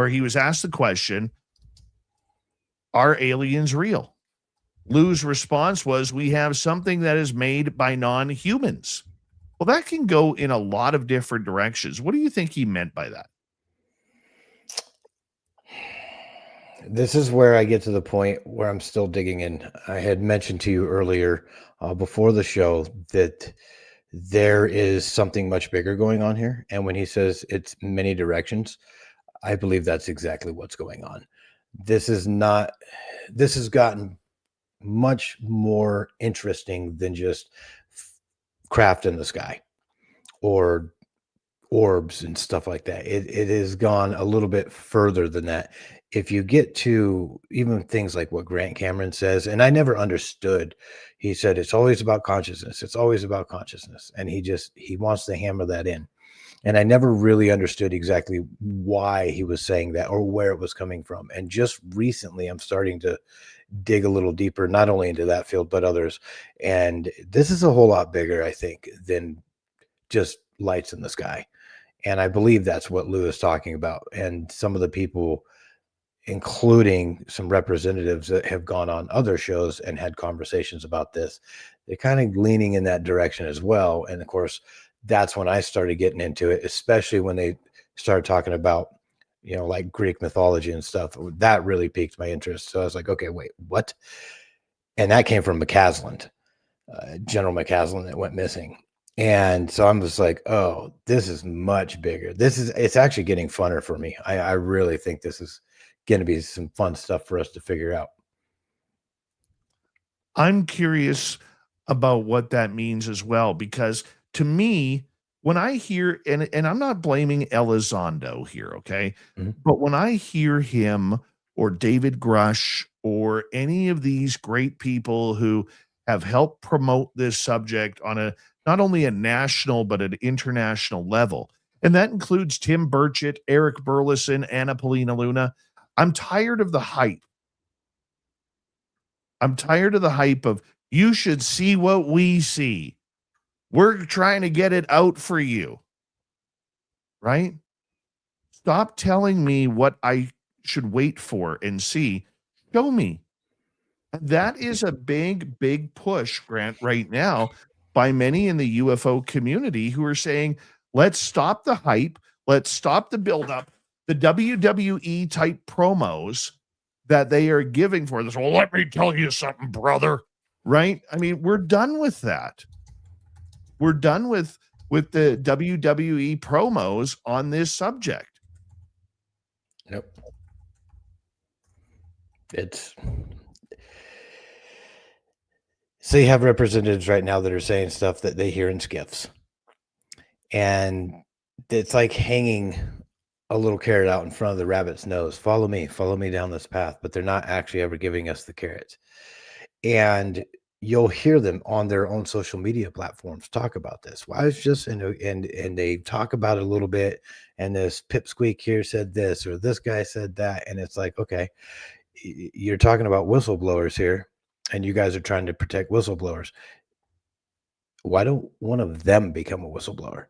he was asked the question, are aliens real? Lou's response was, we have something that is made by non-humans. Well, that can go in a lot of different directions. What do you think he meant by that? This is where I get to the point where I'm still digging in. I had mentioned to you earlier before the show that there is something much bigger going on here. And when he says it's many directions, I believe that's exactly what's going on. This has gotten much more interesting than just craft in the sky. or orbs and stuff like that. It has gone a little bit further than that. If you get to even things like what Grant Cameron says, and I never understood, he said it's always about consciousness. It's always about consciousness. And he wants to hammer that in. And I never really understood exactly why he was saying that or where it was coming from. And just recently, I'm starting to dig a little deeper, not only into that field, but others. And this is a whole lot bigger, I think, than just lights in the sky. And I believe that's what Lou is talking about. And some of the people, including some representatives that have gone on other shows and had conversations about this, they're kind of leaning in that direction as well. And of course, that's when I started getting into it, especially when they started talking about, like Greek mythology and stuff. That really piqued my interest. So I was like, okay, wait, what? And that came from McCaslin, General McCaslin, that went missing. And so I'm just like, oh, this is much bigger. It's actually getting funner for me. I really think this is going to be some fun stuff for us to figure out. I'm curious about what that means as well, because to me, when I hear, and I'm not blaming Elizondo here, okay? Mhm. But when I hear him or David Grush or any of these great people who have helped promote this subject on a not only a national but an international level, and that includes Tim Burchett, Eric Burleson, Anna Polina Luna, I'm tired of the hype. I'm tired of the hype of, you should see what we see. We're trying to get it out for you. Right? Stop telling me what I should wait for and see. Show me. That is a big, big push, Grant, right now by many in the UFO community who are saying, let's stop the hype. Let's stop the buildup. The WWE type promos that they are giving for this. Well, let me tell you something, brother. Right? I mean, we're done with that. We're done with the WWE promos on this subject. Yep. So you have representatives right now that are saying stuff that they hear in skiffs. And it's like hanging a little carrot out in front of the rabbit's nose. Follow me down this path. But they're not actually ever giving us the carrots. And you'll hear them on their own social media platforms talk about this. Well, I was just and they talk about it a little bit, and this pipsqueak here said this, or this guy said that, and it's like, okay, you're talking about whistleblowers here, and you guys are trying to protect whistleblowers. Why don't one of them become a whistleblower?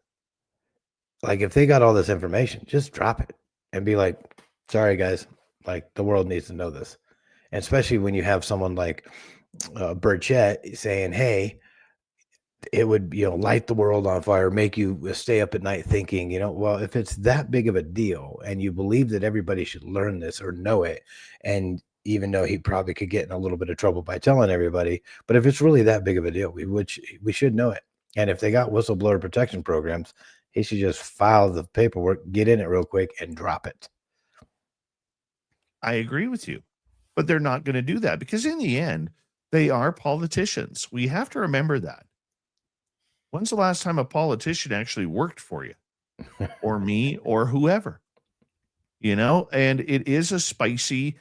Like, if they got all this information, just drop it and be like, sorry guys, like, the world needs to know this. And especially when you have someone like Burchett saying, hey, it would, light the world on fire, make you stay up at night thinking, well, if it's that big of a deal and you believe that everybody should learn this or know it, and even though he probably could get in a little bit of trouble by telling everybody, but if it's really that big of a deal, we should know it. And if they got whistleblower protection programs, he should just file the paperwork, get in it real quick, and drop it. I agree with you, but they're not going to do that because in the end, they are politicians. We have to remember that. When's the last time a politician actually worked for you or me or whoever? And it is a spicy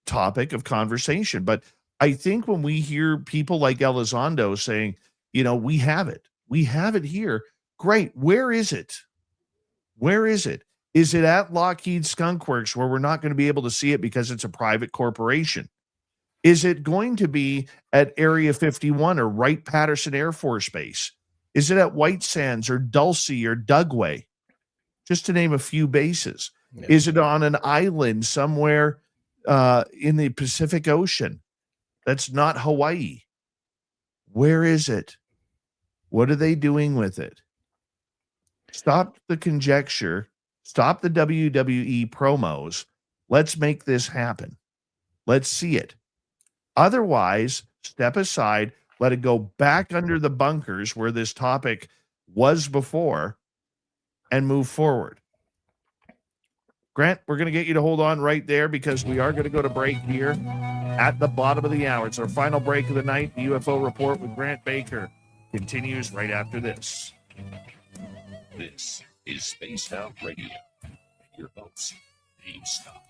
topic of conversation. But I think when we hear people like Elizondo saying, we have it here. Great. Where is it? Where is it? Is it at Lockheed Skunk Works where we're not going to be able to see it because it's a private corporation? Is it going to be at Area 51 or Wright-Patterson Air Force Base? Is it at White Sands or Dulce or Dugway? Just to name a few bases. Yeah. Is it on an island somewhere in the Pacific Ocean that's not Hawaii? Where is it? What are they doing with it? Stop the conjecture. Stop the WWE promos. Let's make this happen. Let's see it. Otherwise, step aside, let it go back under the bunkers where this topic was before, and move forward. Grant, we're going to get you to hold on right there because we are going to go to break here at the bottom of the hour. It's our final break of the night. The UFO Report with Grant Baker continues right after this. This is Spaced Out Radio. Your host, Dave Scott.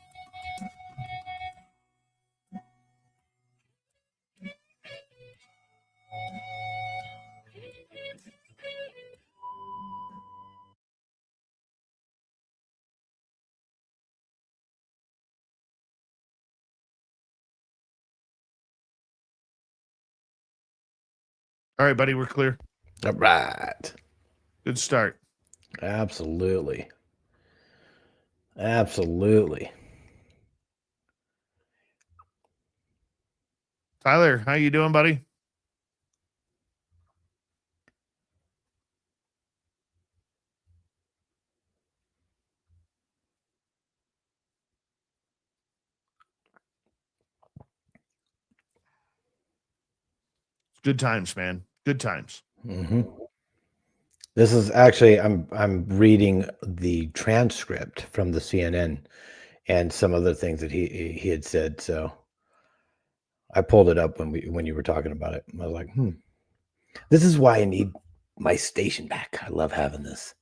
All right, buddy, we're clear. All right. Good start. Absolutely. Absolutely. Tyler, how you doing, buddy? Good times, man. Good times. Mm-hmm. This is actually I'm reading the transcript from the CNN and some of the things that he had said. So I pulled it up when you were talking about it. I was like, this is why I need my station back. I love having this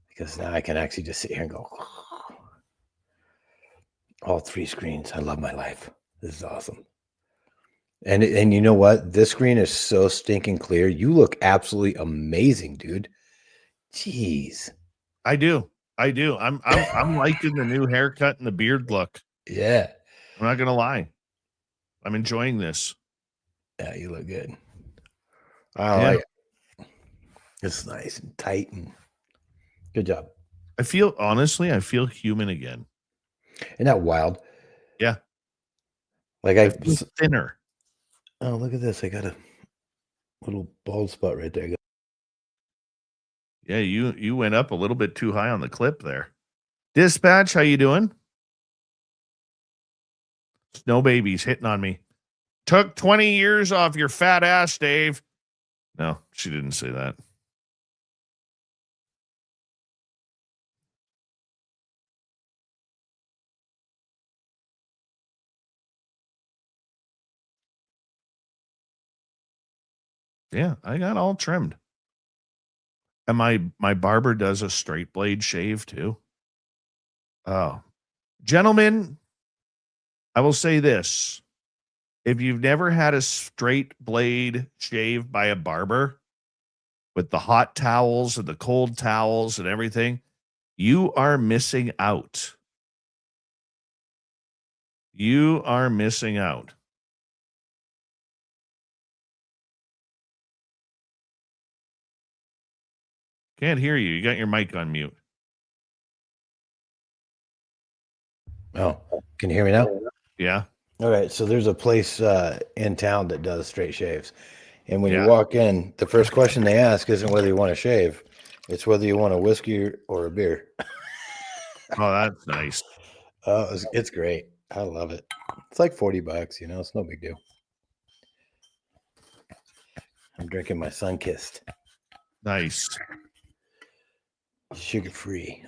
because now I can actually just sit here and go all three screens. I love my life. This is awesome. And you know what? This screen is so stinking clear. You look absolutely amazing, dude. Jeez. I do. I'm liking the new haircut and the beard look. Yeah. I'm not gonna lie. I'm enjoying this. Yeah, you look good. I like it. It's nice and tight and good job. I feel human again. Isn't that wild? Yeah. Like I feel thinner. Oh, look at this. I got a little bald spot right there. Yeah, you went up a little bit too high on the clip there. Dispatch, how you doing? Snow babies hitting on me. Took 20 years off your fat ass, Dave. No, she didn't say that. Yeah, I got all trimmed. And my barber does a straight blade shave too. Oh, gentlemen, I will say this. If you've never had a straight blade shave by a barber with the hot towels and the cold towels and everything, you are missing out. You are missing out. Can't hear you. You got your mic on mute. Oh, can you hear me now? Yeah. All right. So there's a place in town that does straight shaves. And when you walk in, the first question they ask isn't whether you want to shave. It's whether you want a whiskey or a beer. Oh, that's nice. Oh, it's great. I love it. It's like $40, you know, it's no big deal. I'm drinking my Sun-Kissed. Nice. Sugar-free.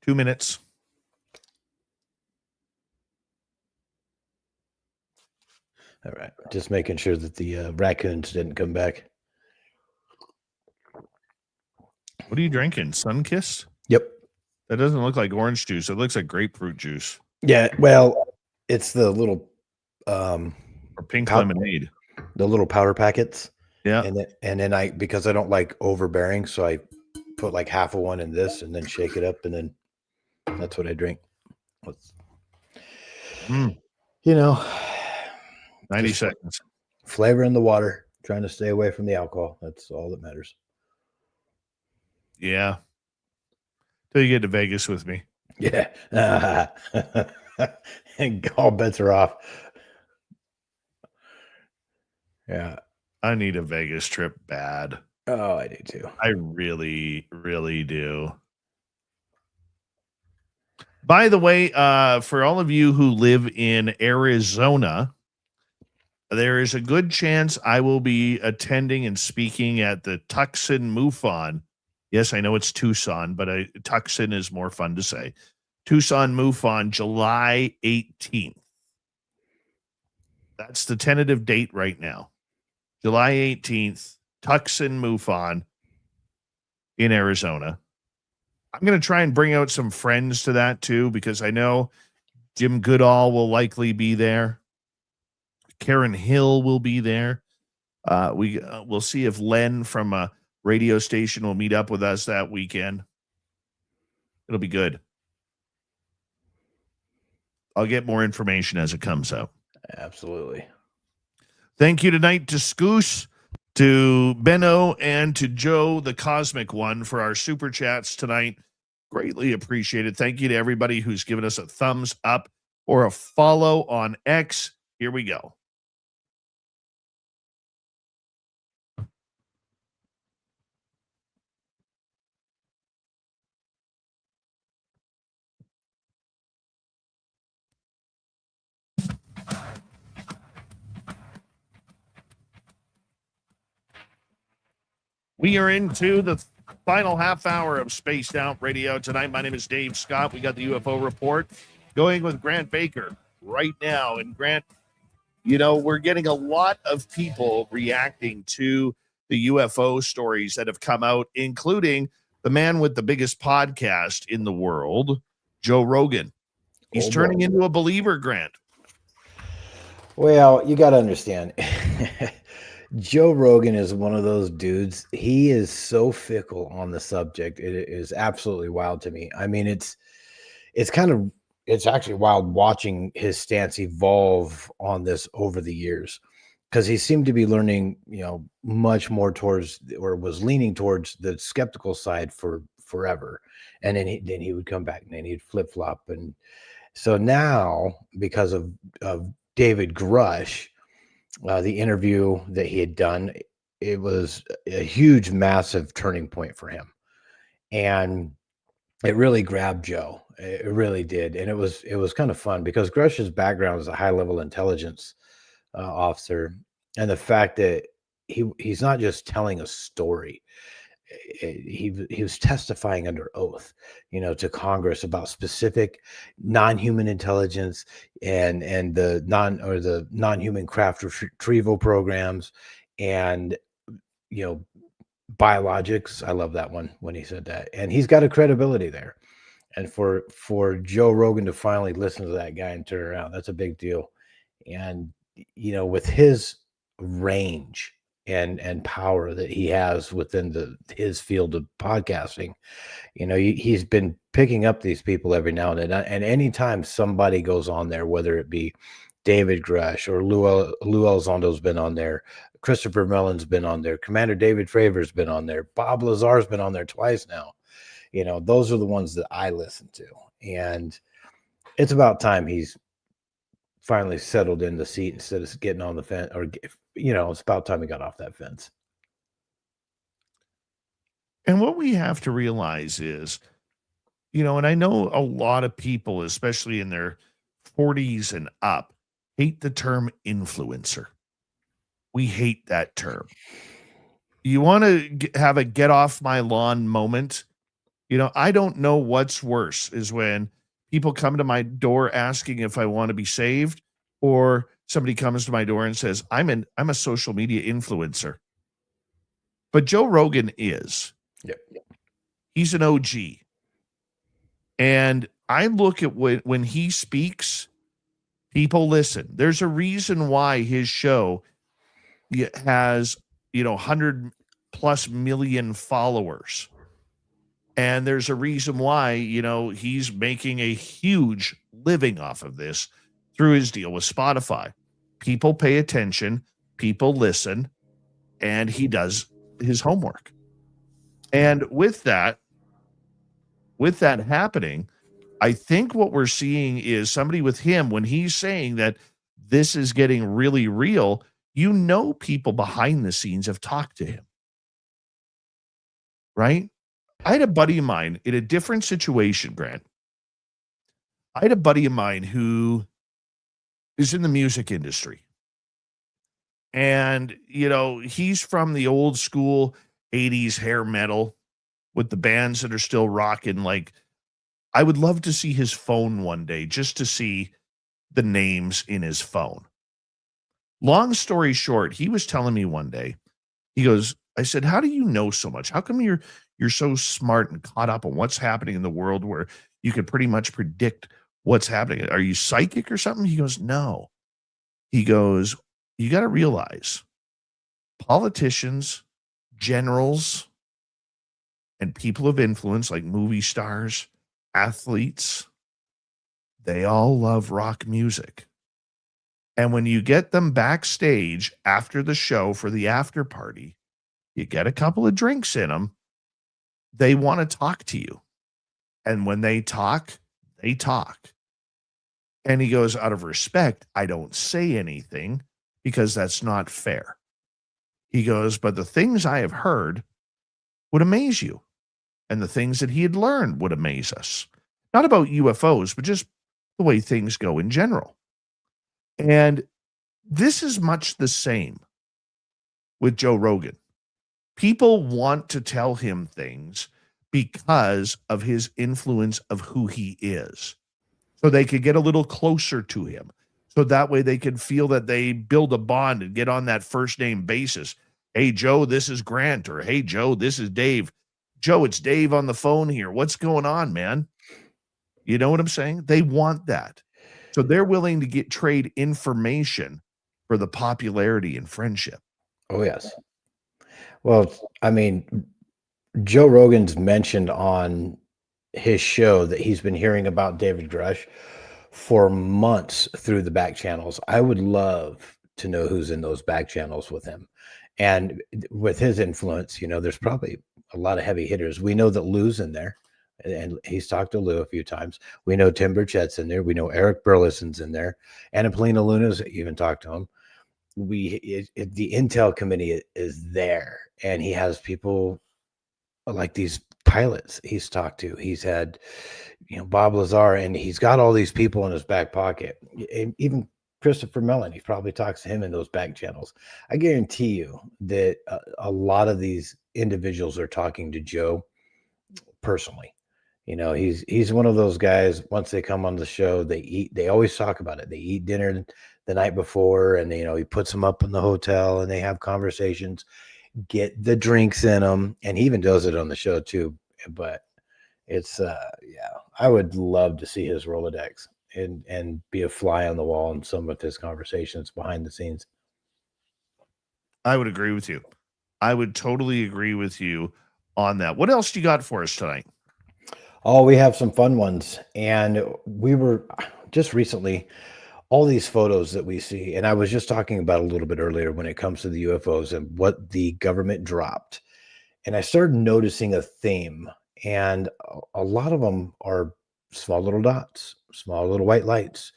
2 minutes. All right. Just making sure that the raccoons didn't come back. What are you drinking? Sun-Kissed? Yep. That doesn't look like orange juice. It looks like grapefruit juice. Yeah. Well, it's the little or pink lemonade. The little powder packets. Yeah. And then because I don't like overbearing, so I put like half of one in this and then shake it up, and then that's what I drink. You know, 90 seconds. Flavor in the water, trying to stay away from the alcohol. That's all that matters. Yeah. Till you get to Vegas with me. Yeah. And all bets are off. Yeah. I need a Vegas trip bad. Oh, I do too. I really, really do. By the way, for all of you who live in Arizona, there is a good chance I will be attending and speaking at the Tucson MUFON. Yes, I know it's Tucson, but Tucson is more fun to say. Tucson MUFON, July 18th. That's the tentative date right now. July 18th, Tucson MUFON in Arizona. I'm going to try and bring out some friends to that too, because I know Jim Goodall will likely be there. Karen Hill will be there. We'll see if Len from a radio station will meet up with us that weekend. It'll be good. I'll get more information as it comes out. Absolutely. Thank you tonight to Scoos, to Benno, and to Joe, the Cosmic One, for our super chats tonight. Greatly appreciated. Thank you to everybody who's given us a thumbs up or a follow on X. Here we go. We are into the final half hour of Spaced Out Radio tonight. My name is Dave Scott. We got the UFO report going with Grant Baker right now. And Grant, you know, we're getting a lot of people reacting to the UFO stories that have come out, including the man with the biggest podcast in the world, Joe Rogan. He's turning into a believer, Grant. Well, you got to understand. Joe Rogan is one of those dudes. He is so fickle on the subject. It is absolutely wild to me. I mean, it's actually wild watching his stance evolve on this over the years, because he seemed to be learning, you know, much more towards, or was leaning towards, the skeptical side for forever. And then he would come back and then he'd flip flop. And so now, because of David Grush, the interview that he had done, it was a huge, massive turning point for him. And it really grabbed Joe. It really did. And it was kind of fun, because Grush's background is a high-level intelligence officer. And the fact that he's not just telling a story. He was testifying under oath, you know, to Congress about specific non-human intelligence and the non-human craft retrieval programs, and, you know, biologics. I love that one when he said that, and he's got a credibility there. And for Joe Rogan to finally listen to that guy and turn around, that's a big deal. And, you know, with his range and power that he has within his field of podcasting, you know, he's been picking up these people every now and then. And anytime somebody goes on there, whether it be David Grush or Lou Elizondo's been on there, Christopher Mellon's been on there, Commander David Fravors been on there, Bob Lazar's been on there twice now. You know, those are the ones that I listen to. And it's about time he's finally settled in the seat instead of getting on the fence, or, you know, it's about time he got off that fence. And what we have to realize is, you know, and I know a lot of people, especially in their 40s and up, hate the term influencer. We hate that term. You want to have a get off my lawn moment. You know, I don't know what's worse, is when people come to my door asking if I want to be saved, or somebody comes to my door and says, I'm a social media influencer. But Joe Rogan is. Yep. He's an OG. And I look at when he speaks, people listen. There's a reason why his show has, you know, 100+ million followers. And there's a reason why, you know, he's making a huge living off of this through his deal with Spotify. People pay attention, people listen, and he does his homework. And with that happening, I think what we're seeing is somebody with him, when he's saying that this is getting really real, you know, people behind the scenes have talked to him. Right? I had a buddy of mine in a different situation, Grant. I had a buddy of mine who is in the music industry. And, you know, he's from the old school 80s hair metal with the bands that are still rocking. Like, I would love to see his phone one day just to see the names in his phone. Long story short, he was telling me one day, he goes, I said, how do you know so much? How come you're so smart and caught up on what's happening in the world where you could pretty much predict what's happening? Are you psychic or something? He goes, no. He goes, you got to realize politicians, generals, and people of influence like movie stars, athletes, they all love rock music. And when you get them backstage after the show for the after party, you get a couple of drinks in them, they want to talk to you. And when they talk, they talk. And he goes, out of respect, I don't say anything because that's not fair. He goes, but the things I have heard would amaze you. And the things that he had learned would amaze us. Not about UFOs, but just the way things go in general. And this is much the same with Joe Rogan. People want to tell him things because of his influence of who he is. So they could get a little closer to him. So that way they could feel that they build a bond and get on that first name basis. Hey, Joe, this is Grant. Or, hey, Joe, this is Dave. Joe, it's Dave on the phone here. What's going on, man? You know what I'm saying? They want that. So they're willing to trade information for the popularity and friendship. Oh, yes. Well, I mean, Joe Rogan's mentioned on his show that he's been hearing about David Grush for months through the back channels. I would love to know who's in those back channels with him. And with his influence, there's probably a lot of heavy hitters. We know that Lou's in there, and he's talked to Lou a few times. We know Tim Burchett's in there. We know Eric Burleson's in there. And Polina Luna's even talked to him. The Intel committee is there, and he has people like these pilots he's talked to. He's had, Bob Lazar, and he's got all these people in his back pocket. And even Christopher Mellon, he probably talks to him in those back channels. I guarantee you that a lot of these individuals are talking to Joe personally. He's one of those guys. Once they come on the show, they always talk about it. They eat dinner the night before, and he puts them up in the hotel, and they have conversations, get the drinks in them, and he even does it on the show too. But it's I would love to see his Rolodex and be a fly on the wall in some of his conversations behind the scenes. I would agree with you. I would totally agree with you on that. What else do you got for us tonight? Oh, we have some fun ones. And we were just recently, all these photos that we see, and I was just talking about a little bit earlier when it comes to the UFOs and what the government dropped. And I started noticing a theme, and a lot of them are small little dots, small little white lights,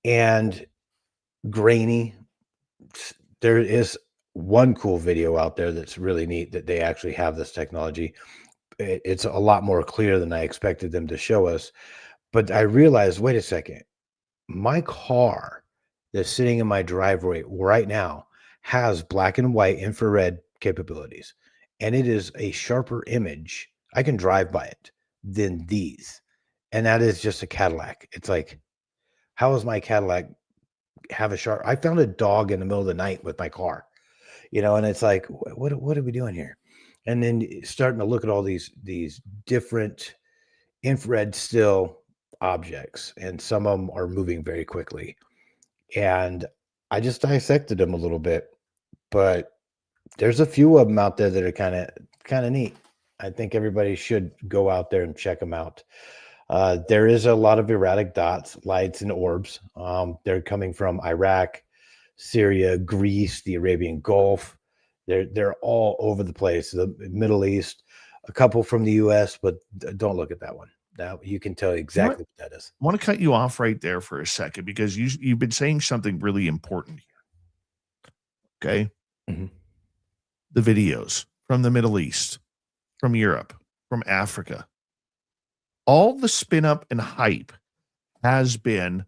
and grainy. There is one cool video out there that's really neat that they actually have this technology. It's a lot more clear than I expected them to show us. But I realized, wait a second, my car that's sitting in my driveway right now has black and white infrared capabilities, and it is a sharper image. I can drive by it than these. And that is just a Cadillac. It's like, how is my Cadillac have a sharp? I found a dog in the middle of the night with my car, and it's like, what are we doing here? And then starting to look at all these different infrared still objects, and some of them are moving very quickly. And I just dissected them a little bit, but there's a few of them out there that are kind of neat. I think everybody should go out there and check them out. There is a lot of erratic dots, lights, and orbs. They're coming from Iraq, Syria, Greece, the Arabian Gulf. They're all over the place. The Middle East, a couple from the U.S., but don't look at that one. Now you can tell exactly what that is. I want to cut you off right there for a second because you've been saying something really important here. Okay. Mm-hmm. The videos from the Middle East, from Europe, from Africa, all the spin up and hype has been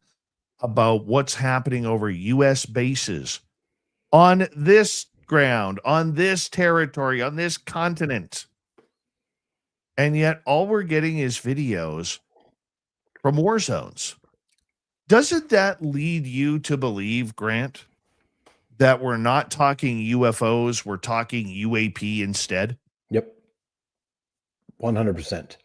about what's happening over U.S. bases on this ground, on this territory, on this continent. And yet all we're getting is videos from war zones. Doesn't that lead you to believe, Grant, that we're not talking UFOs, we're talking UAP instead? Yep. 100%.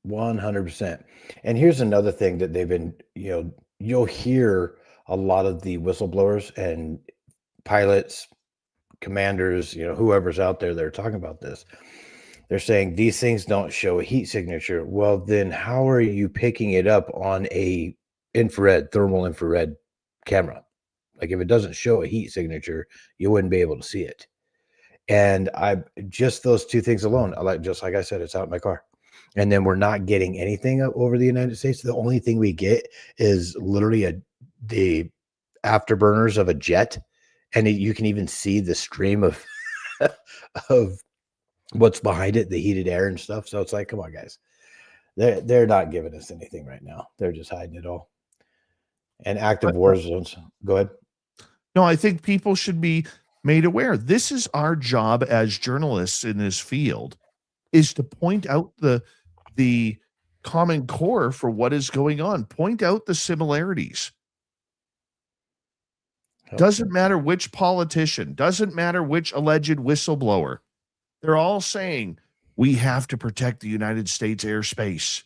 100%. And here's another thing that they've been, you'll hear a lot of the whistleblowers and pilots, commanders, whoever's out there that are talking about this. They're saying these things don't show a heat signature. Well, then how are you picking it up on a thermal infrared camera? Like if it doesn't show a heat signature, you wouldn't be able to see it. And just those two things alone, just like I said, it's out in my car. And then we're not getting anything over the United States. The only thing we get is literally the afterburners of a jet. And you can even see the stream of of what's behind it, the heated air and stuff. So it's like, come on, guys. They're not giving us anything right now. They're just hiding it all. And active war zones. Go ahead. No, I think people should be made aware. This is our job as journalists in this field, is to point out the common core for what is going on. Point out the similarities. Doesn't matter which politician, doesn't matter which alleged whistleblower. They're all saying, we have to protect the United States airspace.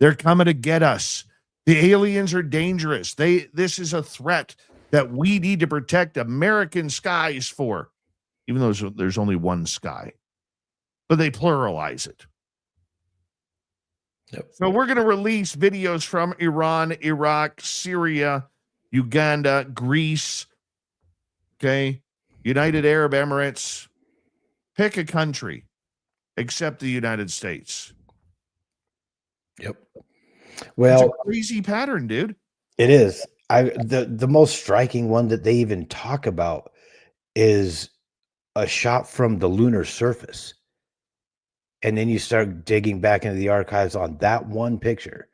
They're coming to get us. The aliens are dangerous. This is a threat that we need to protect American skies for, even though there's only one sky. But they pluralize it. Yep. So we're going to release videos from Iran, Iraq, Syria, Uganda, Greece, okay, United Arab Emirates. Pick a country except the United States. Yep. Well, it's a crazy pattern, dude. It is. The most striking one that they even talk about is a shot from the lunar surface. And then you start digging back into the archives on that one picture.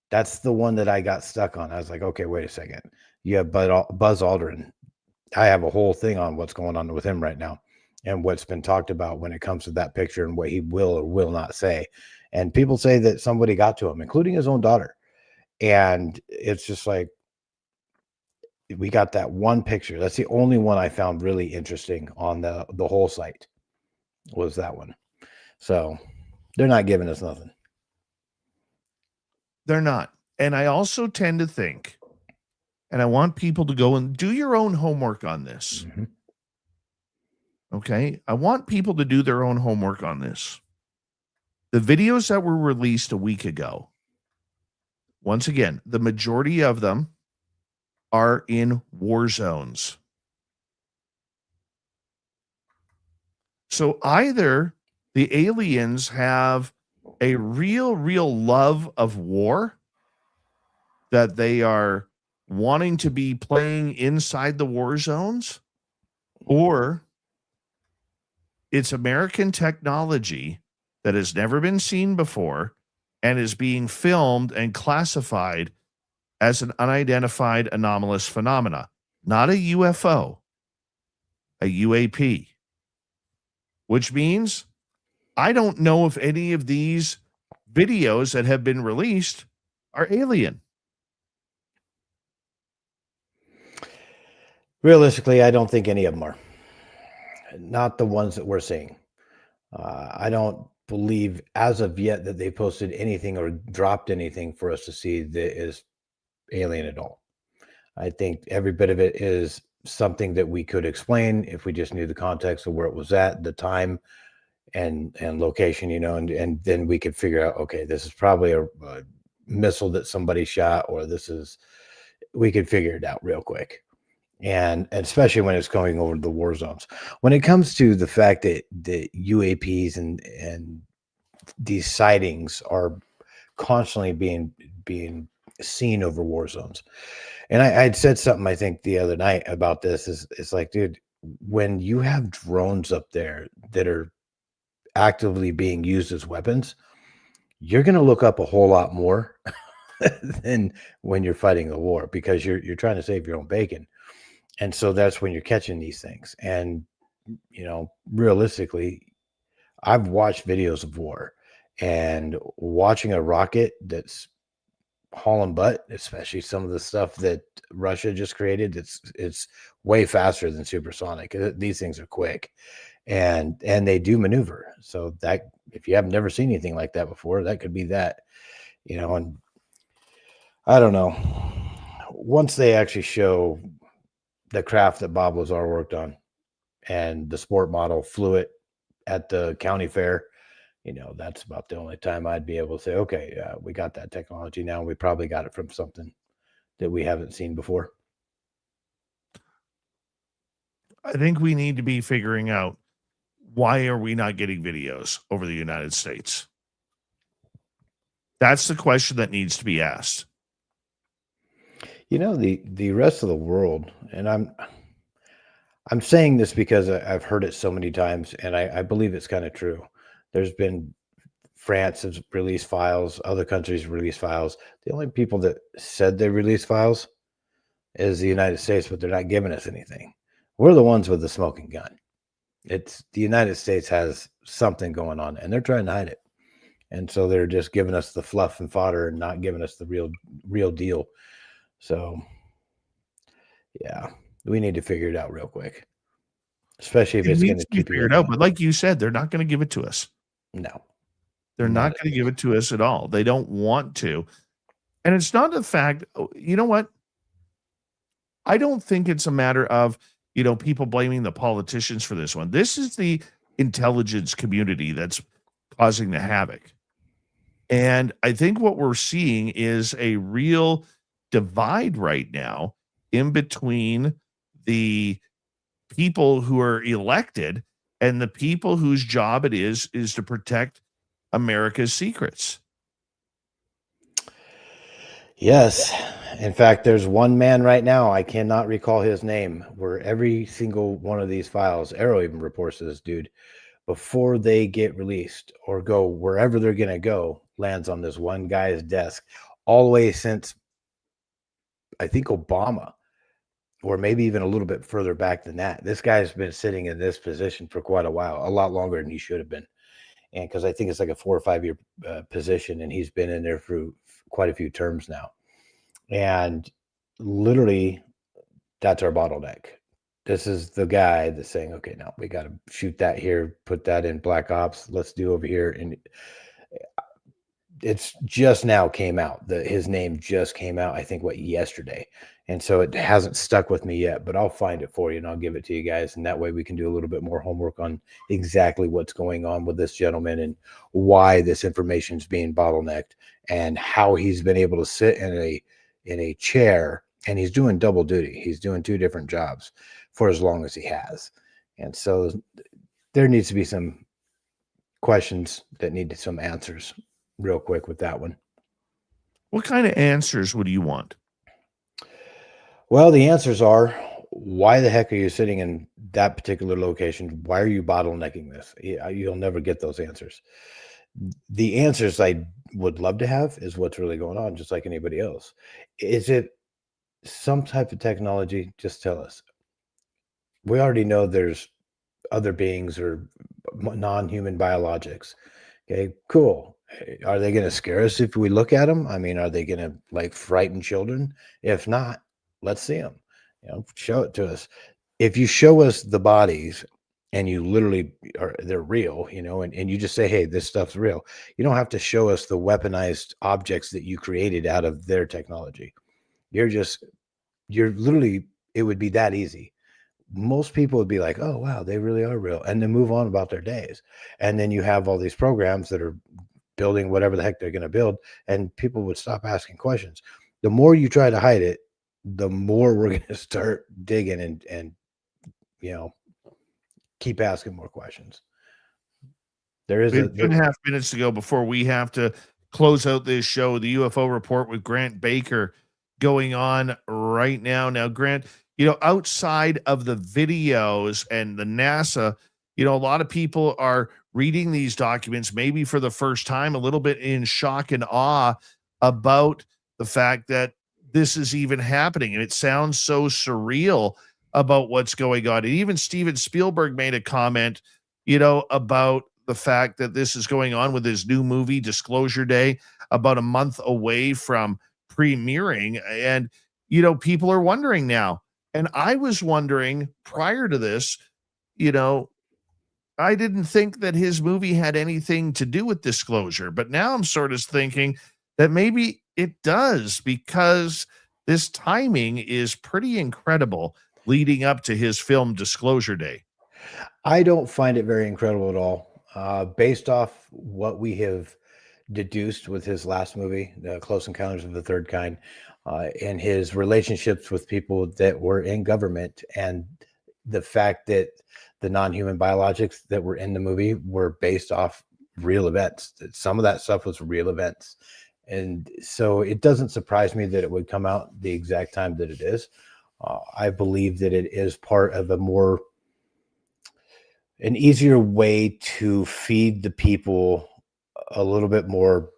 That's the one that I got stuck on. I was like, okay, wait a second. You have Buzz Aldrin. I have a whole thing on what's going on with him right now and what's been talked about when it comes to that picture and what he will or will not say. And people say that somebody got to him, including his own daughter. And it's just like, we got that one picture. That's the only one I found really interesting on the whole site, was that one. So they're not giving us nothing. They're not. And I also tend to think, and I want people to go and do your own homework on this. Mm-hmm. Okay. I want people to do their own homework on this. The videos that were released a week ago, once again, the majority of them are in war zones. So either the aliens have a real love of war that they are wanting to be playing inside the war zones, or it's American technology that has never been seen before and is being filmed and classified as an unidentified anomalous phenomena, not a UFO, a UAP, which means I don't know if any of these videos that have been released are alien. Realistically, I don't think any of them are. Not the ones that we're seeing. I don't believe as of yet that they posted anything or dropped anything for us to see that is alien at all. I think every bit of it is something that we could explain if we just knew the context of where it was at, the time and location, and then we could figure out, okay, this is probably a missile that somebody shot, or we could figure it out real quick. And especially when it's going over the war zones. When it comes to the fact that the UAPs and these sightings are constantly being seen over war zones. And I'd said something, I think, the other night about this. It's like, dude, when you have drones up there that are actively being used as weapons, you're going to look up a whole lot more than when you're fighting a war, because you're trying to save your own bacon. And so that's when you're catching these things. And, realistically, I've watched videos of war, and watching a rocket that's hauling butt, especially some of the stuff that Russia just created. It's way faster than supersonic. These things are quick, and they do maneuver. So that if you have never seen anything like that before, that could be that, you know. And I don't know. Once they actually show the craft that Bob Lazar worked on and the sport model flew it at the county fair, you know, that's about the only time I'd be able to say, okay, we got that technology now. We probably got it from something that we haven't seen before. I think we need to be figuring out, why are we not getting videos over the United States? That's the question that needs to be asked. You know, the rest of the world, and I'm saying this because I've heard it so many times, and I believe it's kind of true. There's been France has released files, other countries release files. The only people that said they released files is the United States, but they're not giving us anything. We're the ones with the smoking gun. It's the United States has something going on, and they're trying to hide it. And so they're just giving us the fluff and fodder and not giving us the real deal. So, yeah, we need to figure it out real quick, especially if it's going to keep figured out. But like you said, they're not going to give it to us. No, they're not going to give it to us at all. They don't want to. And it's not the fact, you know what? I don't think it's a matter of, you know, people blaming the politicians for this one. This is the intelligence community that's causing the havoc. And I think what we're seeing is a real divide right now in between the people who are elected and the people whose job it is to protect America's secrets. Yes. In fact, there's one man right now, I cannot recall his name, where every single one of these files, Arrow even reports to this dude, before they get released or go wherever they're going to go, lands on this one guy's desk all the way since, I think, Obama, or maybe even a little bit further back than that. This guy's been sitting in this position for quite a while, a lot longer than he should have been. And because I think it's like a 4 or 5 year position, and he's been in there for quite a few terms now. And literally, that's our bottleneck. This is the guy that's saying, okay, now we got to shoot that here, put that in Black Ops, let's do over here. And it's just now came out. His name just came out, I think, yesterday. And so it hasn't stuck with me yet, but I'll find it for you and I'll give it to you guys. And that way we can do a little bit more homework on exactly what's going on with this gentleman and why this information is being bottlenecked and how he's been able to sit in a chair, and he's doing double duty. He's doing 2 different jobs for as long as he has. And so there needs to be some questions that need some answers real quick with that one. What kind of answers would you want? Well, the answers are, why the heck are you sitting in that particular location? Why are you bottlenecking this? You'll never get those answers. The answers I would love to have is what's really going on, just like anybody else. Is it some type of technology? Just tell us. We already know there's other beings or non-human biologics. Okay, cool. Are they going to scare us if we look at them? I mean, are they going to like frighten children? If not, let's see them. You know, show it to us. If you show us the bodies and you literally they're real, you know, and you just say, hey, this stuff's real. You don't have to show us the weaponized objects that you created out of their technology. You're literally, it would be that easy. Most people would be like, oh, wow, they really are real. And then move on about their days. And then you have all these programs that are building whatever the heck they're going to build. And people would stop asking questions. The more you try to hide it, the more we're going to start digging and, you know, keep asking more questions. There is 2.5 minutes to go before we have to close out this show. The UFO report with Grant Baker going on right now. Now, Grant, you know, outside of the videos and the NASA, you know, a lot of people are reading these documents, maybe for the first time, a little bit in shock and awe about the fact that this is even happening. And it sounds so surreal about what's going on. And even Steven Spielberg made a comment, you know, about the fact that this is going on with his new movie, Disclosure Day, about a month away from premiering, and people are wondering now. And I was wondering prior to this, I didn't think that his movie had anything to do with disclosure, but now I'm sort of thinking that maybe it does, because this timing is pretty incredible leading up to his film Disclosure Day. I don't find it very incredible at all. Based off what we have deduced with his last movie, The Close Encounters of the Third Kind, and his relationships with people that were in government, and the fact that the non-human biologics that were in the movie were based off real events. Some of that stuff was real events. And so it doesn't surprise me that it would come out the exact time that it is. I believe that it is part of an easier way to feed the people a little bit more,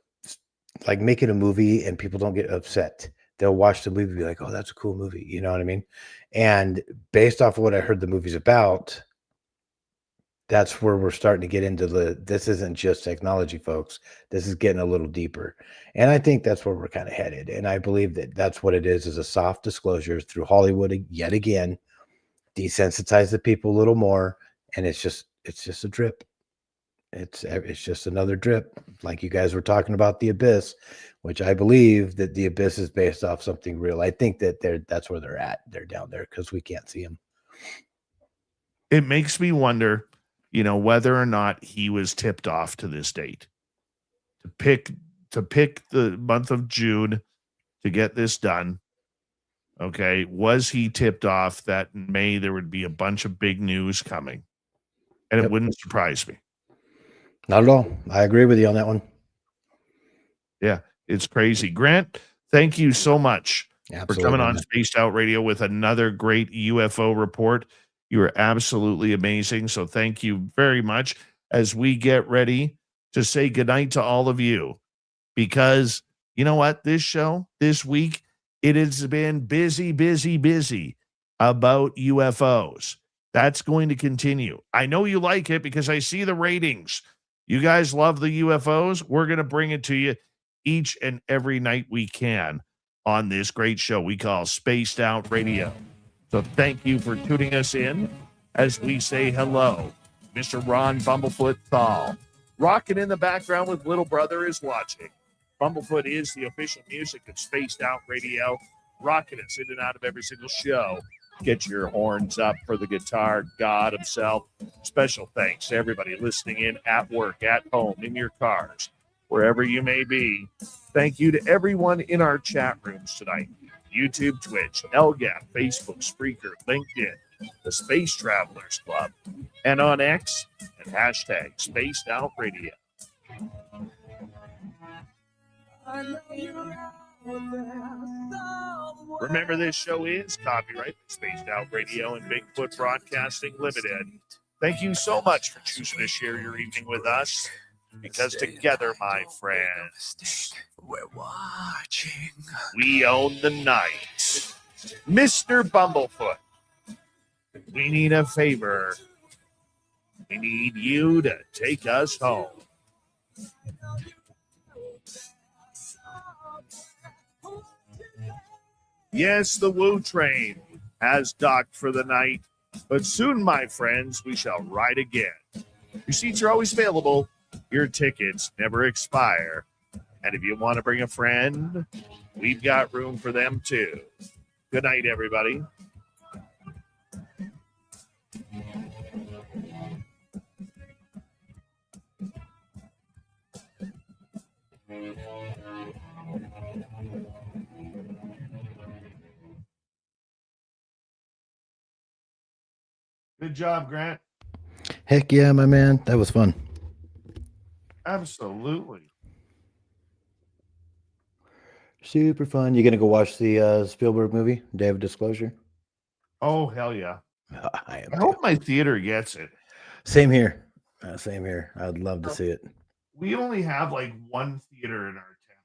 like making a movie and people don't get upset. They'll watch the movie and be like, oh, that's a cool movie. You know what I mean? And based off of what I heard the movie's about, that's where we're starting to get into this isn't just technology, folks. This is getting a little deeper. And I think that's where we're kind of headed. And I believe that that's what it is a soft disclosure through Hollywood yet again, desensitize the people a little more. And it's just a drip. It's just another drip. Like you guys were talking about the Abyss, which I believe that the Abyss is based off something real. I think that that's where they're at. They're down there because we can't see them. It makes me wonder, whether or not he was tipped off to this date to pick the month of June to get this done. Okay. Was he tipped off that in May there would be a bunch of big news coming? And It wouldn't surprise me. Not at all. I agree with you on that one. Yeah, it's crazy. Grant, thank you so much for coming on Spaced Out Radio with another great UFO report. You are absolutely amazing. So thank you very much as we get ready to say goodnight to all of you, because you know what? This show this week, it has been busy about UFOs. That's going to continue. I know you like it because I see the ratings. You guys love the UFOs. We're going to bring it to you each and every night we can on this great show we call Spaced Out Radio. So thank you for tuning us in as we say hello. Mr. Ron Bumblefoot Thal. Rocking in the background with Little Brother is watching. Bumblefoot is the official music of Spaced Out Radio, rocking us in and out of every single show. Get your horns up for the guitar god himself. Special thanks to everybody listening in at work, at home, in your cars, wherever you may be. Thank you to everyone in our chat rooms tonight. YouTube, Twitch, LGAP, Facebook, Spreaker, LinkedIn, the Space Travelers Club, and on X and hashtag Spaced Out Radio. Remember, this show is copyright Spaced Out Radio and Bigfoot Broadcasting Limited. Thank you so much for choosing to share your evening with us, because together, my friends, we're watching. We own the night. Mr. Bumblefoot, we need a favor. We need you to take us home. Yes, the Woo train has docked for the night, but soon, my friends, we shall ride again. Your seats are always available. Your tickets never expire. And if you want to bring a friend, we've got room for them too. Good night, everybody. Good job, Grant. Heck yeah, my man. That was fun. Absolutely. Super fun. You gonna go watch the Spielberg movie, Day of Disclosure? Oh, hell yeah. I hope my theater gets it. Same here. Same here. I'd love to see it. We only have like one theater in our town.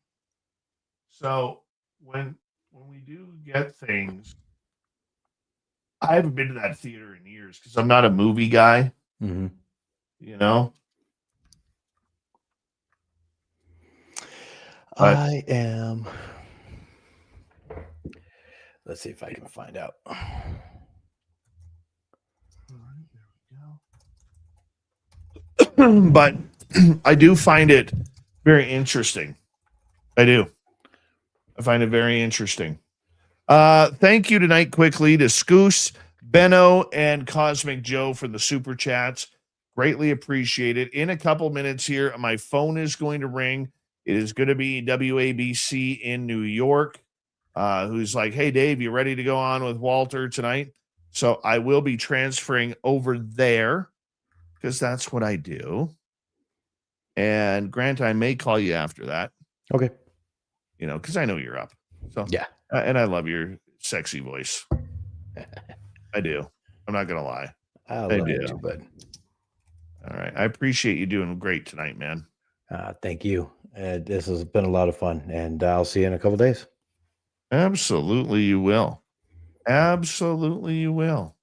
So when we do get things, I haven't been to that theater in years because I'm not a movie guy. Mm-hmm. You know? I am. Let's see if I can find out. But I do find it very interesting. I do. I find it very interesting. Thank you tonight quickly to Scoos, Benno, and Cosmic Joe for the super chats. Greatly appreciated. In a couple minutes here, my phone is going to ring. It is going to be WABC in New York, who's like, hey, Dave, you ready to go on with Walter tonight? So I will be transferring over there because that's what I do. And Grant, I may call you after that. Okay. You know, because I know you're up. So yeah. And I love your sexy voice. I do. I'm not going to lie. I love you too, bud. All right. I appreciate you doing great tonight, man. Thank you. This has been a lot of fun, and I'll see you in a couple days. Absolutely, you will. Absolutely, you will.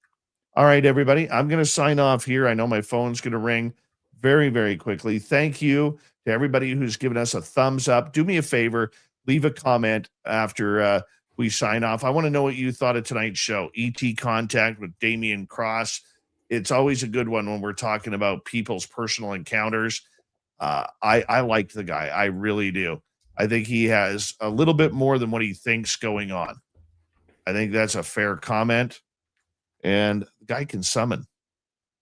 All right, everybody. I'm going to sign off here. I know my phone's going to ring very, very quickly. Thank you to everybody who's given us a thumbs up. Do me a favor. Leave a comment after we sign off. I want to know what you thought of tonight's show. ET Contact with Damien Kross. It's always a good one when we're talking about people's personal encounters. I liked the guy. I really do. I think he has a little bit more than what he thinks going on. I think that's a fair comment. And the guy can summon.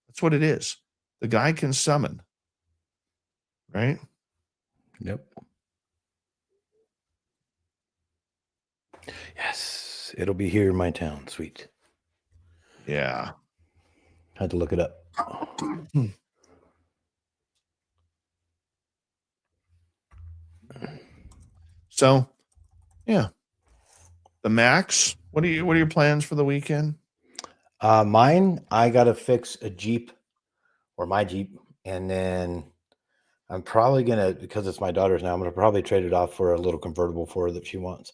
That's what it is. The guy can summon. Right? Yep. Yes. It'll be here in my town. Sweet. Yeah. Had to look it up. So, yeah. The Max. What are your plans for the weekend? Mine, I gotta fix a Jeep or my Jeep, and then I'm probably gonna, because it's my daughter's now, I'm gonna probably trade it off for a little convertible for her that she wants.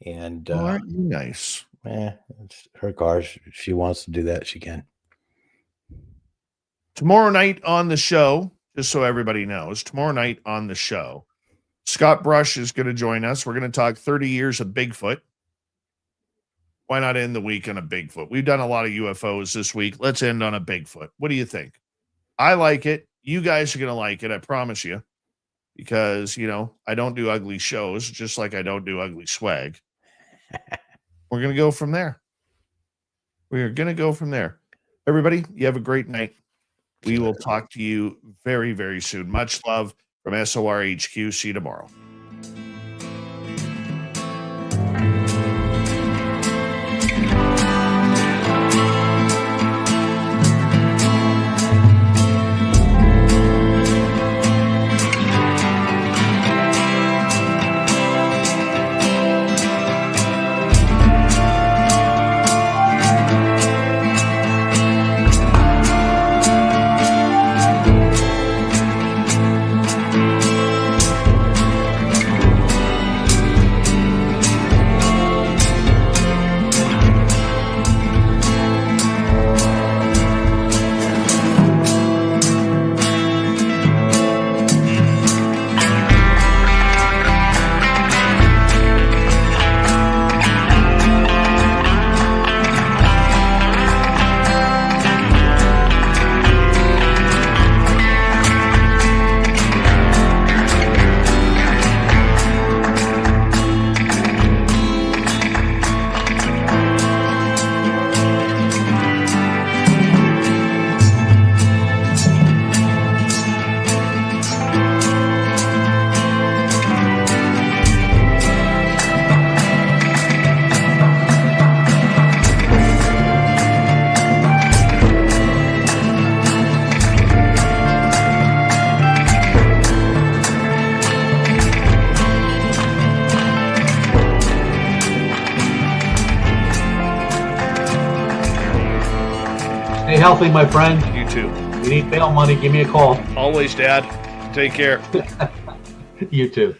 And aren't you nice? It's her car. If she wants to do that, she can. Tomorrow night on the show, just so everybody knows, tomorrow night on the show, Scott Brush is going to join us. We're going to talk 30 years of Bigfoot. Why not end the week on a Bigfoot? We've done a lot of UFOs this week. Let's end on a Bigfoot. What do you think? I like it. You guys are going to like it. I promise you. Because, you know, I don't do ugly shows, just like I don't do ugly swag. We're going to go from there. We are going to go from there. Everybody, you have a great night. We will talk to you very, very soon. Much love from SORHQ. See you tomorrow. Stay healthy, my friend. You too. You need bail money, give me a call. Always, Dad. Take care. You too.